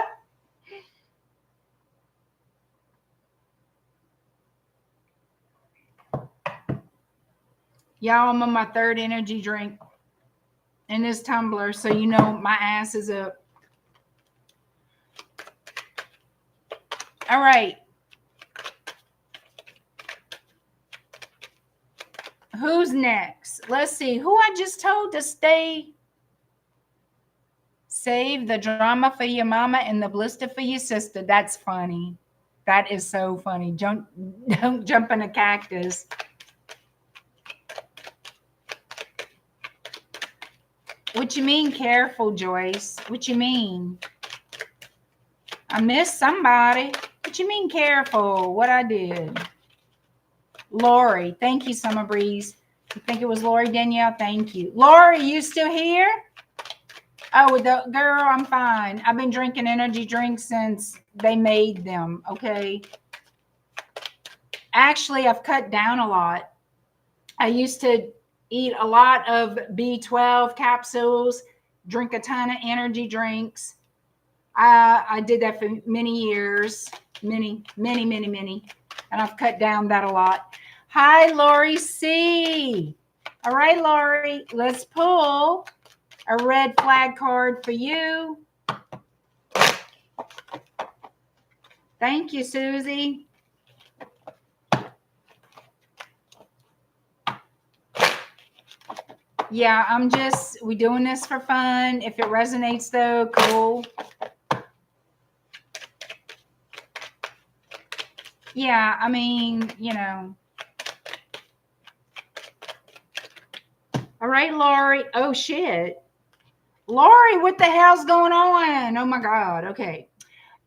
Y'all, I'm on my third energy drink in this tumbler, so you know my ass is up. All right. Who's next? Let's see. Who I just told to stay. Save the drama for your mama and the blister for your sister. That's funny. That is so funny. Don't jump in a cactus. What you mean careful, Joyce? What you mean? I missed somebody. What you mean careful? What I did? Lori. Thank you, Summer Breeze. You think it was Lori Danielle? Thank you. Lori, you still here? Oh, the girl, I'm fine. I've been drinking energy drinks since they made them, okay? Actually, I've cut down a lot. I used to eat a lot of B12 capsules, drink a ton of energy drinks. I did that for many years, many. And I've cut down that a lot. Hi, Lori C. All right, Lori, let's pull a red flag card for you. Thank you, Susie. Yeah, we're doing this for fun. If it resonates though, cool. Yeah, I mean, you know. All right, Lori. Oh, shit. Lori, what the hell's going on? Oh, my God. Okay.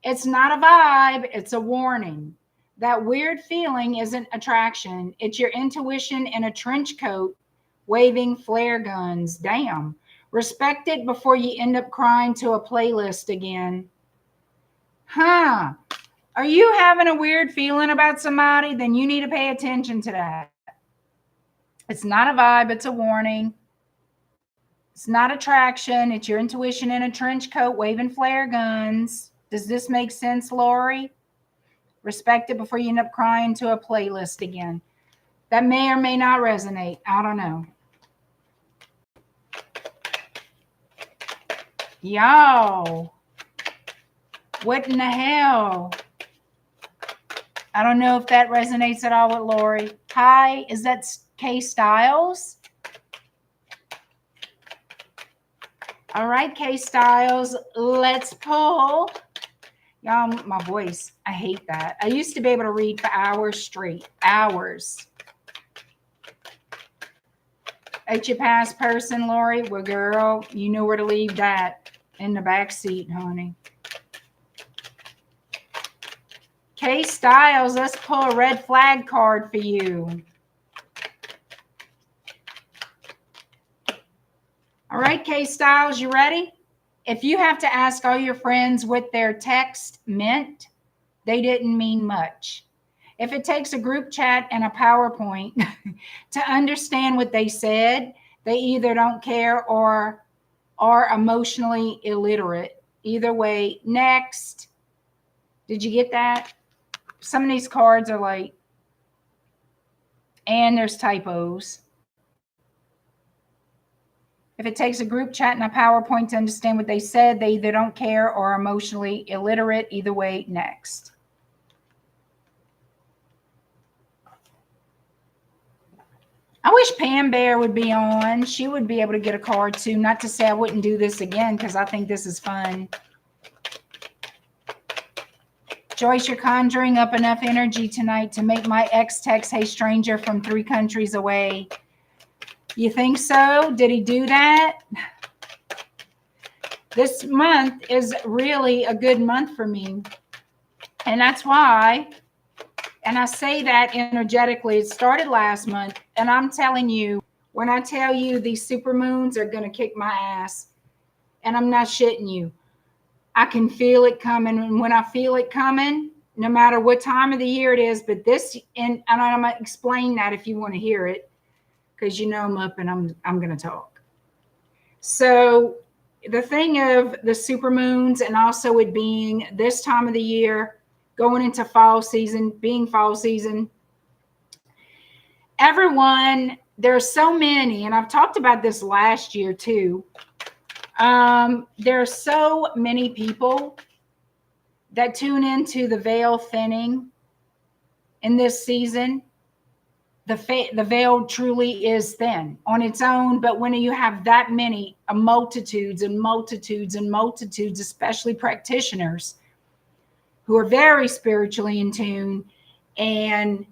It's not a vibe, it's a warning. That weird feeling isn't attraction. It's your intuition in a trench coat waving flare guns. Damn. Respect it before you end up crying to a playlist again. Huh. Are you having a weird feeling about somebody? Then you need to pay attention to that. It's not a vibe, it's a warning. It's not attraction. It's your intuition in a trench coat waving flare guns. Does this make sense, Lori? Respect it before you end up crying to a playlist again. That may or may not resonate. I don't know. Yo, what in the hell? I don't know if that resonates at all with Lori. Hi, is that K Styles? All right, K Styles, let's pull. Y'all, my voice, I hate that. I used to be able to read for hours straight, hours. At your past person, Lori, well, girl, you know where to leave that in the back seat, honey. K Styles, let's pull a red flag card for you. All right, K Styles, you ready? If you have to ask all your friends what their text meant, they didn't mean much. If it takes a group chat and a PowerPoint to understand what they said, they either don't care or are emotionally illiterate. Either way, next. Did you get that? Some of these cards are like, and there's typos. If it takes a group chat and a PowerPoint to understand what they said, they either don't care or are emotionally illiterate. Either way, next. I wish Pam Bear would be on. She would be able to get a card too. Not to say I wouldn't do this again because I think this is fun. Joyce, you're conjuring up enough energy tonight to make my ex text, hey stranger from 3 countries away. You think so? Did he do that? This month is really a good month for me. And that's why, and I say that energetically, it started last month. And I'm telling you, when I tell you these supermoons are going to kick my ass, and I'm not shitting you, I can feel it coming. And when I feel it coming, no matter what time of the year it is, but this, and I'm going to explain that if you want to hear it, because you know I'm up and I'm going to talk. So the thing of the supermoons and also it being this time of the year, going into fall season, being fall season, everyone, there's so many, and I've talked about this last year too. There's so many people that tune into the veil thinning in this season. The veil truly is thin on its own, but when you have that many multitudes and multitudes and multitudes, especially practitioners who are very spiritually in tune and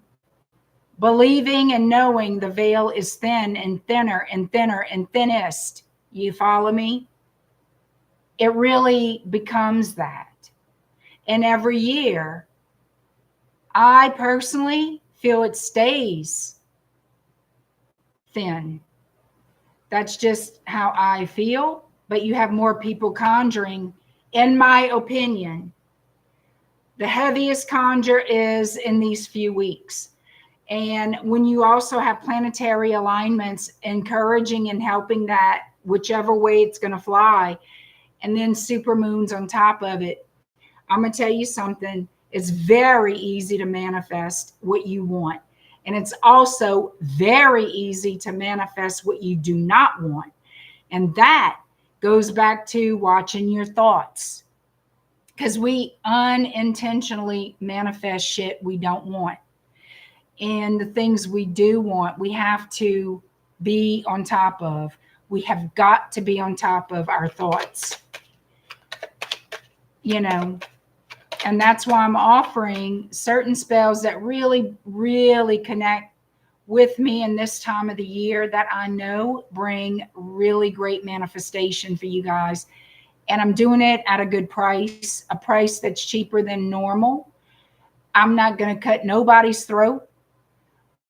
believing and knowing the veil is thin and thinner and thinner and thinnest, you follow me? It really becomes that. And every year, I personally feel it stays thin. That's just how I feel. But you have more people conjuring, in my opinion. The heaviest conjure is in these few weeks. And when you also have planetary alignments encouraging and helping that, whichever way it's going to fly, and then supermoons on top of it, I'm going to tell you something. It's very easy to manifest what you want. And it's also very easy to manifest what you do not want. And that goes back to watching your thoughts. Because we unintentionally manifest shit we don't want. And the things we do want, we have to be on top of. We have got to be on top of our thoughts. You know. And that's why I'm offering certain spells that really, really connect with me in this time of the year that I know bring really great manifestation for you guys. and I'm doing it at a good price, a price that's cheaper than normal. I'm not going to cut nobody's throat,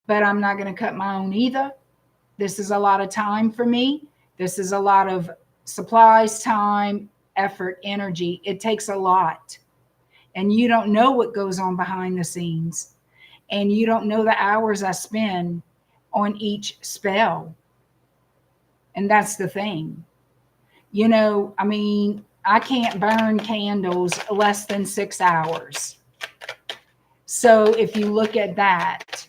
but I'm not going to cut my own either. This is a lot of time for me. This is a lot of supplies, time, effort, energy. It takes a lot. And you don't know what goes on behind the scenes. And you don't know the hours I spend on each spell. And that's the thing. You know, I mean, I can't burn candles less than 6 hours. So if you look at that,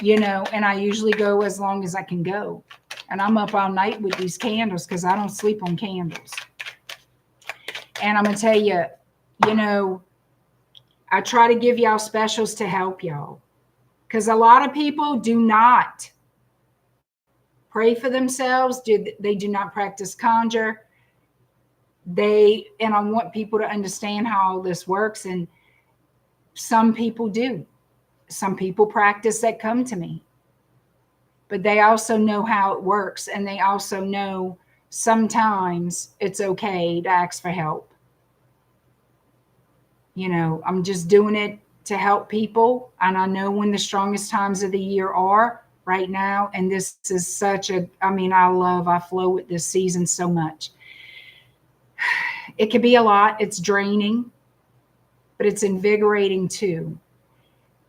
you know, and I usually go as long as I can go. And I'm up all night with these candles because I don't sleep on candles. And I'm going to tell you, you know, I try to give y'all specials to help y'all. Because a lot of people do not pray for themselves. They do not practice conjure. And I want people to understand how all this works. And some people do. Some people practice that come to me. But they also know how it works. And they also know sometimes it's okay to ask for help. You know, I'm just doing it to help people. And I know when the strongest times of the year are right now. And this is such a, I mean, I flow with this season so much. It can be a lot. It's draining, but it's invigorating too.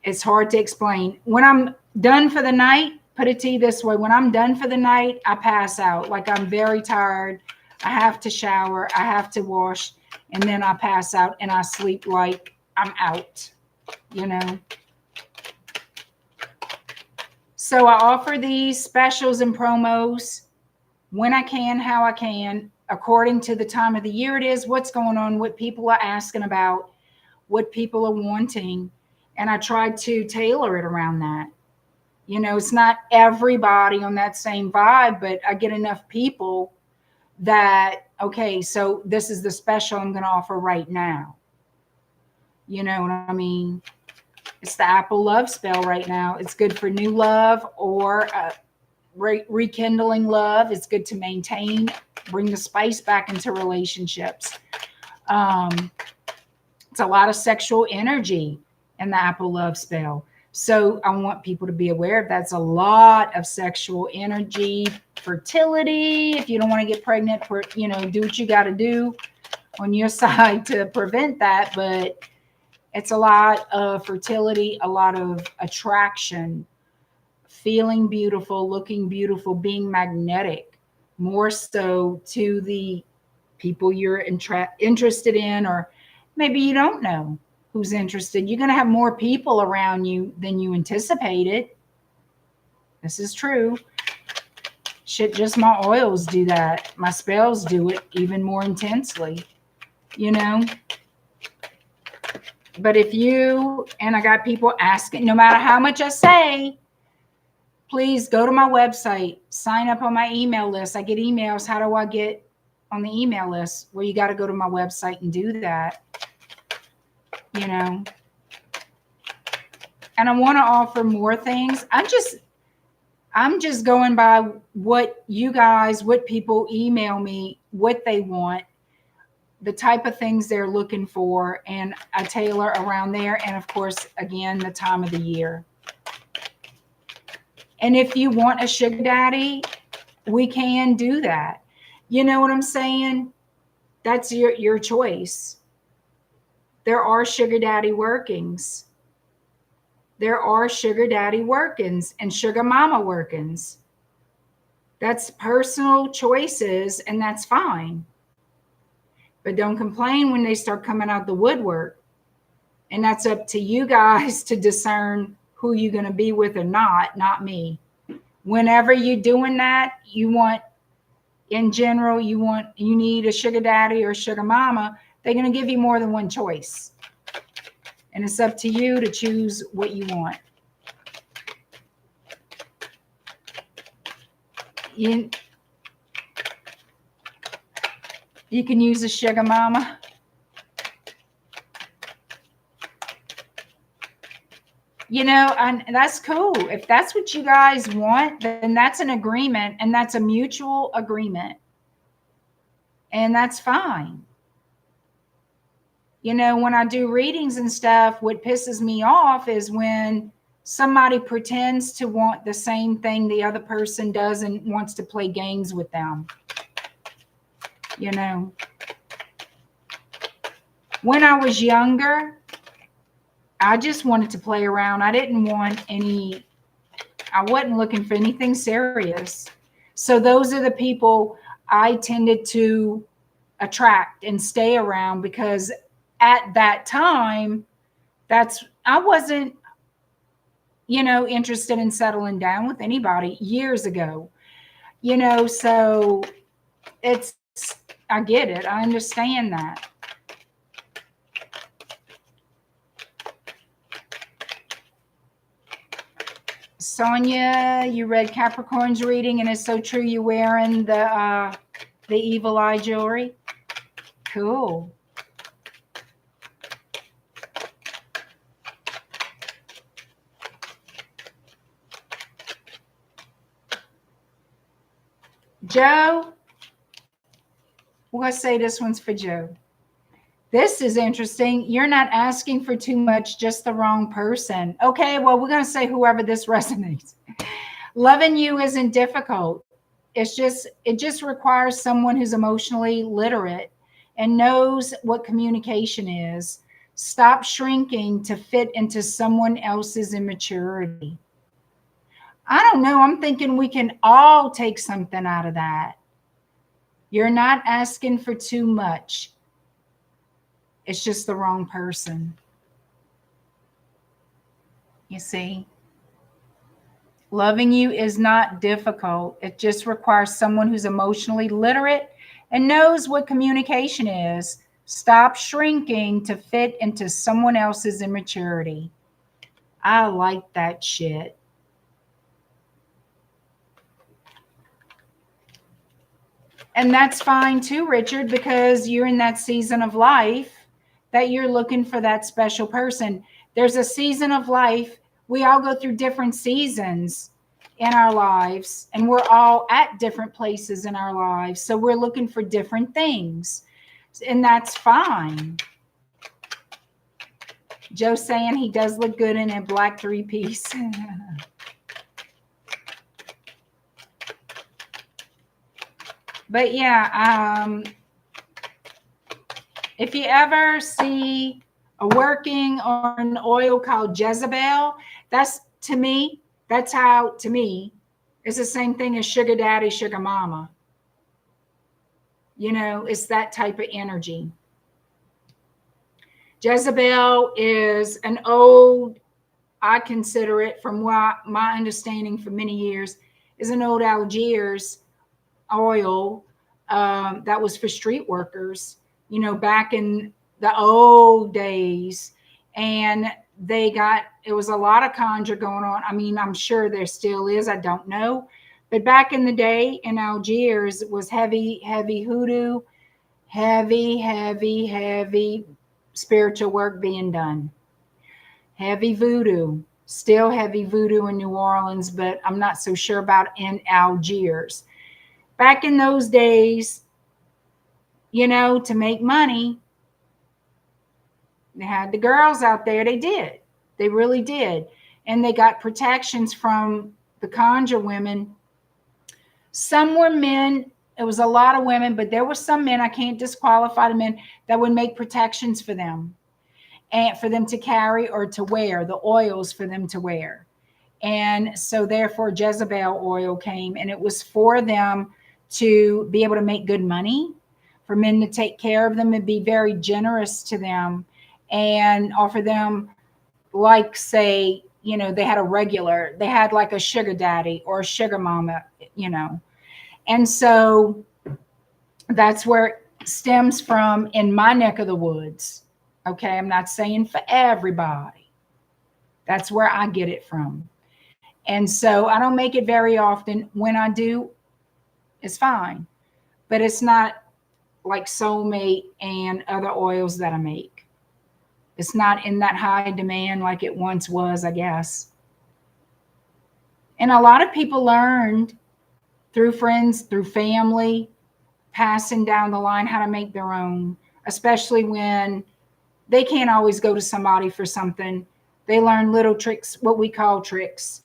It's hard to explain. When I'm done for the night, put it to you this way. When I'm done for the night, I pass out. Like I'm very tired. I have to shower. I have to wash. And then I pass out and I sleep like I'm out, you know. So I offer these specials and promos when I can, how I can, according to the time of the year it is, what's going on, what people are asking about, what people are wanting. And I try to tailor it around that. You know, it's not everybody on that same vibe, but I get enough people that, okay, so this is the special I'm going to offer right now. You know what I mean? It's the apple love spell right now. It's good for new love or rekindling love. It's good to maintain, bring the spice back into relationships. It's a lot of sexual energy in the apple love spell. So I want people to be aware that's a lot of sexual energy, fertility. If you don't want to get pregnant, you know, do what you got to do on your side to prevent that. But it's a lot of fertility, a lot of attraction, feeling beautiful, looking beautiful, being magnetic, more so to the people you're interested in, or maybe you don't know who's interested. You're going to have more people around you than you anticipated. This is true. Shit, just my oils do that. My spells do it even more intensely, you know. But if you, and I got people asking, no matter how much I say, please go to my website, sign up on my email list. I get emails. How do I get on the email list? Well, you got to go to my website and do that. You know, and I want to offer more things. I'm just going by what you guys, what people email me, what they want, the type of things they're looking for, and I tailor around there. And of course, again, the time of the year. And if you want a sugar daddy, we can do that. You know what I'm saying? That's your choice. There are sugar daddy workings. There are sugar daddy workings and sugar mama workings. That's personal choices, and that's fine. But don't complain when they start coming out the woodwork. And that's up to you guys to discern who you're going to be with or not me. Whenever you're doing that, you want, in general, you need a sugar daddy or a sugar mama. They're going to give you more than one choice. And it's up to you to choose what you want. You can use a sugar mama. You know, and that's cool. If that's what you guys want, then that's an agreement, and that's a mutual agreement. And that's fine. You know, when I do readings and stuff, what pisses me off is when somebody pretends to want the same thing the other person does and wants to play games with them. You know, when I was younger, I just wanted to play around. I wasn't looking for anything serious. So those are the people I tended to attract and stay around, because at that time, I wasn't, you know, interested in settling down with anybody years ago, you know, so I get it. I understand that. Sonia, you read Capricorn's reading, and it's so true you're wearing the evil eye jewelry. Cool. Joe, we're going to say this one's for Joe. This is interesting. You're not asking for too much, just the wrong person. Okay, well, we're going to say whoever this resonates. Loving you isn't difficult. It just requires someone who's emotionally literate and knows what communication is. Stop shrinking to fit into someone else's immaturity. I don't know. I'm thinking we can all take something out of that. You're not asking for too much. It's just the wrong person. You see? Loving you is not difficult. It just requires someone who's emotionally literate and knows what communication is. Stop shrinking to fit into someone else's immaturity. I like that shit. And that's fine too, Richard, because you're in that season of life that you're looking for that special person. There's a season of life. We all go through different seasons in our lives, and we're all at different places in our lives. So we're looking for different things, and that's fine. Joe's saying he does look good in a black three-piece. But yeah, if you ever see a working or an oil called Jezebel, that's how, to me, it's the same thing as sugar daddy, sugar mama. You know, it's that type of energy. Jezebel is an old, I consider it, from what my understanding for many years, is an old Algiers oil that was for street workers, you know, back in the old days. And it was a lot of conjure going on. I mean, I'm sure there still is. I don't know. But back in the day in Algiers, it was heavy, heavy hoodoo, heavy spiritual work being done. Heavy voodoo, still heavy voodoo in New Orleans, but I'm not so sure about in Algiers. Back in those days, you know, to make money, they had the girls out there. They did. They really did. And they got protections from the conjure women. Some were men. It was a lot of women, but there were some men, I can't disqualify the men, that would make protections for them and for them to carry or to wear, the oils for them to wear. And so therefore Jezebel oil came, and it was for them to be able to make good money, for men to take care of them and be very generous to them and offer them, like, say, you know, they had like a sugar daddy or a sugar mama, you know. And so that's where it stems from in my neck of the woods. Okay, I'm not saying for everybody. That's where I get it from. And so I don't make it very often. When I do, it's fine. But it's not like Soulmate and other oils that I make. It's not in that high demand like it once was, I guess. And a lot of people learned through friends, through family, passing down the line how to make their own, especially when they can't always go to somebody for something. They learn little tricks, what we call tricks,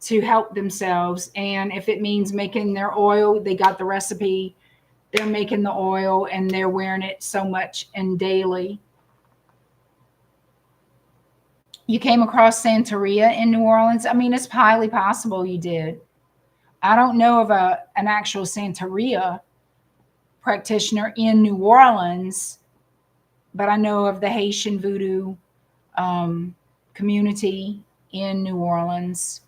to help themselves. And if it means making their oil, they got the recipe, they're making the oil and they're wearing it so much and daily. You came across Santeria in New Orleans? I mean, it's highly possible you did. I don't know of an actual Santeria practitioner in New Orleans, but I know of the Haitian voodoo community in New Orleans,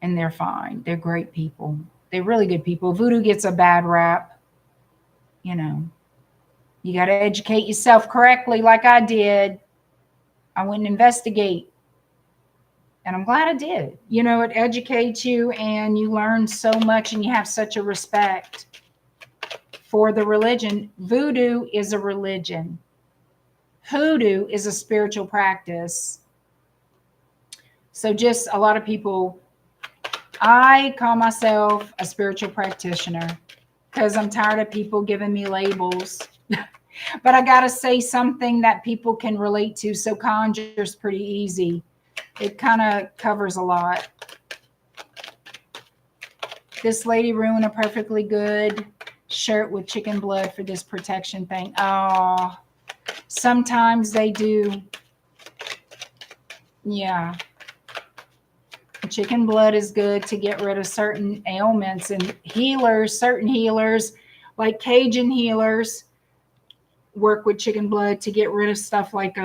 and they're fine. They're great people. They're really good people. Voodoo gets a bad rap. You know, you got to educate yourself correctly like I did. I went and investigate, and I'm glad I did. You know, it educates you and you learn so much and you have such a respect for the religion. Voodoo is a religion. Hoodoo is a spiritual practice. So just a lot of people, I call myself a spiritual practitioner because I'm tired of people giving me labels. But I got to say something that people can relate to. So conjure's pretty easy. It kind of covers a lot. This lady ruined a perfectly good shirt with chicken blood for this protection thing. Oh, sometimes they do. Yeah. Chicken blood is good to get rid of certain ailments, and healers, certain healers like Cajun healers work with chicken blood to get rid of stuff like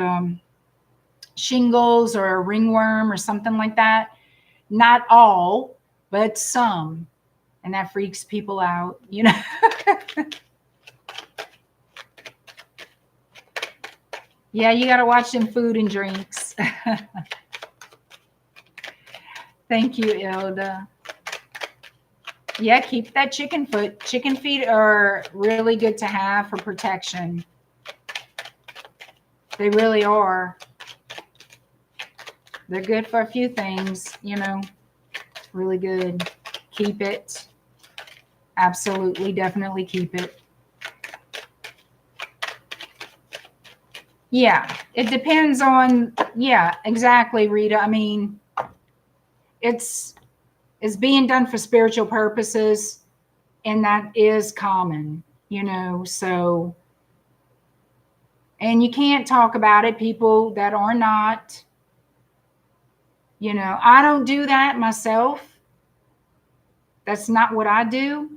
shingles or a ringworm or something like that. Not all, but some. And that freaks people out, you know. Yeah, you got to watch them food and drinks. Thank you, Ilda. Yeah, keep that chicken foot. Chicken feet are really good to have for protection. They really are. They're good for a few things, you know. Really good. Keep it. Absolutely, definitely keep it. Yeah, it depends on, yeah, exactly, Rita. I mean, it's being done for spiritual purposes, and that is common, you know. So, and you can't talk about it, people that are not, you know. I don't do that myself. That's not what I do,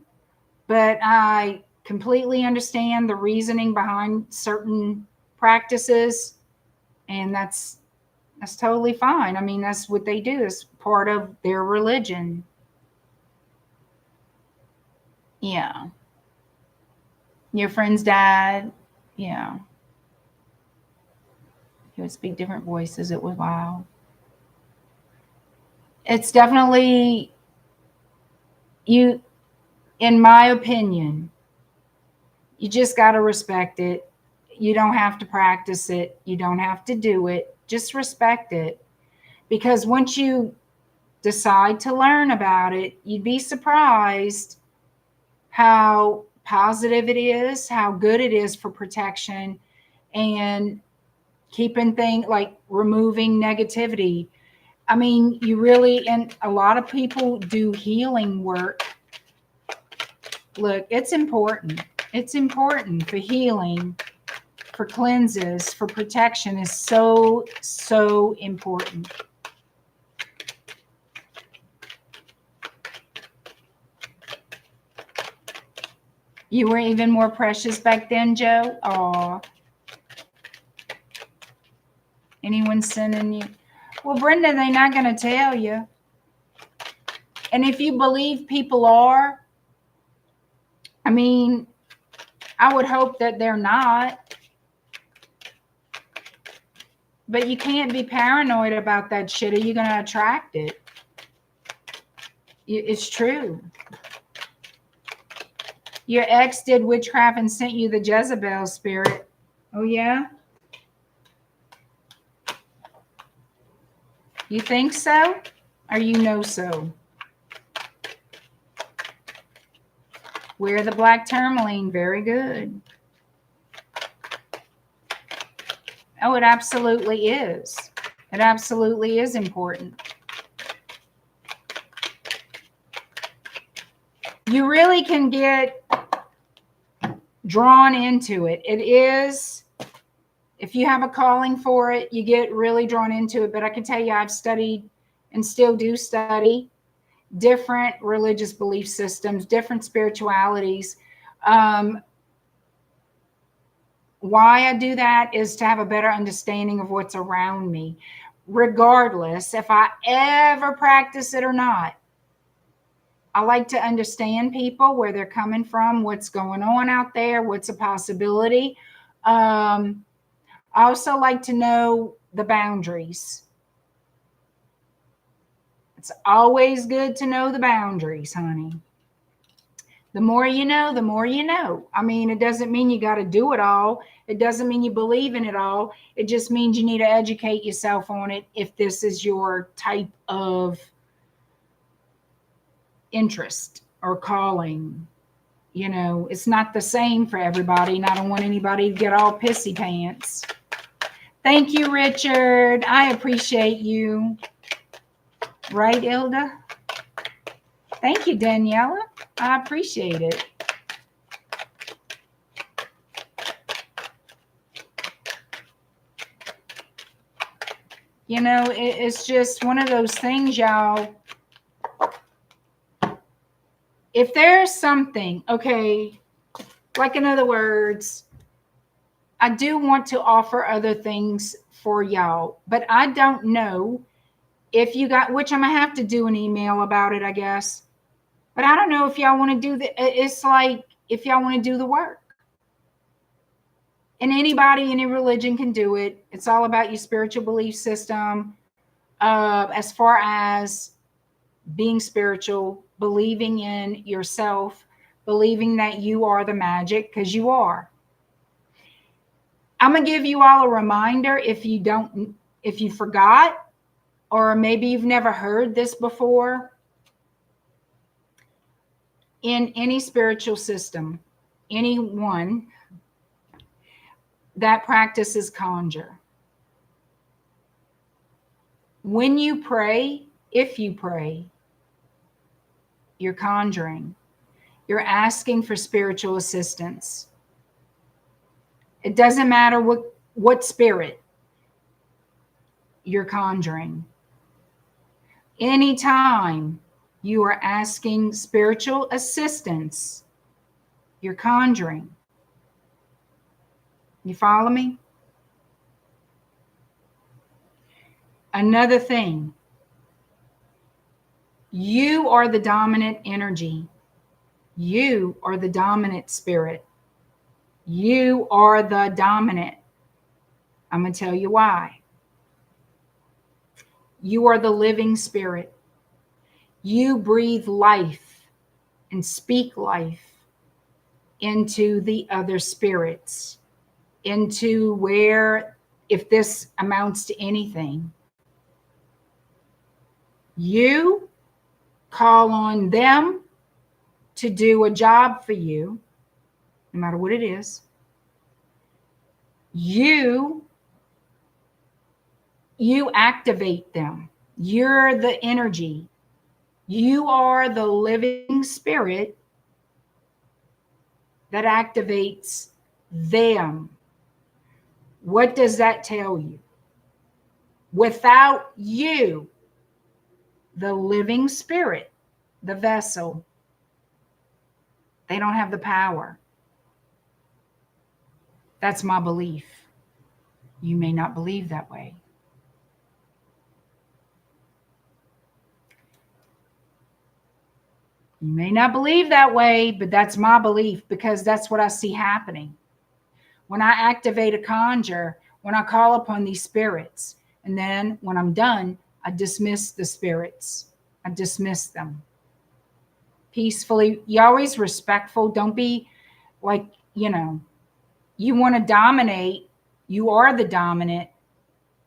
but I completely understand the reasoning behind certain practices, and that's totally fine. I mean, that's what they do. It's part of their religion. Yeah. Your friend's dad. Yeah. He would speak different voices. It was wild. It's definitely, you, in my opinion, you just got to respect it. You don't have to practice it. You don't have to do it. Just respect it. Because once you decide to learn about it, you'd be surprised how positive it is, how good it is for protection and keeping things like removing negativity. I mean, you really, and a lot of people do healing work. Look, it's important. It's important for healing, for cleanses, for protection is so, so important. You were even more precious back then, Joe? Aw. Anyone sending you? Well, Brenda, they're not going to tell you. And if you believe people are, I mean, I would hope that they're not. But you can't be paranoid about that shit, or you're going to attract it. It's true. Your ex did witchcraft and sent you the Jezebel spirit. Oh, yeah? You think so? Or you know so? Wear the black tourmaline. Very good. Oh, it absolutely is. It absolutely is important. You really can get drawn into it. It is, if you have a calling for it, you get really drawn into it. But I can tell you, I've studied and still do study different religious belief systems, different spiritualities. Why I do that is to have a better understanding of what's around me, regardless if I ever practice it or not. I like to understand people, where they're coming from, what's going on out there, what's a possibility. I also like to know the boundaries. It's always good to know the boundaries, honey. The more you know, the more you know. I mean, it doesn't mean you got to do it all. It doesn't mean you believe in it all. It just means you need to educate yourself on it if this is your type of interest or calling. You know, it's not the same for everybody, and I don't want anybody to get all pissy pants. Thank you, Richard. I appreciate you. Right, Ilda? Thank you, Daniela. I appreciate it. You know, it's just one of those things, y'all. If there's something, okay, like in other words, I do want to offer other things for y'all, but I don't know if you got, which I'm gonna have to do an email about it, I guess. But I don't know if y'all want to do the, it's like if y'all want to do the work. And anybody, any religion can do it. It's all about your spiritual belief system. As far as being spiritual, believing in yourself, believing that you are the magic, because you are. I'm going to give you all a reminder if you don't, if you forgot, or maybe you've never heard this before. In any spiritual system, anyone that practices conjure, when you pray, if you pray, you're conjuring. You're asking for spiritual assistance. It doesn't matter what spirit you're conjuring. Anytime you are asking spiritual assistance, you're conjuring. You follow me? Another thing, you are the dominant energy. You are the dominant spirit. You are the dominant. I'm going to tell you why. You are the living spirit. You breathe life and speak life into the other spirits, into where, if this amounts to anything, you call on them to do a job for you, no matter what it is. You activate them. You're the energy. You are the living spirit that activates them. What does that tell you? Without you, the living spirit, the vessel, they don't have the power. That's my belief. You may not believe that way. You may not believe that way, but that's my belief, because that's what I see happening. When I activate a conjure, when I call upon these spirits, and then when I'm done, I dismiss the spirits. I dismiss them peacefully. You're always respectful. Don't be like, you know, you want to dominate. You are the dominant,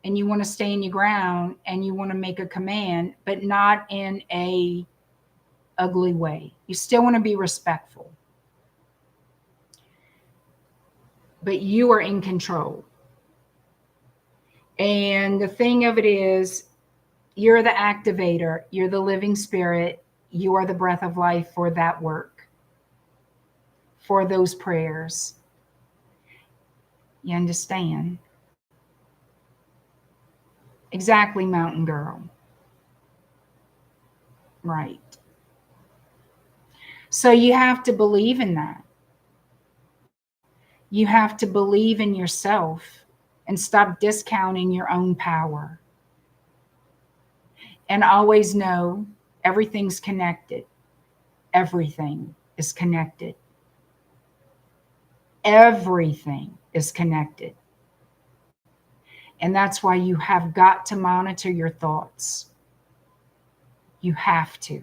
and you want to stay in your ground, and you want to make a command, but not in a ugly way. You still want to be respectful. but you are in control. And the thing of it is, you're the activator, you're the living spirit, you are the breath of life for that work, for those prayers. You understand? Exactly, Mountain Girl. Right. So you have to believe in that. You have to believe in yourself and stop discounting your own power. And always know everything's connected. Everything is connected. Everything is connected. And that's why you have got to monitor your thoughts. You have to.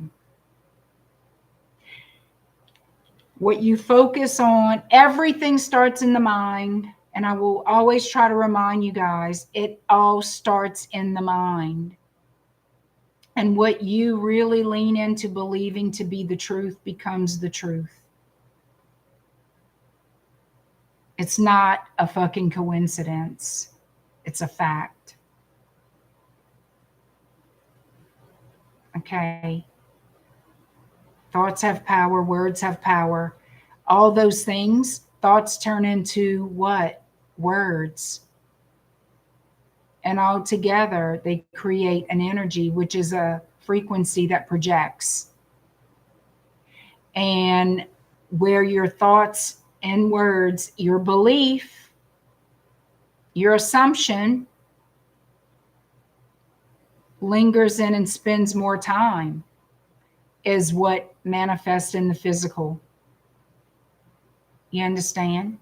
What you focus on, everything starts in the mind. And I will always try to remind you guys, it all starts in the mind. And what you really lean into believing to be the truth becomes the truth. It's not a fucking coincidence. It's a fact. Okay. Thoughts have power, words have power. All those things, thoughts turn into what? Words. And all together, they create an energy, which is a frequency that projects. And where your thoughts and words, your belief, your assumption lingers in and spends more time is what manifests in the physical. You understand?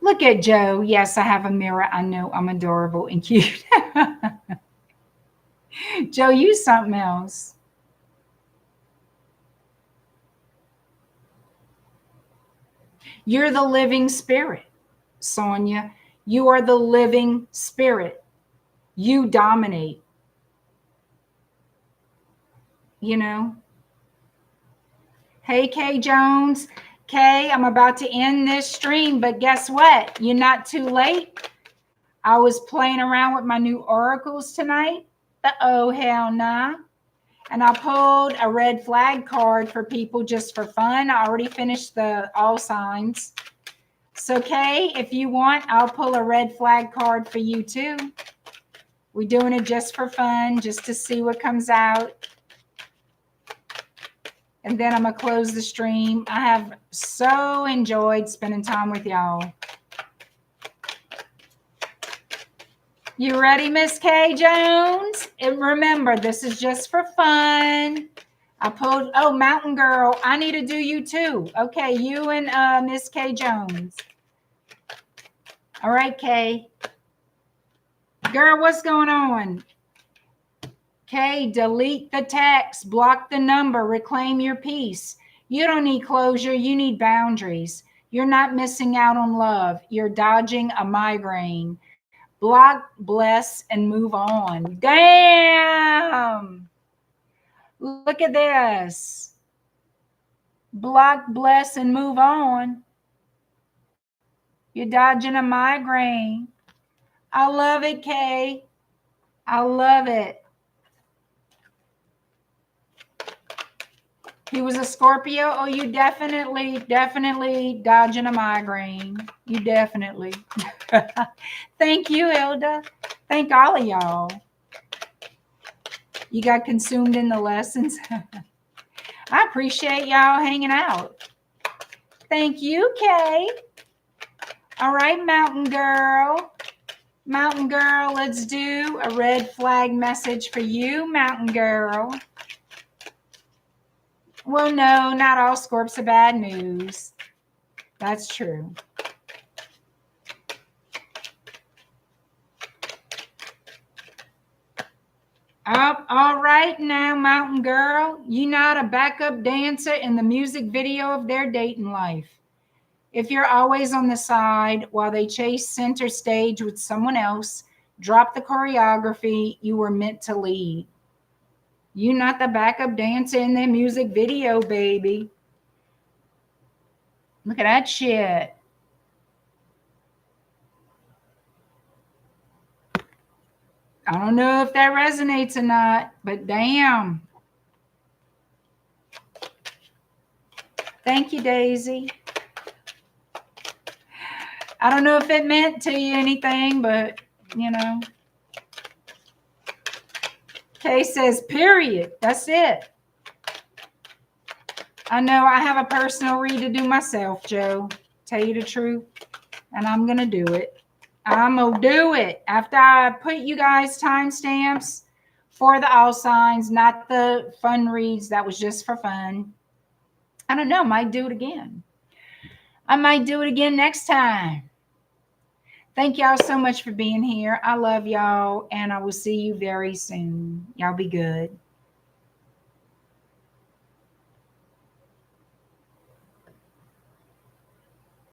Look at Joe. Yes, I have a mirror. I know I'm adorable and cute. Joe, you something else. You're the living spirit, Sonia. You are the living spirit. You dominate. You know? Hey, Kay Jones. Kay, I'm about to end this stream, but guess what? You're not too late. I was playing around with my new oracles tonight. Oh, hell nah. And I pulled a red flag card for people just for fun. I already finished the all signs. So, Kay, if you want, I'll pull a red flag card for you too. We're doing it just for fun, just to see what comes out. And then I'm going to close the stream. I have so enjoyed spending time with y'all. You ready, Miss Kay Jones? And remember, this is just for fun. I pulled, oh, Mountain Girl, I need to do you too. Okay, you and Miss Kay Jones. All right, Kay. Girl, what's going on? Kay, delete the text, block the number, reclaim your peace. You don't need closure, you need boundaries. You're not missing out on love. You're dodging a migraine. Block, bless, and move on. Damn! Look at this. Block, bless, and move on. You're dodging a migraine. I love it, Kay. I love it. He was a Scorpio. Oh, you definitely dodging a migraine. You definitely. Thank you, Hilda. Thank all of y'all. You got consumed in the lessons. I appreciate y'all hanging out. Thank you, Kay. All right, Mountain Girl. Mountain Girl, let's do a red flag message for you, Mountain Girl. Well, no, not all Scorps are bad news. That's true. All right now, Mountain Girl. You're not a backup dancer in the music video of their dating life. If you're always on the side while they chase center stage with someone else, drop the choreography you were meant to lead. You're not the backup dancer in their music video, baby. Look at that shit. I don't know if that resonates or not, but damn. Thank you, Daisy. I don't know if it meant to you anything, but, you know. Kay says, period. That's it. I know I have a personal read to do myself, Joe. Tell you the truth. And I'm going to do it. I'm going to do it. After I put you guys timestamps for the all signs, not the fun reads. That was just for fun. I don't know. I might do it again. I might do it again next time. Thank y'all so much for being here. I love y'all, and I will see you very soon. Y'all be good.